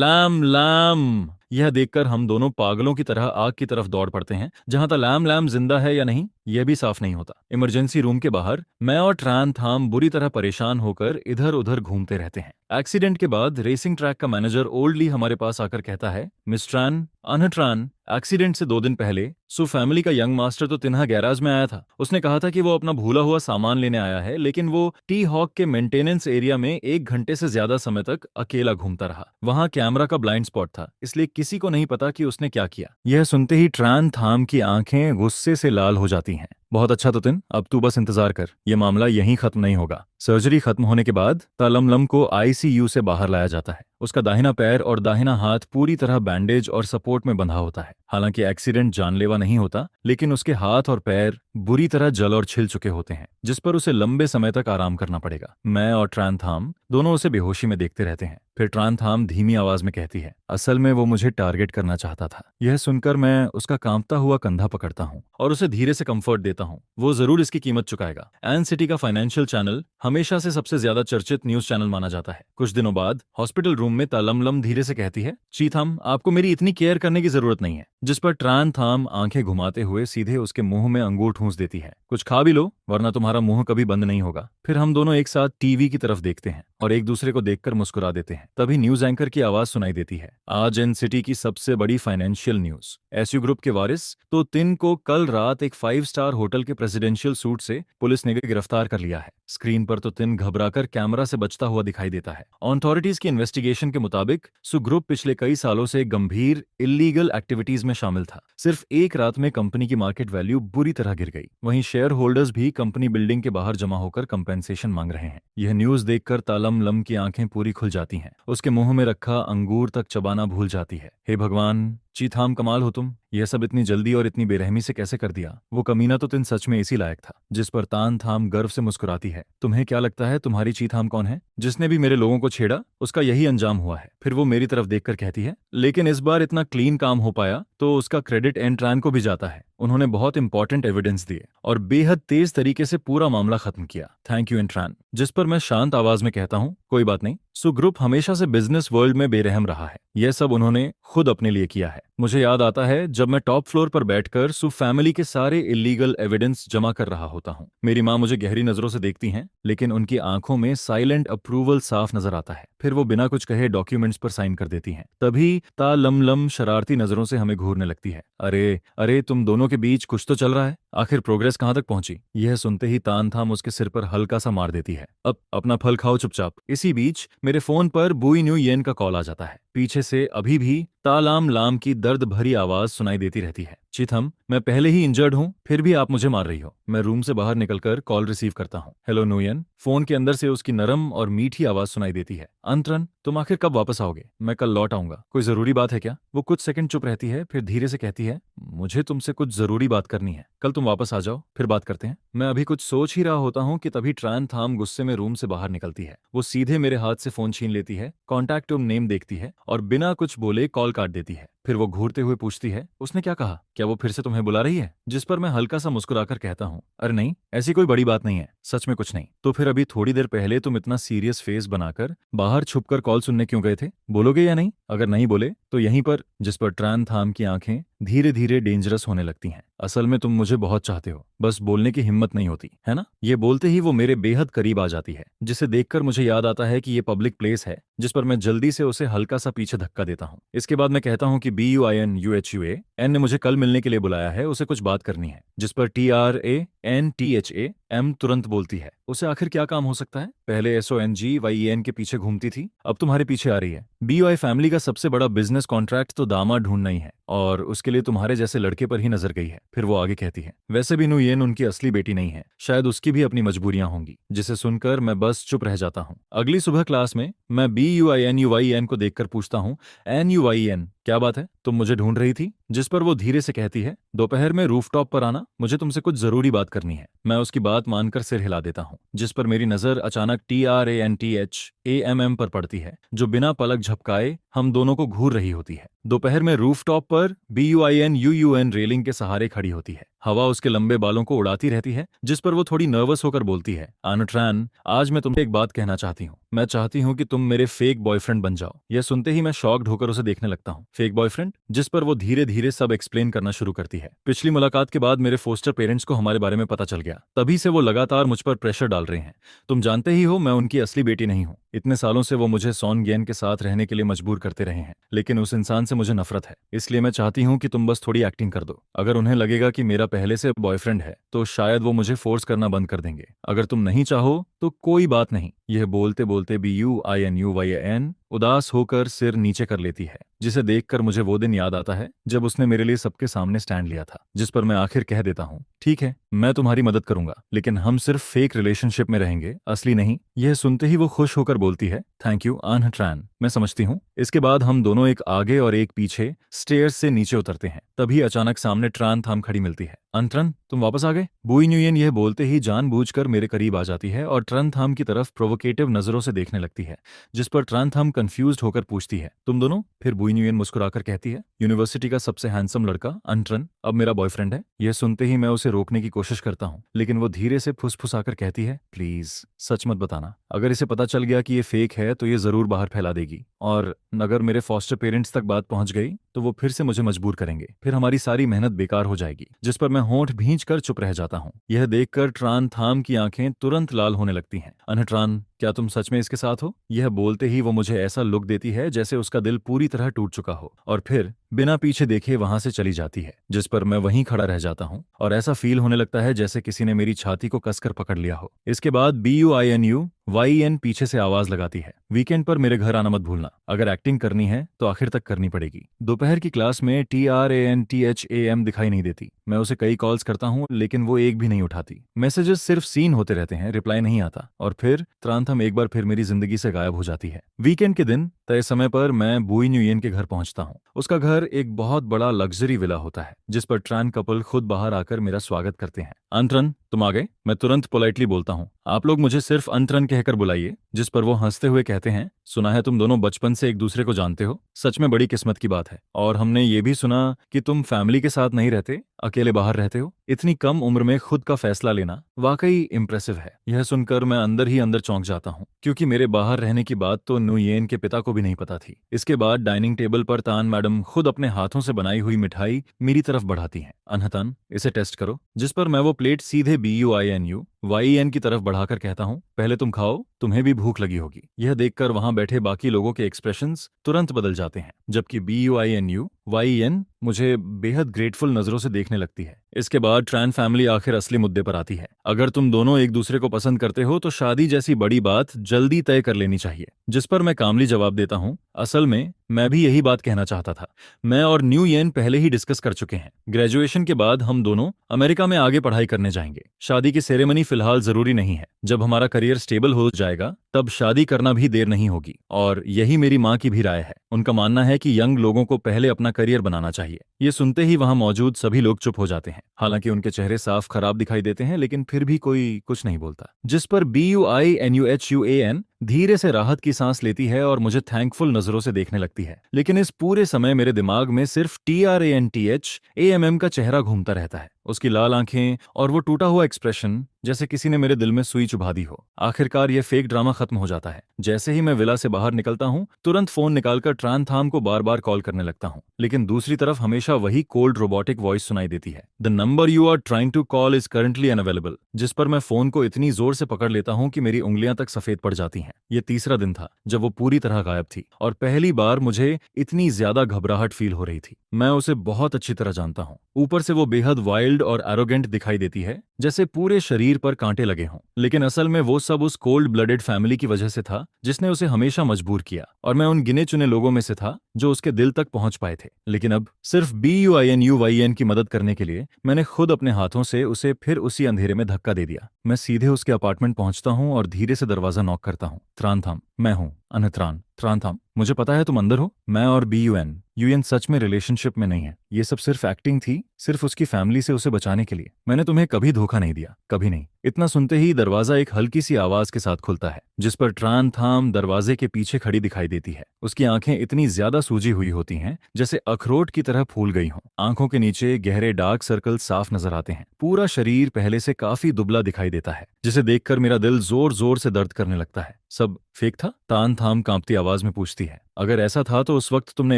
[SPEAKER 1] लैम लैम, यह देखकर हम दोनों पागलों की तरह आग की तरफ दौड़ पड़ते हैं। जहां तक लैम लैम जिंदा है या नहीं यह भी साफ नहीं होता। इमरजेंसी रूम के बाहर मैं और ट्रान थाम बुरी तरह परेशान होकर इधर उधर घूमते रहते हैं। एक्सीडेंट के बाद रेसिंग ट्रैक का मैनेजर ओल्डली हमारे पास आकर कहता है, मिस ट्रान, ट्रान, एक्सीडेंट से 2 दिन पहले सो फैमिली का यंग मास्टर तो तिन्हा गैराज में आया था। उसने कहा था कि वो अपना भूला हुआ सामान लेने आया है, लेकिन वो टी हॉक के मेंटेनेंस एरिया में 1 घंटे से ज्यादा समय तक अकेला घूमता रहा। वहां कैमरा का ब्लाइंड स्पॉट था, इसलिए किसी को नहीं पता कि उसने क्या किया। यह सुनते ही ट्रान थाम की आंखें गुस्से से लाल हो जाती हैं। बहुत अच्छा तिन, अब तू बस इंतजार कर, यह मामला यहीं खत्म नहीं होगा। सर्जरी खत्म होने के बाद तालमलम को आईसीयू से बाहर लाया जाता है। उसका दाहिना पैर और दाहिना हाथ पूरी तरह बैंडेज और सपोर्ट में बंधा होता है। हालांकि एक्सीडेंट जानलेवा नहीं होता, लेकिन उसके हाथ और पैर बुरी तरह जल और छिल चुके होते हैं, जिस पर उसे लंबे समय तक आराम करना पड़ेगा। मैं और ट्रान थाम दोनों उसे बेहोशी में देखते रहते हैं। फिर ट्रान थाम धीमी आवाज में कहती है, असल में वो मुझे टारगेट करना चाहता था। यह सुनकर मैं उसका कांपता हुआ कंधा पकड़ता हूँ और उसे धीरे से कंफर्ट देता हूँ। वो जरूर इसकी कीमत चुकाएगा। एन सिटी का फाइनेंशियल चैनल हमेशा से सबसे ज्यादा चर्चित न्यूज चैनल माना जाता है। कुछ दिनों बाद हॉस्पिटल रूम में तालमलम धीरे से कहती है, चीथम, आपको मेरी इतनी केयर करने की जरूरत नहीं है। जिस पर ट्रान थाम आंखें घुमाते हुए सीधे उसके मुंह में अंगूर ठूंस देती है। कुछ खा भी लो, वरना तुम्हारा मुंह कभी बंद नहीं होगा। फिर हम दोनों एक साथ टीवी की तरफ देखते हैं और एक दूसरे को देखकर मुस्कुरा देते हैं। तभी न्यूज एंकर की आवाज सुनाई देती है, आज एन सिटी की सबसे बड़ी फाइनेंशियल न्यूज। एसयू ग्रुप के वारिस तो तिन को कल रात एक 5 स्टार होटल के प्रेसिडेंशियल सूट से पुलिस ने गिरफ्तार कर लिया है। स्क्रीन पर तो तिन घबराकर कैमरा से बचता हुआ दिखाई देता है। अथॉरिटीज की इन्वेस्टिगेशन के मुताबिक ग्रुप पिछले कई सालों से गंभीर इलीगल एक्टिविटीज में शामिल था। सिर्फ एक रात में कंपनी की मार्केट वैल्यू बुरी तरह गिर गई। वहीं शेयर होल्डर्स भी कंपनी बिल्डिंग के बाहर जमा होकर कंपेंसेशन मांग रहे हैं। यह न्यूज देखकर तालमलम की आंखें पूरी खुल जाती हैं। उसके मुंह में रखा अंगूर तक चबाना भूल जाती है। हे भगवान, चीथाम, कमाल हो तुम, यह सब इतनी जल्दी और इतनी बेरहमी से कैसे कर दिया। वो कमीना तो तिन सच में इसी लायक था। जिस पर तान थाम गर्व से मुस्कुराती है, तुम्हें क्या लगता है तुम्हारी चीथाम कौन है? जिसने भी मेरे लोगों को छेड़ा उसका यही अंजाम हुआ है। फिर वो मेरी तरफ देखकर कहती है, लेकिन इस बार इतना क्लीन काम हो पाया तो उसका क्रेडिट एंट्रान को भी जाता है। उन्होंने बहुत इंपॉर्टेंट एविडेंस दिए और बेहद तेज तरीके से पूरा मामला खत्म किया। थैंक यू एंट्रान। जिस पर मैं शांत आवाज में कहता हूँ, कोई बात नहीं, ग्रुप हमेशा से बिजनेस वर्ल्ड में बेरहम रहा है। यह सब उन्होंने खुद अपने लिए किया है। मुझे याद आता है जब मैं टॉप फ्लोर पर बैठकर फैमिली के सारे इलीगल एविडेंस जमा कर रहा होता हूँ। मेरी माँ मुझे गहरी नजरों से देखती हैं, लेकिन उनकी आंखों में साइलेंट अप्रूवल साफ नजर आता है। फिर वो बिना कुछ कहे डॉक्यूमेंट्स पर साइन कर देती हैं। तभी तालमलम शरारती नजरों से हमें घूरने लगती है। अरे अरे, तुम दोनों के बीच कुछ तो चल रहा है, आखिर प्रोग्रेस कहाँ तक पहुंची? यह सुनते ही तान थाम उसके सिर पर हल्का सा मार देती है। अब अपना फल खाओ चुपचाप। इसी बीच मेरे फोन पर बुई न्यू येन का कॉल आ जाता है। पीछे से अभी भी तालाम लाम की दर्द भरी आवाज सुनाई देती रहती है। चिथम, मैं पहले ही इंजर्ड हूँ, फिर भी आप मुझे मार रही हो। मैं रूम से बाहर निकलकर कॉल रिसीव करता हूँ। हेलो नुयन। फोन के अंदर से उसकी नरम और मीठी आवाज सुनाई देती है। अंतरन, तुम आखिर कब वापस आओगे? मैं कल लौट आऊंगा। कोई जरूरी बात है क्या? वो कुछ सेकंड चुप रहती है, फिर धीरे से कहती है, मुझे तुमसे कुछ जरूरी बात करनी है। कल तुम वापस आ जाओ, फिर बात करते हैं। मैं अभी कुछ सोच ही रहा होता हूँ कि तभी ट्रान थाम गुस्से में रूम से बाहर निकलती है। वो सीधे मेरे हाथ से फोन छीन लेती है, कॉन्टैक्ट नेम देखती है और बिना कुछ बोले कॉल काट देती है। फिर वो घूरते हुए पूछती है, उसने क्या कहा? क्या वो फिर से तुम्हें बुला रही है? जिस पर मैं हल्का सा मुस्कुराकर कहता हूँ, अरे नहीं, ऐसी कोई बड़ी बात नहीं है, सच में कुछ नहीं। तो फिर अभी थोड़ी देर पहले तुम इतना सीरियस फेस बनाकर बाहर छुपकर कॉल सुनने क्यों गए थे? बोलोगे या नहीं? अगर नहीं बोले तो यहीं पर। जिस पर ट्रान थाम की आंखें धीरे धीरे डेंजरस होने लगती हैं। असल में तुम मुझे बहुत चाहते हो, बस बोलने की हिम्मत नहीं होती, है ना? ये बोलते ही वो मेरे बेहद करीब आ जाती है, जिसे देखकर मुझे याद आता है कि ये पब्लिक प्लेस है, जिस पर मैं जल्दी से उसे हल्का सा पीछे धक्का देता हूँ। इसके बाद मैं कहता हूँ कि BUINUHUA N ने मुझे कल मिलने के लिए बुलाया है, उसे कुछ बात करनी है। जिस पर TRANTHAM तुरंत बोलती है, उसे आखिर क्या काम हो सकता है? पहले SONGYEN के पीछे घूमती थी, अब तुम्हारे पीछे आ रही है। BUI फैमिली का सबसे बड़ा बिजनेस कॉन्ट्रैक्ट तो दामाद ढूंढना ही है, और उसके लिए तुम्हारे जैसे लड़के पर ही नजर गई है। फिर वो आगे कहती है, वैसे भी नुयेन उनकी असली बेटी नहीं है, शायद उसकी भी अपनी मजबूरियां होंगी। जिसे सुनकर मैं बस चुप रह जाता हूँ। अगली सुबह क्लास में मैं BUINUYEN को देखकर पूछता हूँ, NUYEN क्या बात है, तुम मुझे ढूंढ रही थी? जिस पर वो धीरे से कहती है, दोपहर में रूफटॉप पर आना, मुझे तुमसे कुछ जरूरी बात करनी है। मैं उसकी बात मानकर सिर हिला देता हूँ, जिस पर मेरी नजर अचानक TRANTHAMM पर पड़ती है, जो बिना पलक झपकाए हम दोनों को घूर रही होती है। दोपहर में रूफटॉप पर BUINUUN रेलिंग के सहारे खड़ी होती है। हवा उसके लंबे बालों को उड़ाती रहती है, जिस पर वो थोड़ी नर्वस होकर बोलती है, आनट्रैन, आज मैं तुमसे एक बात कहना चाहती हूँ। मैं चाहती हूँ कि तुम मेरे फेक बॉयफ्रेंड बन जाओ। यह सुनते ही मैं शॉक्ड होकर उसे देखने लगता हूँ। Fake boyfriend? जिस पर वो धीरे धीरे सब एक्सप्लेन करना शुरू करती है। पिछली मुलाकात के बाद मेरे फोस्टर पेरेंट्स को हमारे बारे में पता चल गया, तभी से वो लगातार मुझ पर प्रेशर डाल रहे हैं। तुम जानते ही हो मैं उनकी असली बेटी नहीं हूँ। इतने सालों से वो मुझे सॉन गेन के साथ रहने के लिए मजबूर करते रहे हैं, लेकिन उस इंसान से मुझे नफरत है। इसलिए मैं चाहती हूँ कि तुम बस थोड़ी एक्टिंग कर दो। अगर उन्हें लगेगा कि मेरा पहले से बॉयफ्रेंड है तो शायद वो मुझे फोर्स करना बंद कर देंगे। अगर तुम नहीं चाहो तो कोई बात नहीं। यह बोलते बोलते BUINUYEN उदास होकर सिर नीचे कर लेती है, जिसे देखकर मुझे वो दिन याद आता है जब उसने मेरे लिए सबके सामने स्टैंड लिया था। जिस पर मैं आखिर कह देता हूँ, ठीक है, मैं तुम्हारी मदद करूंगा, लेकिन हम सिर्फ फेक रिलेशनशिप में रहेंगे, असली नहीं। यह सुनते ही वो खुश होकर बोलती है, थैंक यू आनट्रैन, मैं समझती हूँ। इसके बाद हम दोनों एक आगे और एक पीछे स्टेयर्स से नीचे उतरते हैं। तभी अचानक सामने ट्रान थाम खड़ी मिलती है। अंतरन, तुम वापस आ गए? बुइनुयेन यह बोलते ही जानबूझकर मेरे करीब आ जाती है और ट्रन थाम की तरफ प्रोवोकेटिव नजरों से देखने लगती है, जिस पर ट्रन थाम कंफ्यूज्ड होकर पूछती है, तुम दोनों? फिर बुइनुयेन मुस्कुराकर कहती है, यूनिवर्सिटी का सबसे हैंडसम लड़का अंतरन अब मेरा बॉयफ्रेंड है। यह सुनते ही मैं उसे रोकने की कोशिश करता हूँ, लेकिन वो धीरे से फुसफुसाकर कहती है, प्लीज सच मत बताना। अगर इसे पता चल गया कि ये फेक है तो ये जरूर बाहर फैला देगी, और अगर मेरे फॉस्टर पेरेंट्स तक बात पहुंच गई तो वो फिर से मुझे मजबूर करेंगे, फिर हमारी सारी मेहनत बेकार हो जाएगी। जिस पर मैं होंठ भींच कर चुप रह जाता हूँ। यह देखकर ट्रान थाम की आंखें तुरंत लाल होने लगती हैं। अनट्रान, क्या तुम सच में इसके साथ हो? यह बोलते ही वो मुझे ऐसा लुक देती है जैसे उसका दिल पूरी तरह टूट चुका हो, और फिर बिना पीछे देखे वहां से चली जाती है। जिस पर मैं वहीं खड़ा रह जाता हूँ और ऐसा फील होने लगता है जैसे किसी ने मेरी छाती को कसकर पकड़ लिया हो। इसके बाद BUINUYEN पीछे से आवाज लगाती है, वीकेंड पर मेरे घर आना मत भूलना। अगर एक्टिंग करनी है तो आखिर तक करनी पड़ेगी। दोपहर की क्लास में TRANTHAM दिखाई नहीं देती। मैं उसे कई कॉल्स करता हूँ लेकिन वो एक भी नहीं उठाती। मैसेजेस सिर्फ सीन होते रहते हैं, रिप्लाई नहीं आता, और फिर त्रांथम एक बार फिर मेरी जिंदगी से गायब हो जाती है। वीकेंड के दिन तय समय पर मैं बुइनुयेन के घर पहुंचता हूँ। उसका घर एक बहुत बड़ा लग्जरी विला होता है, जिस पर ट्रान कपल खुद बाहर आकर मेरा स्वागत करते हैं। अंतरन, तुम आ गए? मैं तुरंत पोलाइटली बोलता हूँ, आप लोग मुझे सिर्फ अंतरन कहकर बुलाइए। जिस पर वो हंसते हुए कहते हैं, सुना है तुम दोनों बचपन से एक दूसरे को जानते हो, सच में बड़ी किस्मत की बात है। और हमने ये भी सुना कि तुम फैमिली के साथ नहीं रहते, अकेले बाहर रहते हो। इतनी कम उम्र में खुद का फैसला लेना वाकई इम्प्रेसिव है। यह सुनकर मैं अंदर ही अंदर चौंक जाता हूँ, क्योंकि मेरे बाहर रहने की बात तो नुयेन के पिता को भी नहीं पता थी। इसके बाद डाइनिंग टेबल पर तान मैडम खुद अपने हाथों से बनाई हुई मिठाई मेरी तरफ बढ़ाती हैं। अनहतन, इसे टेस्ट करो। जिस पर मैं वो प्लेट सीधे BUINUYEN की तरफ बढ़ाकर कहता हूँ, पहले तुम खाओ, तुम्हें भी भूख लगी होगी। यह देखकर वहां बैठे बाकी लोगों के एक्सप्रेशंस तुरंत बदल जाते हैं, जबकि BUINUYEN मुझे बेहद ग्रेटफुल नजरों से देखने लगती है। इसके बाद ट्रान फैमिली आखिर असली मुद्दे पर आती है। अगर तुम दोनों एक दूसरे को पसंद करते हो तो शादी जैसी बड़ी बात जल्दी तय कर लेनी चाहिए। जिस पर मैं कामली जवाब देता हूँ, असल में मैं भी यही बात कहना चाहता था। मैं और न्यूयेन पहले ही डिस्कस कर चुके हैं। ग्रेजुएशन के बाद हम दोनों अमेरिका में आगे पढ़ाई करने जाएंगे। शादी की सेरेमनी फिलहाल जरूरी नहीं है। जब हमारा करियर स्टेबल हो जाएगा तब शादी करना भी देर नहीं होगी। और यही मेरी माँ की भी राय है। उनका मानना है कि यंग लोगों को पहले अपना करियर बनाना चाहिए। ये सुनते ही वहां मौजूद सभी लोग चुप हो जाते हैं। हालांकि उनके चेहरे साफ खराब दिखाई देते हैं, लेकिन फिर भी कोई कुछ नहीं बोलता। जिस पर BUINUHUAN धीरे से राहत की सांस लेती है और मुझे थैंकफुल नजरों से देखने लगती है। लेकिन इस पूरे समय मेरे दिमाग में सिर्फ TRANTHAMM का चेहरा घूमता रहता है। उसकी लाल आंखें और वो टूटा हुआ एक्सप्रेशन, जैसे किसी ने मेरे दिल में सुई चुभा दी हो। आखिरकार ये फेक ड्रामा खत्म हो जाता है। जैसे ही मैं विला से बाहर निकलता हूँ, तुरंत फोन निकालकर ट्रांथाम को बार बार कॉल करने लगता हूँ, लेकिन दूसरी तरफ हमेशा वही कोल्ड रोबोटिक वॉइस सुनाई देती है। The number you are trying to call is currently unavailable. जिस पर मैं फोन को इतनी जोर से पकड़ लेता हूँ कि मेरी उंगलियां तक सफेद पड़ जाती हैं। ये तीसरा दिन था जब वो पूरी तरह गायब थी, और पहली बार मुझे इतनी ज्यादा घबराहट फील हो रही थी। मैं उसे बहुत अच्छी तरह जानता हूँ। ऊपर से वो बेहद वाइल्ड और एरोगेंट दिखाई देती है, जैसे पूरे शरीर पर कांटे लगे हों। लेकिन असल में वो सब उस कोल्ड ब्लडेड फैमिली की वजह से था जिसने उसे हमेशा मजबूर किया, और मैं उन गिने चुने लोगों में से था जो उसके दिल तक पहुंच पाए थे। लेकिन अब सिर्फ BUINUYN की मदद करने के लिए मैंने खुद अपने हाथों से उसे फिर उसी अंधेरे में धक्का दे दिया। मैं सीधे उसके अपार्टमेंट पहुंचता हूं और धीरे से दरवाजा नॉक करता हूं। त्रानथाम, मैं हूं अनत्रान। त्रानथाम, मुझे पता है तुम अंदर हो। मैं और BUN सच में रिलेशनशिप में नहीं है। ये सब सिर्फ एक्टिंग थी, सिर्फ उसकी फैमिली से उसे बचाने के लिए। मैंने तुम्हें कभी धोखा नहीं दिया, कभी नहीं। इतना सुनते ही दरवाजा एक हल्की सी आवाज के साथ खुलता है, जिस पर ट्रांथाम दरवाजे के पीछे खड़ी दिखाई देती है। उसकी आंखें इतनी ज्यादा सूजी हुई होती हैं जैसे अखरोट की तरह फूल गई हों। आंखों के नीचे गहरे डार्क सर्कल साफ नजर आते हैं। पूरा शरीर पहले से काफी दुबला दिखाई देता है, जिसे देखकर मेरा दिल जोर जोर से दर्द करने लगता है। सब फेक था? तानथाम कांपती आवाज में पूछती है। अगर ऐसा था तो उस वक्त तुमने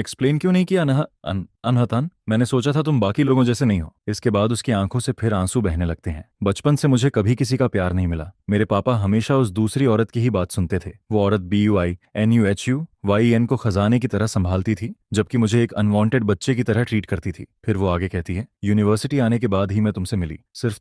[SPEAKER 1] एक्सप्लेन क्यों नहीं किया अनहतान? मैंने सोचा था तुम बाकी लोगों जैसे नहीं हो। इसके बाद उसकी आंखों से फिर आंसू बहने लगते हैं। बचपन से मुझे कभी किसी का प्यार नहीं मिला। मेरे पापा हमेशा उस दूसरी औरत की ही बात सुनते थे। वो औरत BUINUHUYN को खजाने की तरह संभालती थी, जबकि मुझे एक अनवांटेड बच्चे की तरह ट्रीट करती थी। फिर वो आगे कहती है, यूनिवर्सिटी आने के बाद ही मैं तुमसे मिली। सिर्फ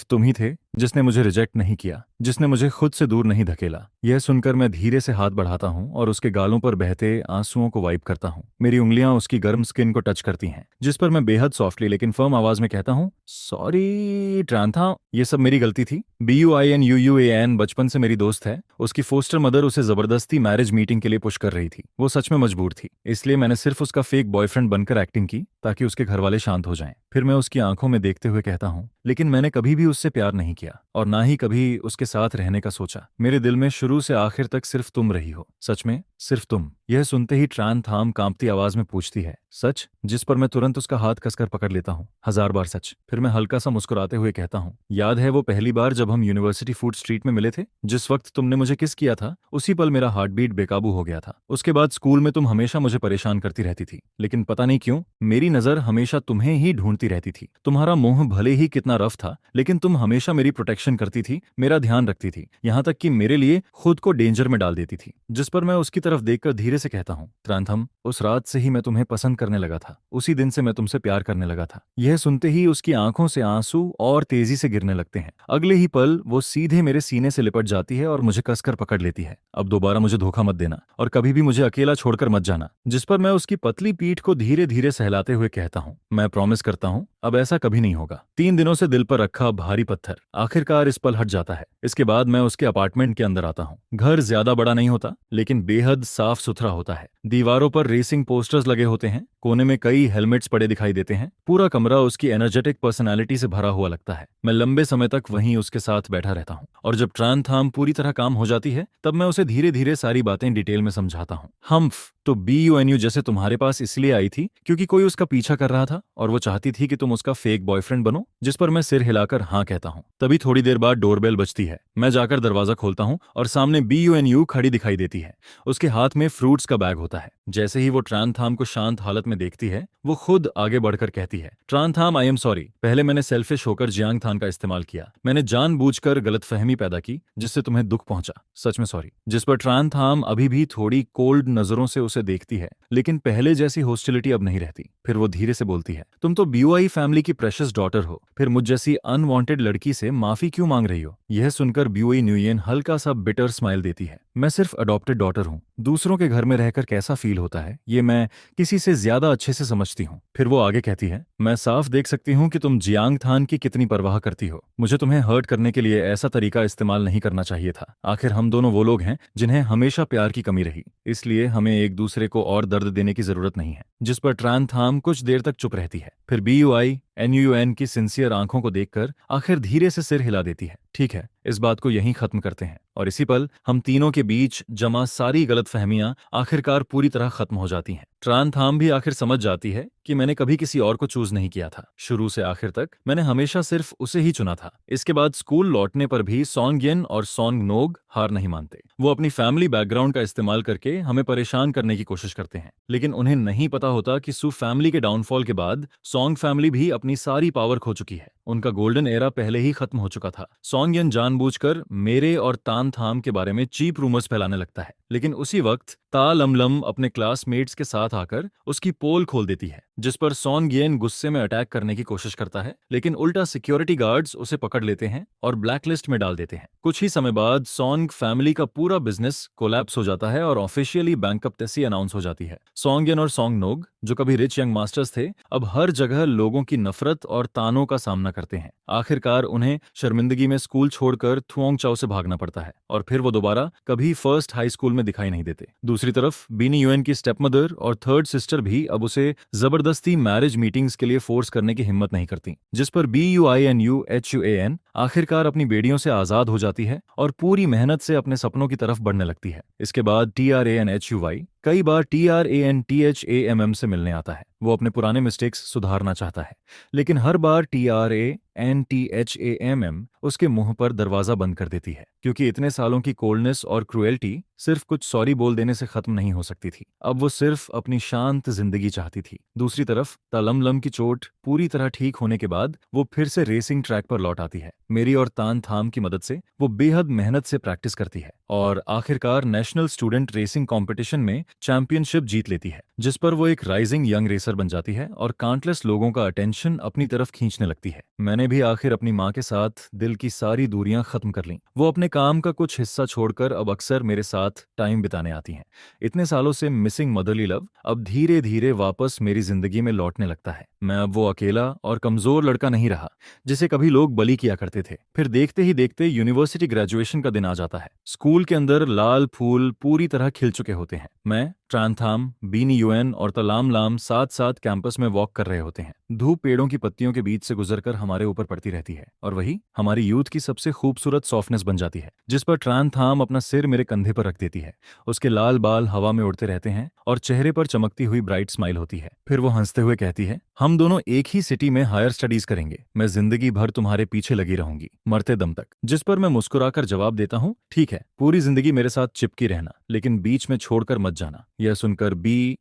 [SPEAKER 1] तुम ही थे जिसने मुझे रिजेक्ट नहीं किया, जिसने मुझे खुद से दूर नहीं धकेला। यह सुनकर मैं धीरे से हाथ बढ़ाता हूँ और उसके गालों पर बहते आंसुओं को वाइप करता हूँ। मेरी उंगलियां उसकी गर्म स्किन को टच करती हैं, जिस पर मैं बेहद सॉफ्टली लेकिन फर्म आवाज में कहता हूँ, सॉरी ट्रांथा, ये सब मेरी गलती थी। BUINUUAN बचपन से मेरी दोस्त है। उसकी फोस्टर मदर उसे जबरदस्ती मैरिज मीटिंग के लिए पुश कर रही थी। वो सच में मजबूर थी, इसलिए मैंने सिर्फ उसका फेक बॉयफ्रेंड बनकर एक्टिंग की ताकि उसके घर वाले शांत हो जाएं। फिर मैं उसकी आंखों में देखते हुए कहता हूँ, लेकिन मैंने कभी भी उससे प्यार नहीं किया, और ना ही कभी उसके साथ रहने का सोचा। मेरे दिल में शुरू से आखिर तक सिर्फ तुम रही हो। सच में सिर्फ तुम। यह सुनते ही ट्रांथाम कांपती आवाज में पूछती है, सच? जिस पर मैं तुरंत उसका हाथ कसकर पकड़ लेता हूँ। 1000 बार सच। फिर मैं हल्का सा मुस्कुराते हुए कहता हूँ, याद है वो पहली बार जब हम यूनिवर्सिटी फूड स्ट्रीट में मिले थे? जिस वक्त तुमने मुझे किस किया था, उसी पल मेरा हार्ट बीट बेकाबू हो गया था। उसके बाद स्कूल में तुम हमेशा मुझे परेशान करती रहती थी, लेकिन पता नहीं क्यों मेरी नजर हमेशा तुम्हें ही ढूंढती रहती थी। तुम्हारा मुंह भले ही कितना रफ था, लेकिन तुम हमेशा मेरी प्रोटेक्शन करती थी, मेरा ध्यान रखती थी, यहाँ तक कि मेरे लिए खुद को डेंजर में डाल देती थी। जिस पर मैं उसकी तरफ देखकर धीरे से कहता हूँ, त्रांथम, उस रात से ही मैं तुम्हें पसंद करने लगा था। उसी दिन से मैं तुमसे प्यार करने लगा था। यह सुनते ही उसकी आंखों से आंसू और तेजी से गिरने लगते हैं। अगले ही पल वो सीधे मेरे सीने से लिपट जाती है और मुझे कसकर पकड़ लेती है। अब दोबारा मुझे धोखा मत देना, और कभी भी मुझे अकेला छोड़कर मत जाना। जिस पर मैं उसकी पतली पीठ को धीरे धीरे सहलाते हुए कहता हूँ, मैं प्रॉमिस करता हूँ अब ऐसा कभी नहीं होगा। 3 दिनों से दिल पर रखा भारी पत्थर आखिरकार इस पल हट जाता है। इसके बाद मैं उसके अपार्टमेंट के अंदर आता हूँ। घर ज्यादा बड़ा नहीं होता, लेकिन बेहद साफ सुथरा होता है। दीवारों पर रेसिंग पोस्टर्स लगे होते हैं, कोने में कई हेलमेट्स पड़े दिखाई देते हैं। पूरा कमरा उसकी एनर्जेटिक पर्सनालिटी से भरा हुआ लगता है। मैं लंबे समय तक वहीं उसके साथ बैठा रहता हूँ, और जब ट्रांथाम पूरी तरह काम हो जाती है, तब मैं उसे धीरे धीरे सारी बातें डिटेल में समझाता हूँ। हम्फ तो BUNU जैसे तुम्हारे पास इसलिए आई थी क्योंकि कोई उसका पीछा कर रहा था, और वो चाहती थी कि तुम उसका फेक बॉयफ्रेंड बनो। जिस पर मैं सिर हिलाकर हाँ कहता हूँ। तभी थोड़ी देर बाद डोरबेल बजती है। मैं जाकर दरवाजा खोलता हूँ और सामने BUNU खड़ी दिखाई देती है। उसके हाथ में फ्रूट्स का बैग होता है। जैसे ही वो ट्रांथाम को शांत हालत में देखती है, वो खुद आगे बढ़कर कहती है, ट्रांथाम, आई एम सॉरी। पहले मैंने सेल्फिश होकर जियांग थान का इस्तेमाल किया। मैंने जानबूझकर गलतफहमी पैदा की जिससे तुम्हें दुख पहुंचा। सच में सॉरी। जिस पर ट्रांथाम अभी भी थोड़ी कोल्ड नजरों से उसे देखती है, लेकिन पहले जैसी हॉस्टिलिटी अब नहीं रहती। फिर वो धीरे से बोलती है, तुम तो BUI फैमिली की प्रेशियस डॉटर हो, फिर मुझ जैसी अनवांटेड लड़की से माफी क्यों मांग रही हो? यह सुनकर BUI हल्का सा बिटर स्माइल देती है। मैं सिर्फ अडॉप्टेड डॉटर हूँ। दूसरों के घर में रहकर कैसा फील फील होता है ये मैं किसी से ज्यादा अच्छे से समझती हूँ। फिर वो आगे कहती है, मैं साफ देख सकती हूँ कि तुम जियांग थान की कितनी परवाह करती हो। मुझे तुम्हें हर्ट करने के लिए ऐसा तरीका इस्तेमाल नहीं करना चाहिए था। आखिर हम दोनों वो लोग हैं जिन्हें हमेशा प्यार की कमी रही, इसलिए हमें एक दूसरे को और दर्द देने की जरूरत नहीं है। जिस पर ट्रान थाम कुछ देर तक चुप रहती है, फिर BUI NUN की सिंसियर आंखों को देखकर आखिर धीरे से सिर हिला देती है। ठीक है, इस बात को यहीं खत्म करते हैं। और इसी पल हम तीनों के बीच जमा सारी गलतफहमियां आखिरकार पूरी तरह खत्म हो जाती हैं। ट्रान थाम भी आखिर समझ जाती है कि मैंने कभी किसी और को चूज नहीं किया था। शुरू से आखिर तक मैंने हमेशा सिर्फ उसे ही चुना था। इसके बाद स्कूल लौटने पर भी सॉन्ग और सॉन्ग नोग हार नहीं मानते। वो अपनी फैमिली बैकग्राउंड का इस्तेमाल करके हमें परेशान करने की कोशिश करते हैं, लेकिन उन्हें नहीं पता होता कि सू फैमिली के डाउनफॉल के बाद सॉन्ग फैमिली भी अपनी सारी पावर खो चुकी है। उनका गोल्डन एरा पहले ही खत्म हो चुका था। सॉन्ग जानबूझकर मेरे और तान थाम के बारे में चीप रूमर्स फैलाने लगता है, लेकिन उसी वक्त ता लमलम अपने क्लासमेट्स के साथ आकर उसकी पोल खोल देती है, जिस पर सॉन्ग गुस्से में अटैक करने की कोशिश करता है, लेकिन उल्टा सिक्योरिटी गार्ड्स उसे पकड़ लेते हैं और ब्लैकलिस्ट में डाल देते हैं। कुछ ही समय बाद सॉन्ग फैमिली का पूरा बिजनेस कोलैप्स हो जाता है और ऑफिशियली बैंकरप्टेसी अनाउंस हो जाती है। सॉन्ग और सॉन्ग नोग, जो कभी रिच यंग मास्टर्स थे, अब हर जगह लोगों की नफरत और तानों का सामना करते हैं। आखिरकार उन्हें शर्मिंदगी में स्कूल छोड़कर थुओंग चाओ से भागना पड़ता है और फिर वो दोबारा कभी फर्स्ट हाई स्कूल में दिखाई नहीं देते। दूसरी तरफ बीनी यूएन की स्टेपमदर और थर्ड सिस्टर भी अब उसे जबरदस्ती मैरिज मीटिंग्स के लिए फोर्स करने की हिम्मत नहीं करती, जिस पर BUINUHUAN आखिरकार अपनी बेड़ियों से आजाद हो जाती है और पूरी मेहनत से अपने सपनों की तरफ बढ़ने लगती है। इसके बाद TRANHUY कई बार TRANTHAMM से मिलने आता है। वो अपने पुराने मिस्टेक्स सुधारना चाहता है, लेकिन हर बार TRANTHAMM उसके मुंह पर दरवाजा बंद कर देती है, क्योंकि इतने सालों की कोल्डनेस और क्रुएल्टी सिर्फ कुछ सॉरी बोल देने से खत्म नहीं हो सकती थी। अब वो सिर्फ अपनी शांत जिंदगी चाहती थी। दूसरी तरफ तलमलम की चोट पूरी तरह ठीक होने के बाद वो फिर से रेसिंग ट्रैक पर लौट आती है। मेरी और तान थाम की मदद से वो बेहद मेहनत से प्रैक्टिस करती है और आखिरकार नेशनल स्टूडेंट रेसिंग कंपटीशन में चैंपियनशिप जीत लेती है, जिस पर वो एक राइजिंग यंग रेसर बन जाती है और काउंटलेस लोगों का अटेंशन अपनी तरफ खींचने लगती है। मैंने भी आखिर अपनी माँ के साथ दिल की सारी दूरियां खत्म कर लीं। वो अपने काम का कुछ हिस्सा छोड़कर अब अक्सर मेरे साथ टाइम बिताने आती हैं। इतने सालों से मिसिंग मदरली लव अब धीरे धीरे वापस मेरी जिंदगी में लौटने लगता है। मैं अब वो अकेला और कमजोर लड़का नहीं रहा जिसे कभी लोग बली किया करते थे। फिर देखते ही देखते यूनिवर्सिटी ग्रेजुएशन का दिन आ जाता है। स्कूल के अंदर लाल फूल पूरी तरह खिल चुके होते हैं। मैं, ट्रांथाम, बीनी यूएन और तलाम लाम साथ साथ कैंपस में वॉक कर रहे होते हैं। धूप पेड़ों की पत्तियों के बीच से गुजरकर हमारे ऊपर पड़ती रहती है और वही हमारी यूथ की सबसे खूबसूरत सॉफ्टनेस बन जाती है, जिस पर ट्रांथाम अपना सिर मेरे कंधे पर रख देती है। उसके लाल बाल हवा में उड़ते रहते हैं और चेहरे पर चमकती हुई ब्राइट स्माइल होती है। फिर वो हंसते हुए कहती है, हम दोनों एक ही सिटी में हायर स्टडीज करेंगे। मैं जिंदगी भर तुम्हारे पीछे लगी रहूंगी, मरते दम तक। जिस पर मैं मुस्कुराकर जवाब देता हूँ, ठीक है, पूरी जिंदगी मेरे साथ चिपकी रहना, लेकिन बीच में छोड़कर मत जाना। यह सुनकर BUINUHUYEN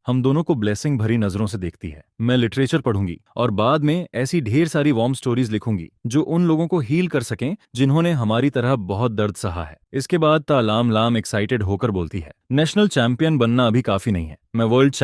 [SPEAKER 1] हम दोनों को ब्लेसिंग भरी नजरों से देखती है। मैं लिटरेचर पढ़ूंगी और बाद में ऐसी ढेर सारी वार्म स्टोरीज लिखूंगी जो उन लोगों को हील कर सकें जिन्होंने हमारी तरह बहुत दर्द सहा है। इसके बाद तालाम लाम एक्साइटेड होकर बोलती है, नेशनल चैंपियन बनना अभी काफी नहीं है, मैं वर्ल्ड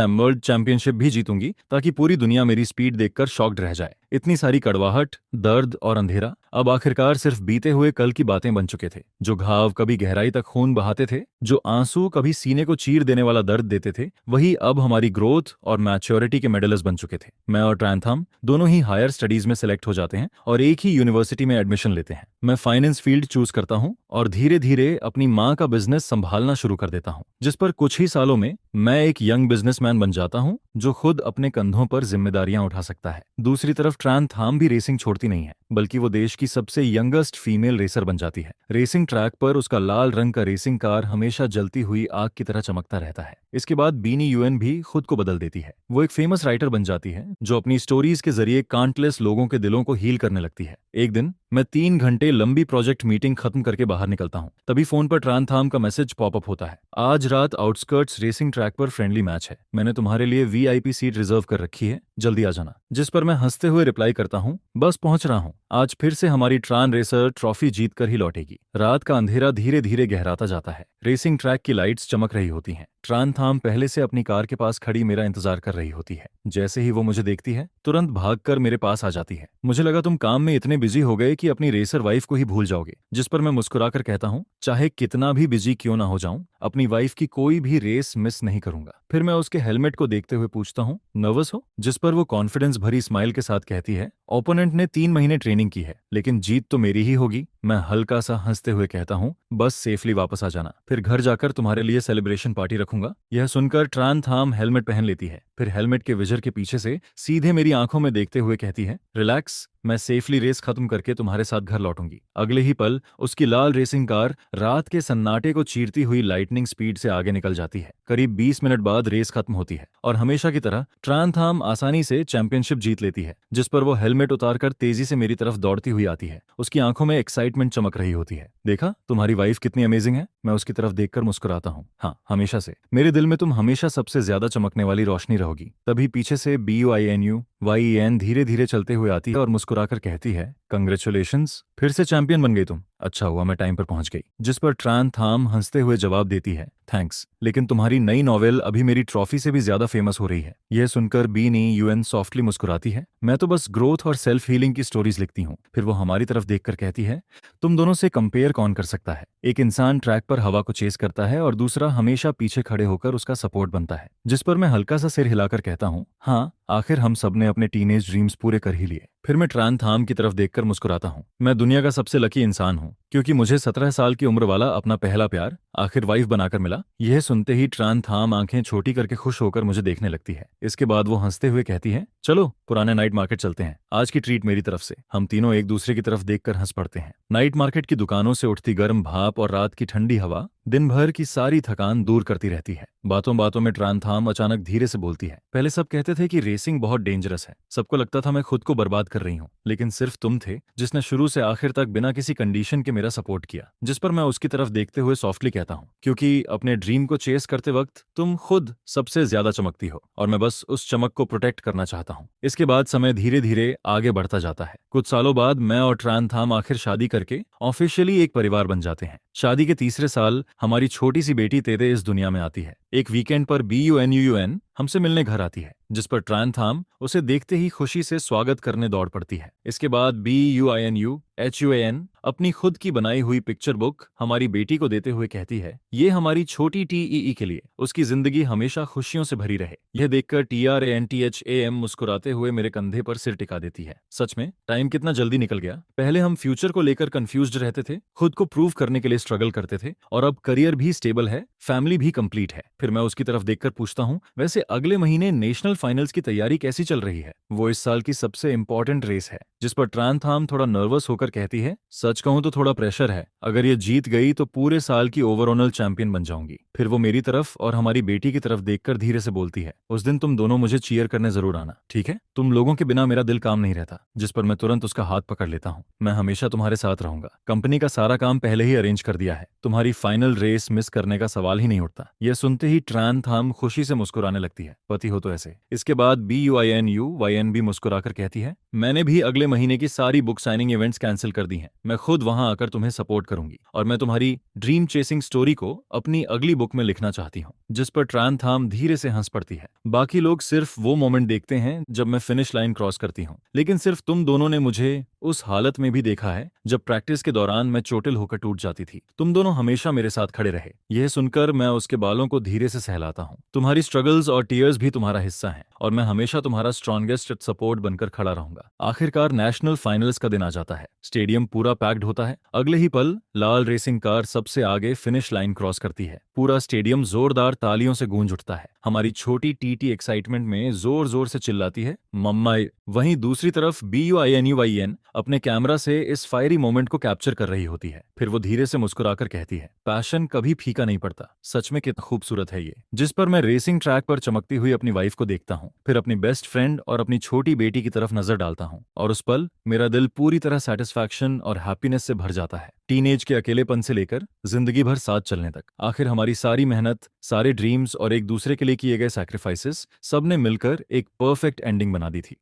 [SPEAKER 1] चैंपियनशिप भी जीतूंगी ताकि पूरी दुनिया मेरी स्पीड देखकर शॉक्ड रह जाए। इतनी सारी कड़वाहट, दर्द और अंधेरा अब आखिरकार सिर्फ बीते हुए कल की बातें बन चुके थे। जो घाव कभी गहराई तक खून बहाते थे, जो आंसू कभी सीने को चीर देने वाला दर्द देते थे, वही अब हमारी ग्रोथ और मैच्योरिटी के मेडलिस्ट बन चुके थे। मैं और ट्रांथम दोनों ही हायर स्टडीज में सिलेक्ट हो जाते हैं और एक ही यूनिवर्सिटी में एडमिशन लेते हैं। मैं फाइनेंस फील्ड चूज करता हूँ और धीरे धीरे अपनी माँ का बिजनेस संभालना शुरू कर देता हूँ, जिस पर कुछ ही सालों में मैं एक यंग बिजनेसमैन बन जाता हूँ जो खुद अपने कंधों पर जिम्मेदारियां उठा सकता है। दूसरी तरफ ट्रांथाम भी रेसिंग छोड़ती नहीं है, बल्कि वो देश की सबसे यंगेस्ट फीमेल रेसर बन जाती है। रेसिंग ट्रैक पर उसका लाल रंग का रेसिंग कार हमेशा जलती हुई आग की तरह चमकता रहता है। इसके बाद बीनी यूएन भी खुद को बदल देती है। वो एक फेमस राइटर बन जाती है जो अपनी स्टोरीज के जरिए काउंटलेस लोगों के दिलों को हील करने लगती है। एक दिन मैं 3 घंटे लंबी प्रोजेक्ट मीटिंग खत्म करके बाहर निकलता हूँ। तभी फोन पर ट्रांथाम का मैसेज पॉपअप होता है, आज रात आउटस्कर्ट्स रेसिंग ट्रैक पर फ्रेंडली मैच है, मैंने तुम्हारे लिए VIP सीट रिजर्व कर रखी है, जल्दी आ जाना। जिस पर मैं हंसते हुए रिप्लाई करता हूँ, बस पहुंच रहा हूँ। आज फिर से हमारी ट्रान रेसर ट्रॉफी जीत कर ही लौटेगी। रात का अंधेरा धीरे धीरे गहराता जाता है। रेसिंग ट्रैक की लाइट्स चमक रही होती हैं। ट्रांथाम पहले से अपनी कार के पास खड़ी मेरा इंतजार कर रही होती है। जैसे ही वो मुझे देखती है, तुरंत भागकर मेरे पास आ जाती है। मुझे लगा तुम काम में इतने बिजी हो गए कि अपनी रेसर वाइफ को ही भूल जाओगे। जिस पर मैं मुस्कुराकर कहता हूँ, चाहे कितना भी बिजी क्यों ना हो जाऊं, अपनी वाइफ की कोई भी रेस मिस नहीं करूंगा। फिर मैं उसके हेलमेट को देखते हुए पूछता हूँ, नर्वस हो? जिस पर वो कॉन्फिडेंस भरी स्माइल के साथ कहती है, ओपोनेंट ने 3 महीने ट्रेनिंग की है, लेकिन जीत तो मेरी ही होगी। मैं हल्का सा हंसते हुए कहता हूँ, बस सेफली वापस आ जाना, फिर घर जाकर तुम्हारे लिए सेलिब्रेशन पार्टी रखूंगा। यह सुनकर ट्रान थाम हेलमेट पहन लेती है, फिर हेलमेट के विजर के पीछे से सीधे मेरी आंखों में देखते हुए कहती है, रिलैक्स, मैं सेफली रेस खत्म करके तुम्हारे साथ घर लौटूंगी। अगले ही पल उसकी लाल रेसिंग कार रात के सन्नाटे को चीरती हुई लाइटनिंग स्पीड से आगे निकल जाती है। करीब 20 मिनट बाद रेस खत्म होती है और हमेशा की तरह ट्रान थाम आसानी से चैंपियनशिप जीत लेती है, जिस पर वो हेलमेट उतारकर तेजी से मेरी तरफ दौड़ती हुई आती है। उसकी आंखों में एक्साइटमेंट चमक रही होती है। देखा तुम्हारी वाइफ कितनी अमेजिंग है? मैं उसकी तरफ देखकर मुस्कुराता हूँ। हाँ, हमेशा से मेरे दिल में तुम हमेशा सबसे ज्यादा चमकने वाली रोशनी रहोगी। तभी पीछे से BUINUYEN धीरे धीरे चलते हुए आती है और मुस्कुराकर कहती है, कंग्रेचुलेशंस, फिर से चैंपियन बन गई तुम। अच्छा हुआ मैं टाइम पर पहुंच गई। जिस पर ट्रान थाम हंसते हुए जवाब देती है, थैंक्स, लेकिन तुम्हारी नई नॉवेल अभी मेरी ट्रॉफी से भी ज्यादा फेमस हो रही है। यह सुनकर BNEUN सॉफ्टली मुस्कुराती है, मैं तो बस ग्रोथ और सेल्फ हीलिंग की स्टोरीज लिखती हूँ। फिर वो हमारी तरफ देखकर कहती है, तुम दोनों से कंपेयर कौन कर सकता है? एक इंसान ट्रैक पर हवा को चेस करता है और दूसरा हमेशा पीछे खड़े होकर उसका सपोर्ट बनता है। जिस पर मैं हल्का सा सिर हिलाकर कहता हूँ, हाँ, आखिर हम सबने अपने टीनेज ड्रीम्स पूरे कर ही लिए। फिर मैं ट्रान थाम की तरफ देखकर मुस्कुराता हूँ। मैं दुनिया का सबसे लकी इंसान हूँ, क्योंकि मुझे 17 साल की उम्र वाला अपना पहला प्यार आखिर वाइफ बनाकर मिला। यह सुनते ही ट्रान थाम आंखें छोटी करके खुश होकर मुझे देखने लगती है। इसके बाद वो हंसते हुए कहती है, चलो पुराने नाइट मार्केट चलते हैं, आज की ट्रीट मेरी तरफ से। हम तीनों एक दूसरे की तरफ देखकर हंस पड़ते हैं। नाइट मार्केट की दुकानों से उठती गर्म भाप और रात की ठंडी हवा दिन भर की सारी थकान दूर करती रहती है। बातों बातों में ट्रान थाम अचानक धीरे से बोलती है, पहले सब कहते थे कि रेसिंग बहुत डेंजरस है, सबको लगता था मैं खुद को बर्बाद कर रही हूँ, लेकिन सिर्फ तुम थे जिसने शुरू से आखिर तक बिना किसी कंडीशन के मेरा सपोर्ट किया। जिस पर मैं उसकी तरफ देखते हुए सॉफ्टली कहता हूँ, क्योंकि अपने ड्रीम को चेस करते वक्त तुम खुद सबसे ज्यादा चमकती हो और मैं बस उस चमक को प्रोटेक्ट करना चाहता हूँ। इसके बाद समय धीरे धीरे आगे बढ़ता जाता है। कुछ सालों बाद मैं और ट्रान थाम आखिर शादी करके ऑफिशियली एक परिवार बन जाते हैं। शादी के तीसरे साल हमारी छोटी सी बेटी तेते इस दुनिया में आती है। एक वीकेंड पर BUNUUN हमसे मिलने घर आती है, जिस पर ट्रान थाम उसे देखते ही खुशी से स्वागत करने दौड़ पड़ती है। इसके बाद BUINUHUAN अपनी खुद की बनाई हुई पिक्चर बुक हमारी बेटी को देते हुए कहती है, ये हमारी छोटी TEE के लिए, उसकी जिंदगी हमेशा खुशियों से भरी रहे। यह देखकर TRANTHAM मुस्कुराते हुए मेरे कंधे पर सिर टिका देती है। सच में टाइम कितना जल्दी निकल गया। पहले हम फ्यूचर को लेकर कंफ्यूज्ड रहते थे, खुद को प्रूव करने के लिए स्ट्रगल करते थे, और अब करियर भी स्टेबल है, फैमिली भी कंप्लीट है। फिर मैं उसकी तरफ देखकर पूछता हूँ, वैसे अगले महीने नेशनल फाइनल्स की तैयारी कैसी चल रही है? वो इस साल की सबसे इंपॉर्टेंट रेस है। जिस पर ट्रान थाम थोड़ा नर्वस होकर कहती है, सच कहूं तो थोड़ा प्रेशर है, अगर ये जीत गई तो पूरे साल की ओवरऑल चैंपियन बन जाऊंगी। फिर वो मेरी तरफ और हमारी बेटी की तरफ देखकर धीरे से बोलती है, उस दिन तुम दोनों मुझे चीयर करने जरूर आना, ठीक है? तुम लोगों के बिना मेरा दिल काम नहीं रहता। जिस पर मैं तुरंत उसका हाथ पकड़ लेता हूँ, मैं हमेशा तुम्हारे साथ रहूंगा। कंपनी का सारा काम पहले ही अरेंज कर दिया है, तुम्हारी फाइनल रेस मिस करने का सवाल ही नहीं उठता। यह सुनते ही ट्रान थाम खुशी से मुस्कुराने लगती है, पति हो तो ऐसे। इसके बाद BUINUYN भी मुस्कुराकर कहती है, मैंने भी अगले महीने की सारी बुक साइनिंग इवेंट्स कैंसिल कर दी हैं। मैं खुद वहां आकर तुम्हें सपोर्ट करूंगी और मैं तुम्हारी ड्रीम चेसिंग स्टोरी को अपनी अगली बुक में लिखना चाहती हूँ। जिस पर ट्रान थाम धीरे से हंस पड़ती है। बाकी लोग सिर्फ वो मोमेंट देखते हैं जब मैं फिनिश लाइन क्रॉस करती हूँ, लेकिन सिर्फ तुम दोनों ने मुझे उस हालत में भी देखा है जब प्रैक्टिस के दौरान मैं चोटिल होकर टूट जाती थी। तुम दोनों हमेशा मेरे साथ खड़े रहे। यह सुनकर मैं उसके बालों को धीरे से सहलाता हूँ। तुम्हारी स्ट्रगल्स और टीयर्स भी तुम्हारा हिस्सा हैं और मैं हमेशा तुम्हारा स्ट्रॉन्गेस्ट सपोर्ट बनकर खड़ा रहूंगा। आखिरकार नेशनल फाइनल्स का दिन आ जाता है। स्टेडियम पूरा पैक्ड होता है। अगले ही पल लाल रेसिंग कार सबसे आगे फिनिश लाइन क्रॉस करती है। पूरा स्टेडियम जोरदार तालियों से गूंज उठता है। हमारी छोटी TT एक्साइटमेंट में जोर जोर से चिल्लाती है, मम्मा। वहीं दूसरी तरफ BUINUYN अपने कैमरा से इस फायरी मोमेंट को कैप्चर कर रही होती है। फिर वो धीरे से मुस्कुराकर कहती है, पैशन कभी फीका नहीं पड़ता। सच में कितना खूबसूरत है ये। जिस पर मैं रेसिंग ट्रैक पर चमकती हुई अपनी वाइफ को देखता हूँ, फिर अपनी बेस्ट फ्रेंड और अपनी छोटी बेटी की तरफ नजर डालता हूँ, और उस पल मेरा दिल पूरी तरह सेटिस्फैक्शन और हैप्पीनेस से भर जाता है। टीनेज के अकेलेपन से लेकर जिंदगी भर साथ चलने तक, आखिर हमारी सारी मेहनत, सारे ड्रीम्स और एक दूसरे के लिए किए गए सैक्रिफाइसेस, सबने मिलकर एक परफेक्ट एंडिंग बना दी थी।